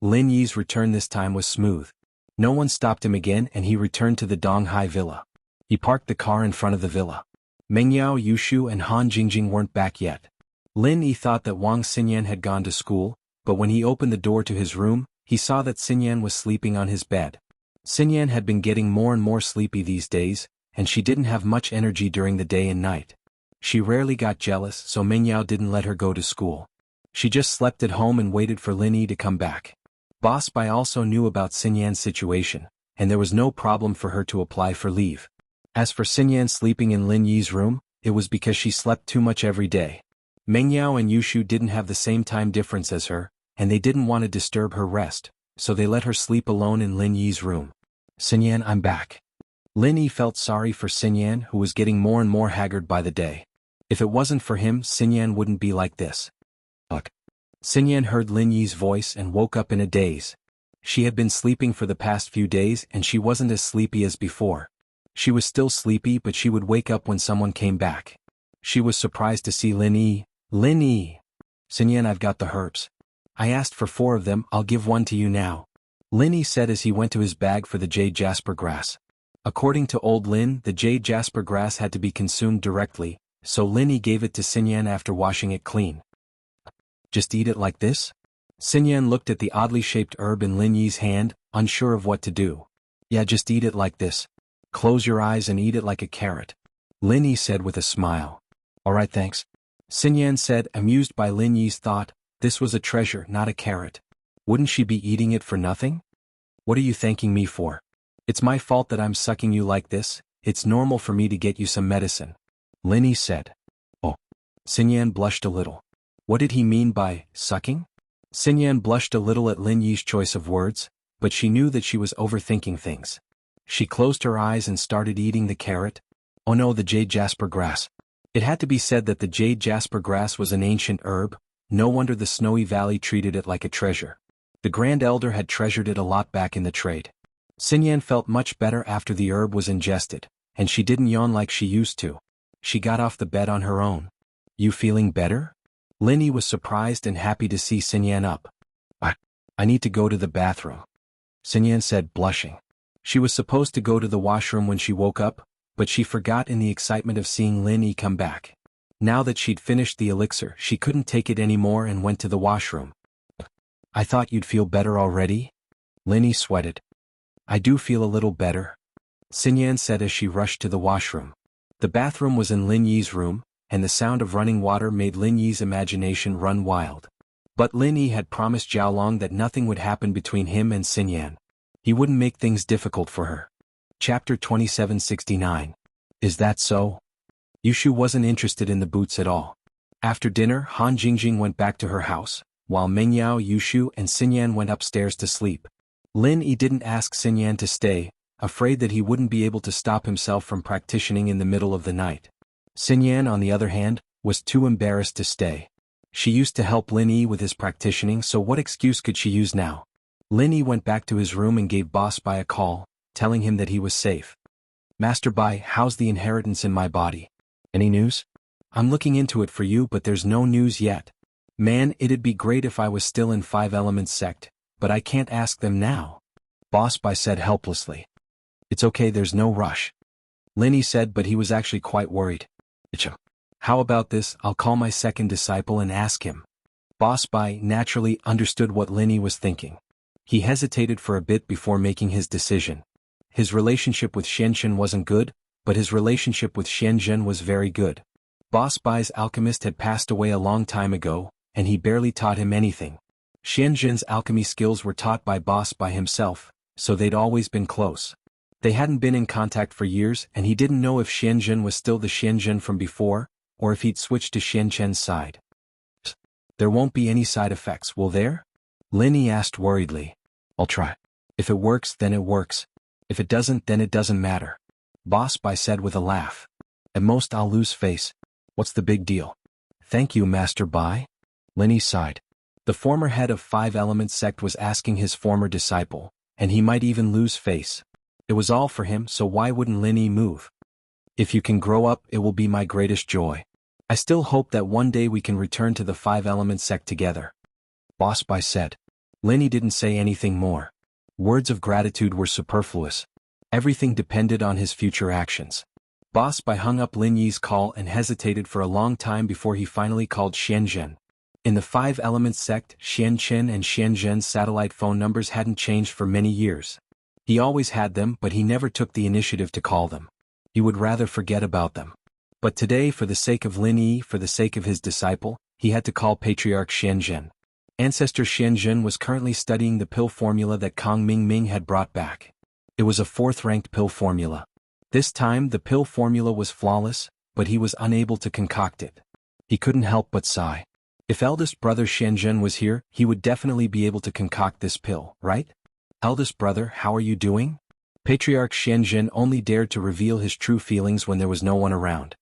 [SPEAKER 1] Lin Yi's return this time was smooth. No one stopped him again and he returned to the Donghai Villa. He parked the car in front of the villa. Mengyao, Yushu and Han Jingjing weren't back yet. Lin Yi thought that Wang Xinyan had gone to school, but when he opened the door to his room, he saw that Xinyan was sleeping on his bed. Xinyan had been getting more and more sleepy these days, and she didn't have much energy during the day and night. She rarely got jealous, so Mengyao didn't let her go to school. She just slept at home and waited for Lin Yi to come back. Boss Bai also knew about Xinyan's situation, and there was no problem for her to apply for leave. As for Xinyan sleeping in Lin Yi's room, it was because she slept too much every day. Mengyao and Yushu didn't have the same time difference as her, and they didn't want to disturb her rest, so they let her sleep alone in Lin Yi's room. Xinyan, I'm back. Lin Yi felt sorry for Xinyan, who was getting more and more haggard by the day. If it wasn't for him, Xinyan wouldn't be like this. Ugh. Xinyan heard Lin Yi's voice and woke up in a daze. She had been sleeping for the past few days and she wasn't as sleepy as before. She was still sleepy, but she would wake up when someone came back. She was surprised to see Lin Yi. Lin Yi. Xinyan, I've got the herbs. I asked for 4 of them, I'll give 1 to you now. Lin Yi said as he went to his bag for the jade jasper grass. According to old Lin, the jade jasper grass had to be consumed directly, so Lin Yi gave it to Xinyan after washing it clean. Just eat it like this? Xinyan looked at the oddly shaped herb in Lin Yi's hand, unsure of what to do. Yeah, just eat it like this. Close your eyes and eat it like a carrot. Lin Yi said with a smile. Alright, thanks. Xinyan said, amused by Lin Yi's thought, this was a treasure, not a carrot. Wouldn't she be eating it for nothing? What are you thanking me for? It's my fault that I'm sucking you like this, it's normal for me to get you some medicine. Lin Yi said. Oh. Xinyan blushed a little. What did he mean by sucking? Xinyan blushed a little at Lin Yi's choice of words, but she knew that she was overthinking things. She closed her eyes and started eating the carrot. Oh no, the jade jasper grass. It had to be said that the jade jasper grass was an ancient herb, no wonder the Snowy Valley treated it like a treasure. The Grand Elder had treasured it a lot back in the trade. Xinyan felt much better after the herb was ingested, and she didn't yawn like she used to. She got off the bed on her own. You feeling better? Lin Yi was surprised and happy to see Xinyan up. I need to go to the bathroom. Xinyan said, blushing. She was supposed to go to the washroom when she woke up, but she forgot in the excitement of seeing Lin Yi come back. Now that she'd finished the elixir, she couldn't take it anymore and went to the washroom. I thought you'd feel better already? Lin Yi sweated. I do feel a little better, Xinyan said as she rushed to the washroom. The bathroom was in Lin Yi's room, and the sound of running water made Lin Yi's imagination run wild. But Lin Yi had promised Jiaolong that nothing would happen between him and Xinyan. He wouldn't make things difficult for her. Chapter 2769. Is that so? Yushu wasn't interested in the boots at all. After dinner, Han Jingjing went back to her house, while Mengyao, Yushu and Xinyan went upstairs to sleep. Lin Yi didn't ask Xinyan to stay, afraid that he wouldn't be able to stop himself from practicing in the middle of the night. Xinyan, on the other hand, was too embarrassed to stay. She used to help Lin Yi with his practicing, so what excuse could she use now? Lin Yi went back to his room and gave Boss Bai a call, telling him that he was safe. Master Bai, how's the inheritance in my body? Any news? I'm looking into it for you, but there's no news yet. Man, it'd be great if I was still in 5 Elements sect, but I can't ask them now. Boss Bai said helplessly. It's okay, there's no rush. Lin Yi said, but he was actually quite worried. How about this, I'll call my second disciple and ask him. Boss Bai naturally understood what Lin Yi was thinking. He hesitated for a bit before making his decision. His relationship with Xianzhen wasn't good, but his relationship with Xianzhen was very good. Boss Bai's alchemist had passed away a long time ago, and he barely taught him anything. Xianzhen's alchemy skills were taught by Boss Bai himself, so they'd always been close. They hadn't been in contact for years, and he didn't know if Xianzhen was still the Xianzhen from before, or if he'd switched to Xianzhen's side. There won't be any side effects, will there? Lin Yi asked worriedly. I'll try. If it works, then it works. If it doesn't, then it doesn't matter. Boss Bai said with a laugh. At most I'll lose face. What's the big deal? Thank you, Master Bai. Lin Yi sighed. The former head of 5 Elements sect was asking his former disciple, and he might even lose face. It was all for him, so why wouldn't Lin Yi move? If you can grow up, it will be my greatest joy. I still hope that one day we can return to the 5 Elements sect together. Boss Bai said. Lin Yi didn't say anything more. Words of gratitude were superfluous. Everything depended on his future actions. Boss Bai hung up Lin Yi's call and hesitated for a long time before he finally called Xianzhen. In the Five Elements sect, Xianchen and Xianzhen's satellite phone numbers hadn't changed for many years. He always had them, but he never took the initiative to call them. He would rather forget about them. But today, for the sake of Lin Yi, for the sake of his disciple, he had to call Patriarch Xianzhen. Ancestor Xianzhen was currently studying the pill formula that Kong Mingming had brought back. It was a 4th-ranked pill formula. This time the pill formula was flawless, but he was unable to concoct it. He couldn't help but sigh. If eldest brother Xianzhen was here, he would definitely be able to concoct this pill, right? Eldest brother, how are you doing? Patriarch Xianzhen only dared to reveal his true feelings when there was no one around.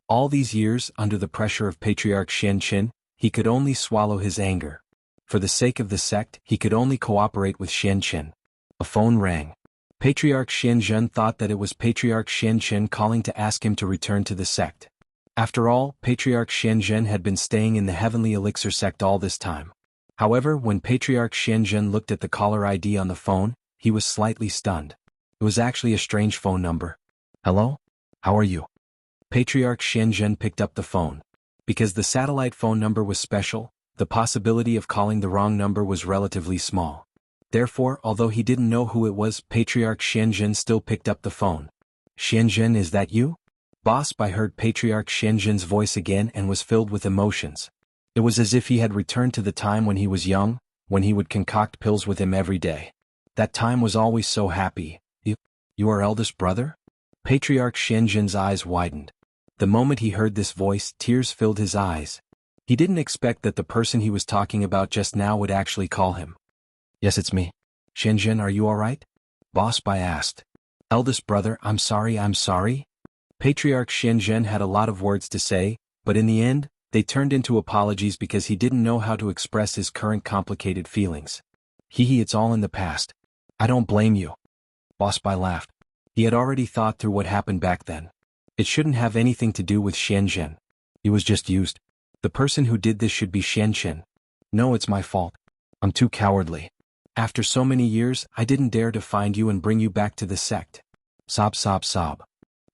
[SPEAKER 1] All these years, under the pressure of Patriarch Xianzhen, he could only swallow his anger. For the sake of the sect, he could only cooperate with Xianzhen. A phone rang. Patriarch Xianzhen thought that it was Patriarch Xianzhen calling to ask him to return to the sect. After all, Patriarch Xianzhen had been staying in the Heavenly Elixir sect all this time. However, when Patriarch Xianzhen looked at the caller ID on the phone, he was slightly stunned. It was actually a strange phone number. Hello? How are you? Patriarch Xianzhen picked up the phone. Because the satellite phone number was special, the possibility of calling the wrong number was relatively small. Therefore, although he didn't know who it was, Patriarch Xianzhen still picked up the phone. Xianzhen, is that you? Boss Bai heard Patriarch Xianzhen's voice again and was filled with emotions. It was as if he had returned to the time when he was young, when he would concoct pills with him every day. That time was always so happy. You are eldest brother? Patriarch Xianzhen's eyes widened. The moment he heard this voice, tears filled his eyes. He didn't expect that the person he was talking about just now would actually call him. Yes, it's me. Xianzhen, are you alright? Boss Bai asked. Eldest brother, I'm sorry. Patriarch Xianzhen had a lot of words to say, but in the end, they turned into apologies because he didn't know how to express his current complicated feelings. It's all in the past. I don't blame you. Boss Bai laughed. He had already thought through what happened back then. It shouldn't have anything to do with Xianzhen. He was just used. The person who did this should be Xianzhen. No, it's my fault. I'm too cowardly. After so many years, I didn't dare to find you and bring you back to the sect. Sob, sob, sob.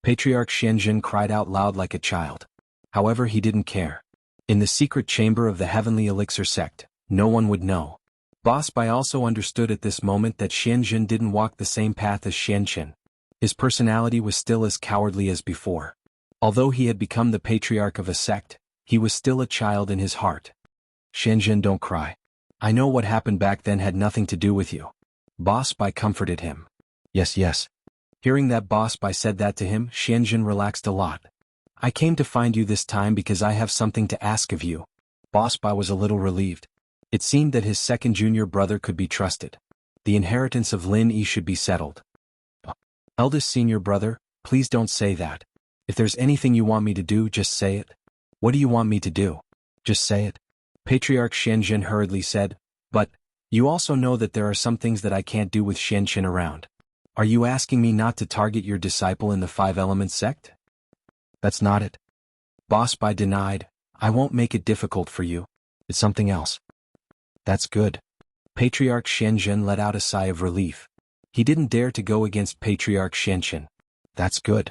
[SPEAKER 1] Patriarch Xianzhen cried out loud like a child. However, he didn't care. In the secret chamber of the Heavenly Elixir sect, no one would know. Boss Bai also understood at this moment that Xianzhen didn't walk the same path as Xianzhen. His personality was still as cowardly as before. Although he had become the patriarch of a sect, he was still a child in his heart. Xianzhen, don't cry. I know what happened back then had nothing to do with you. Boss Bai comforted him. Yes. Hearing that Boss Bai said that to him, Xianzhen relaxed a lot. I came to find you this time because I have something to ask of you. Boss Bai was a little relieved. It seemed that his second junior brother could be trusted. The inheritance of Lin Yi should be settled. Eldest senior brother, please don't say that. If there's anything you want me to do, just say it. What do you want me to do? Just say it. Patriarch Xianzhen hurriedly said, but, you also know that there are some things that I can't do with Xianzhen around. Are you asking me not to target your disciple in the Five Elements sect? That's not it. Boss Bai denied, I won't make it difficult for you. It's something else. That's good. Patriarch Xianzhen let out a sigh of relief. He didn't dare to go against Patriarch Xianzhen. That's good.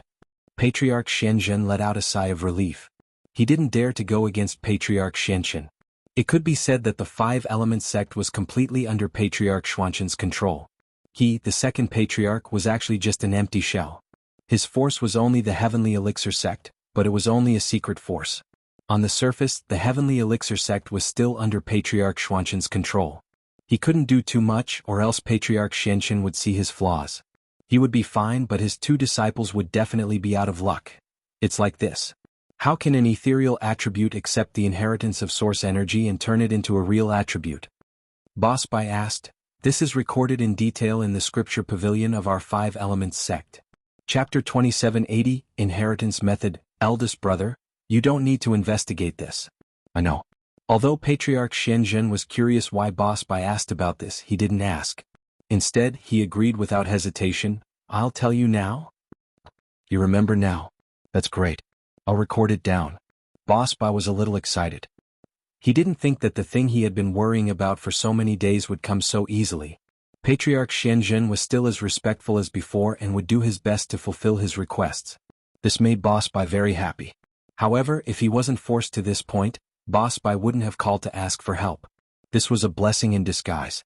[SPEAKER 1] Patriarch Xianzhen let out a sigh of relief. He didn't dare to go against Patriarch Xianzhen. It could be said that the Five Elements sect was completely under Patriarch Xuanzhen's control. He, the second patriarch, was actually just an empty shell. His force was only the Heavenly Elixir sect, but it was only a secret force. On the surface, the Heavenly Elixir sect was still under Patriarch Xuanzhen's control. He couldn't do too much or else Patriarch Xianzhen would see his flaws. He would be fine, but his two disciples would definitely be out of luck. It's like this. How can an ethereal attribute accept the inheritance of source energy and turn it into a real attribute? Boss Bai asked. This is recorded in detail in the scripture pavilion of our Five Elements sect. Chapter 2780, Inheritance Method. Eldest brother, you don't need to investigate this. I know. Although Patriarch Xianzhen was curious why Boss Bai asked about this, he didn't ask. Instead, he agreed without hesitation, I'll tell you now. You remember now. That's great. I'll record it down. Boss Bai was a little excited. He didn't think that the thing he had been worrying about for so many days would come so easily. Patriarch Xianzhen was still as respectful as before and would do his best to fulfill his requests. This made Boss Bai very happy. However, if he wasn't forced to this point, Boss Bai wouldn't have called to ask for help. This was a blessing in disguise.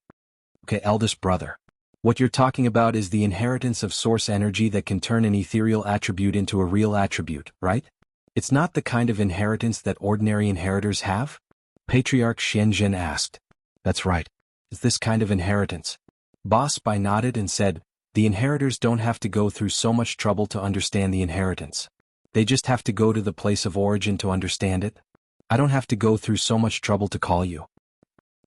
[SPEAKER 1] Okay, eldest brother. What you're talking about is the inheritance of source energy that can turn an ethereal attribute into a real attribute, right? It's not the kind of inheritance that ordinary inheritors have? Patriarch Xianzhen asked. That's right. It's this kind of inheritance. Boss Bai nodded and said, the inheritors don't have to go through so much trouble to understand the inheritance. They just have to go to the place of origin to understand it. I don't have to go through so much trouble to call you.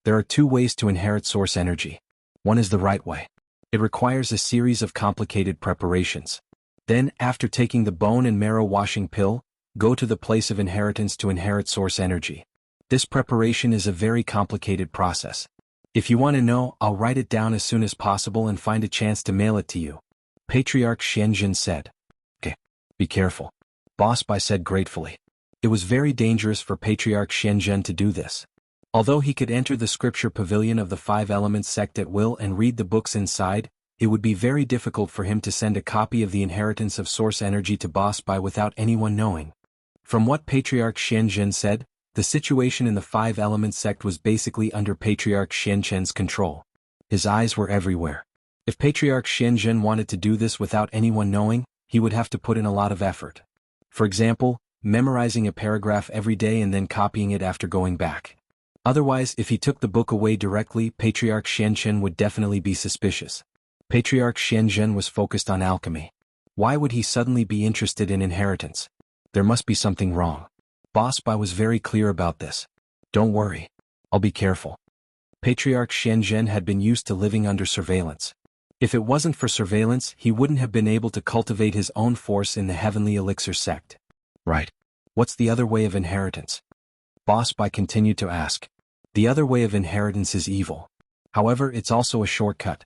[SPEAKER 1] There are 2 ways to inherit source energy. One is the right way. It requires a series of complicated preparations. Then, after taking the bone and marrow washing pill, go to the place of inheritance to inherit source energy. This preparation is a very complicated process. If you want to know, I'll write it down as soon as possible and find a chance to mail it to you. Patriarch Xianzhen said. Okay. Be careful. Boss Bai said gratefully. It was very dangerous for Patriarch Xianzhen to do this. Although he could enter the scripture pavilion of the 5 Elements sect at will and read the books inside, it would be very difficult for him to send a copy of the inheritance of source energy to Boss Bai without anyone knowing. From what Patriarch Xianzhen said, the situation in the 5 Elements sect was basically under Patriarch Xianzhen's control. His eyes were everywhere. If Patriarch Xianzhen wanted to do this without anyone knowing, he would have to put in a lot of effort. For example, memorizing a paragraph every day and then copying it after going back. Otherwise, if he took the book away directly, Patriarch Xianzhen would definitely be suspicious. Patriarch Xianzhen was focused on alchemy. Why would he suddenly be interested in inheritance? There must be something wrong. Boss Bai was very clear about this. Don't worry. I'll be careful. Patriarch Xianzhen had been used to living under surveillance. If it wasn't for surveillance, he wouldn't have been able to cultivate his own force in the Heavenly Elixir sect. Right. What's the other way of inheritance? Boss Bai continued to ask. The other way of inheritance is evil. However, it's also a shortcut.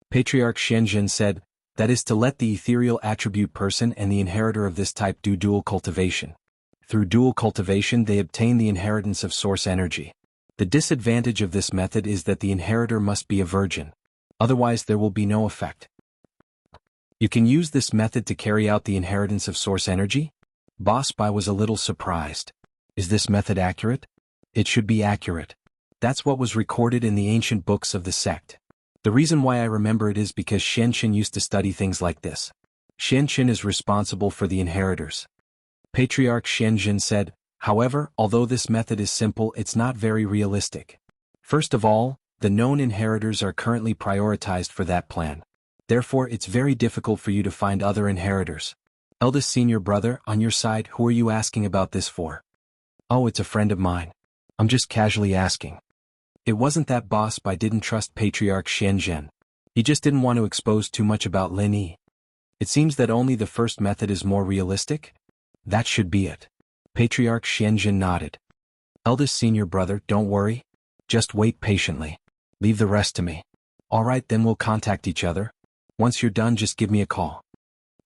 [SPEAKER 1] Patriarch Xianzhen said, that is to let the ethereal attribute person and the inheritor of this type do dual cultivation. Through dual cultivation they obtain the inheritance of source energy. The disadvantage of this method is that the inheritor must be a virgin. Otherwise there will be no effect. You can use this method to carry out the inheritance of source energy? Boss Bai was a little surprised. Is this method accurate? It should be accurate. That's what was recorded in the ancient books of the sect. The reason why I remember it is because Xianzhen used to study things like this. Xianzhen is responsible for the inheritors. Patriarch Xianzhen said, however, although this method is simple, it's not very realistic. First of all, the known inheritors are currently prioritized for that plan. Therefore, it's very difficult for you to find other inheritors. Eldest senior brother, on your side, who are you asking about this for? Oh, it's a friend of mine. I'm just casually asking. It wasn't that Boss Bai didn't trust Patriarch Xianzhen. He just didn't want to expose too much about Lin Yi. It seems that only the first method is more realistic? That should be it. Patriarch Xianzhen nodded. Eldest senior brother, don't worry. Just wait patiently. Leave the rest to me. Alright, then we'll contact each other. Once you're done, just give me a call.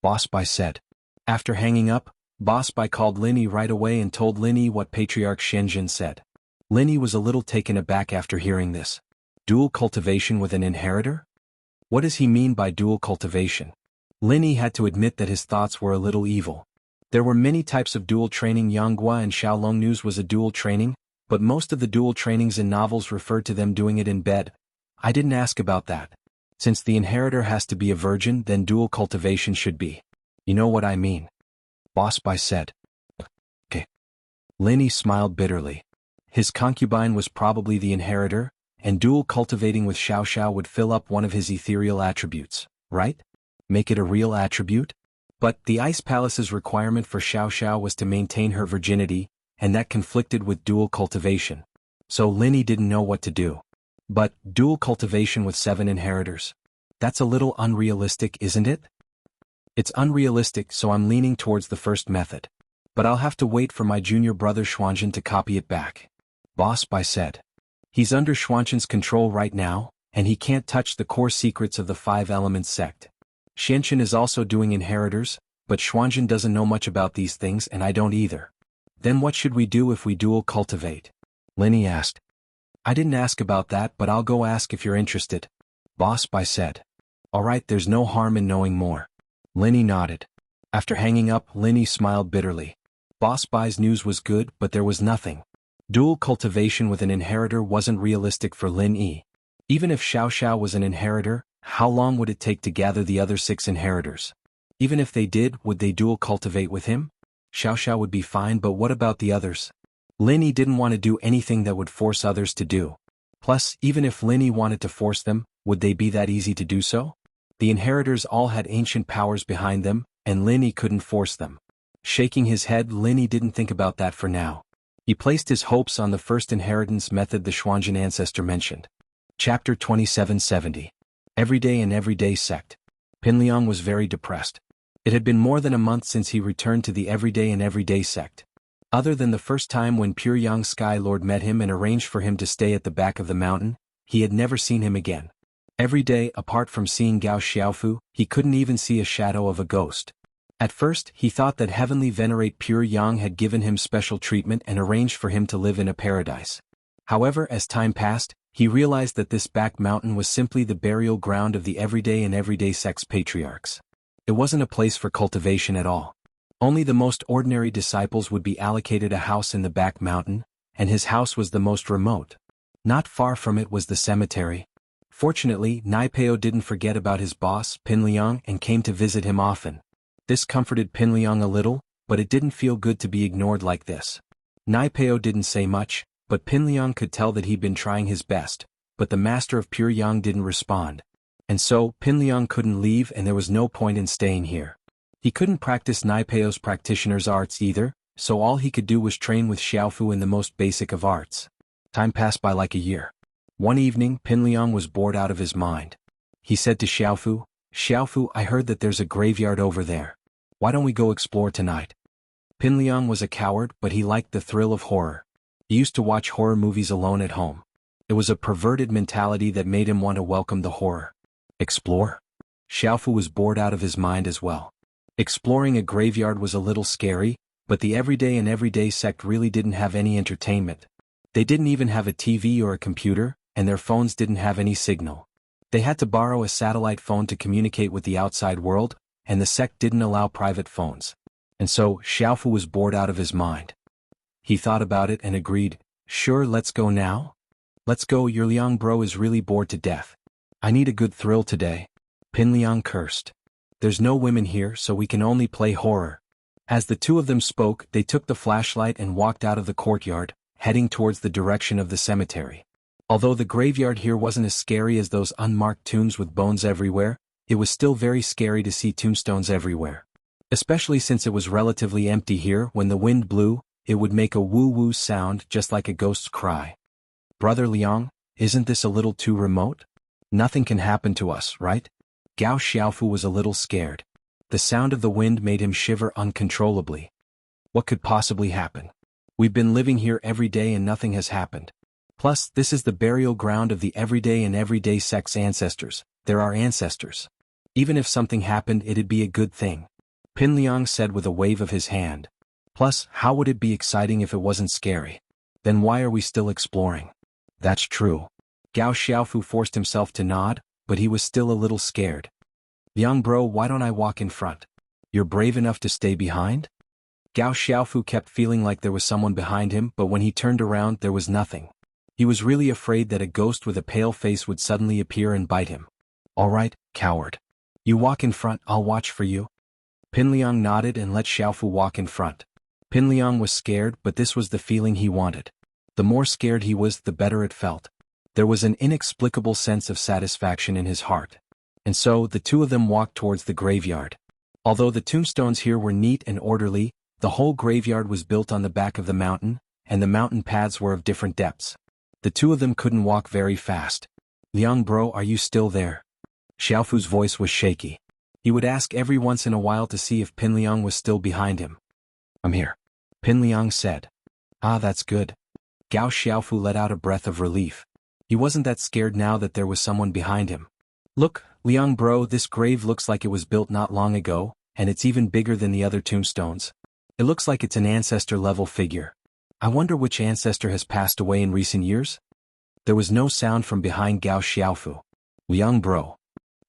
[SPEAKER 1] Boss Bai said. After hanging up, Boss Bai called Lin Yi right away and told Lin Yi what Patriarch Xianzhen said. Lin Yi was a little taken aback after hearing this. Dual cultivation with an inheritor? What does he mean by dual cultivation? Lin Yi had to admit that his thoughts were a little evil. There were many types of dual training. Yanghua and Xiaolong News was a dual training, but most of the dual trainings in novels referred to them doing it in bed. I didn't ask about that. Since the inheritor has to be a virgin, then dual cultivation should be. You know what I mean? Boss Bai said. Okay. Lin Yi smiled bitterly. His concubine was probably the inheritor, and dual cultivating with Xiao Xiao would fill up one of his ethereal attributes, right? Make it a real attribute? But the Ice Palace's requirement for Xiao Xiao was to maintain her virginity, and that conflicted with dual cultivation. So Lin Yi didn't know what to do. But dual cultivation with 7 inheritors? That's a little unrealistic, isn't it? It's unrealistic, so I'm leaning towards the first method. But I'll have to wait for my junior brother Xuanzhen to copy it back. Boss Bai said. He's under Xuanzhen's control right now, and he can't touch the core secrets of the 5 Elements sect. Xianzhen is also doing inheritors, but Xuanzhen doesn't know much about these things and I don't either. Then what should we do if we dual cultivate? Lin Yi asked. I didn't ask about that, but I'll go ask if you're interested. Boss Bai said. Alright, there's no harm in knowing more. Lin Yi nodded. After hanging up, Linny smiled bitterly. Boss Bai's news was good, but there was nothing. Dual cultivation with an inheritor wasn't realistic for Lin Yi. Even if Xiao Xiao was an inheritor, how long would it take to gather the other 6 inheritors? Even if they did, would they dual cultivate with him? Xiao Xiao would be fine, but what about the others? Lin Yi didn't want to do anything that would force others to do. Plus, even if Lin Yi wanted to force them, would they be that easy to do so? The inheritors all had ancient powers behind them, and Lin Yi couldn't force them. Shaking his head, Lin Yi didn't think about that for now. He placed his hopes on the first inheritance method the Xuanjin ancestor mentioned. Chapter 2770. Everyday and Everyday Sect. Pinliang was very depressed. It had been more than a month since he returned to the Everyday and Everyday Sect. Other than the first time when Pure Yang Sky Lord met him and arranged for him to stay at the back of the mountain, he had never seen him again. Every day, apart from seeing Gao Xiaofu, he couldn't even see a shadow of a ghost. At first, he thought that Heavenly Venerate Pure Yang had given him special treatment and arranged for him to live in a paradise. However, as time passed, he realized that this back mountain was simply the burial ground of the Everyday and Everyday Sect's patriarchs. It wasn't a place for cultivation at all. Only the most ordinary disciples would be allocated a house in the back mountain, and his house was the most remote. Not far from it was the cemetery. Fortunately, Naipeo didn't forget about his boss, Pinliang, and came to visit him often. This comforted Pinliang a little, but it didn't feel good to be ignored like this. Naipeo didn't say much, but Pinliang could tell that he'd been trying his best, but the master of Pure Yang didn't respond. And so, Pinliang couldn't leave and there was no point in staying here. He couldn't practice Naipeo's practitioner's arts either, so all he could do was train with Xiaofu in the most basic of arts. Time passed by like a year. One evening, Pinliang was bored out of his mind. He said to Xiaofu, "Xiaofu, I heard that there's a graveyard over there. Why don't we go explore tonight?" Pinliang was a coward, but he liked the thrill of horror. He used to watch horror movies alone at home. It was a perverted mentality that made him want to welcome the horror. Explore? Xiaofu was bored out of his mind as well. Exploring a graveyard was a little scary, but the Everyday and Everyday Sect really didn't have any entertainment. They didn't even have a TV or a computer, and their phones didn't have any signal. They had to borrow a satellite phone to communicate with the outside world, and the sect didn't allow private phones. And so, Xiaofu was bored out of his mind. He thought about it and agreed, "Sure, let's go now? Let's go, your Liang bro is really bored to death. I need a good thrill today." Pinliang cursed. "There's no women here, so we can only play horror." As the two of them spoke, they took the flashlight and walked out of the courtyard, heading towards the direction of the cemetery. Although the graveyard here wasn't as scary as those unmarked tombs with bones everywhere, it was still very scary to see tombstones everywhere. Especially since it was relatively empty here. When the wind blew, it would make a woo-woo sound just like a ghost's cry. "Brother Liang, isn't this a little too remote? Nothing can happen to us, right?" Gao Xiaofu was a little scared. The sound of the wind made him shiver uncontrollably. What could possibly happen? We've been living here every day and nothing has happened. Plus, this is the burial ground of the Everyday and Everyday Sect's ancestors. They're our ancestors. Even if something happened, it'd be a good thing. Pinliang said with a wave of his hand. Plus, how would it be exciting if it wasn't scary? Then why are we still exploring? That's true. Gao Xiaofu forced himself to nod, but he was still a little scared. "Liang bro, why don't I walk in front? You're brave enough to stay behind?" Gao Xiaofu kept feeling like there was someone behind him, but when he turned around there was nothing. He was really afraid that a ghost with a pale face would suddenly appear and bite him. "All right, coward. You walk in front, I'll watch for you." Pinliang nodded and let Xiaofu walk in front. Pinliang was scared, but this was the feeling he wanted. The more scared he was, the better it felt. There was an inexplicable sense of satisfaction in his heart. And so, the two of them walked towards the graveyard. Although the tombstones here were neat and orderly, the whole graveyard was built on the back of the mountain, and the mountain paths were of different depths. The two of them couldn't walk very fast. "Liang bro, are you still there?" Xiaofu's voice was shaky. He would ask every once in a while to see if Pinliang was still behind him. "I'm here," Pinliang said. "Ah, that's good." Gao Xiaofu let out a breath of relief. He wasn't that scared now that there was someone behind him. "Look, Liang bro, this grave looks like it was built not long ago, and it's even bigger than the other tombstones. It looks like it's an ancestor-level figure. I wonder which ancestor has passed away in recent years?" There was no sound from behind Gao Xiaofu. "Liang bro."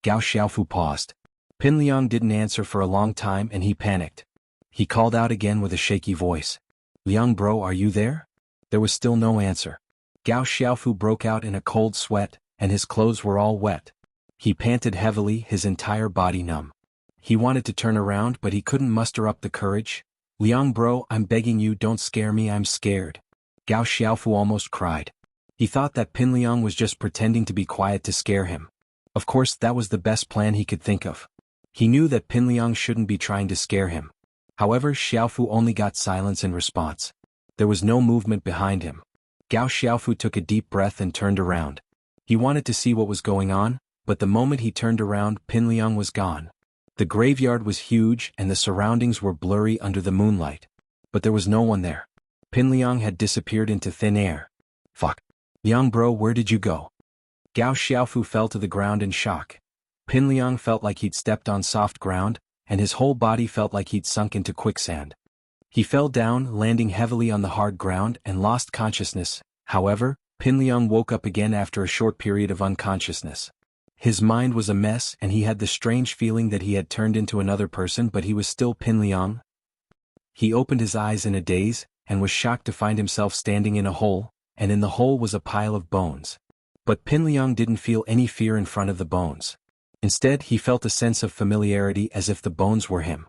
[SPEAKER 1] Gao Xiaofu paused. Pin Liang didn't answer for a long time and he panicked. He called out again with a shaky voice. Liang bro, are you there? There was still no answer. Gao Xiaofu broke out in a cold sweat, and his clothes were all wet. He panted heavily, his entire body numb. He wanted to turn around but he couldn't muster up the courage. Liang bro, I'm begging you, don't scare me, I'm scared. Gao Xiaofu almost cried. He thought that Pin Liang was just pretending to be quiet to scare him. Of course that was the best plan he could think of. He knew that Pin Liang shouldn't be trying to scare him. However, Xiaofu only got silence in response. There was no movement behind him. Gao Xiaofu took a deep breath and turned around. He wanted to see what was going on, but the moment he turned around, Pin Liang was gone. The graveyard was huge and the surroundings were blurry under the moonlight. But there was no one there. Pin Liang had disappeared into thin air. Fuck. Liang bro, where did you go? Gao Xiaofu fell to the ground in shock. Pin Liang felt like he'd stepped on soft ground, and his whole body felt like he'd sunk into quicksand. He fell down, landing heavily on the hard ground and lost consciousness. However, Pin Liang woke up again after a short period of unconsciousness. His mind was a mess and he had the strange feeling that he had turned into another person, but he was still Pin Liang. He opened his eyes in a daze, and was shocked to find himself standing in a hole, and in the hole was a pile of bones. But Pin Liang didn't feel any fear in front of the bones. Instead, he felt a sense of familiarity as if the bones were him.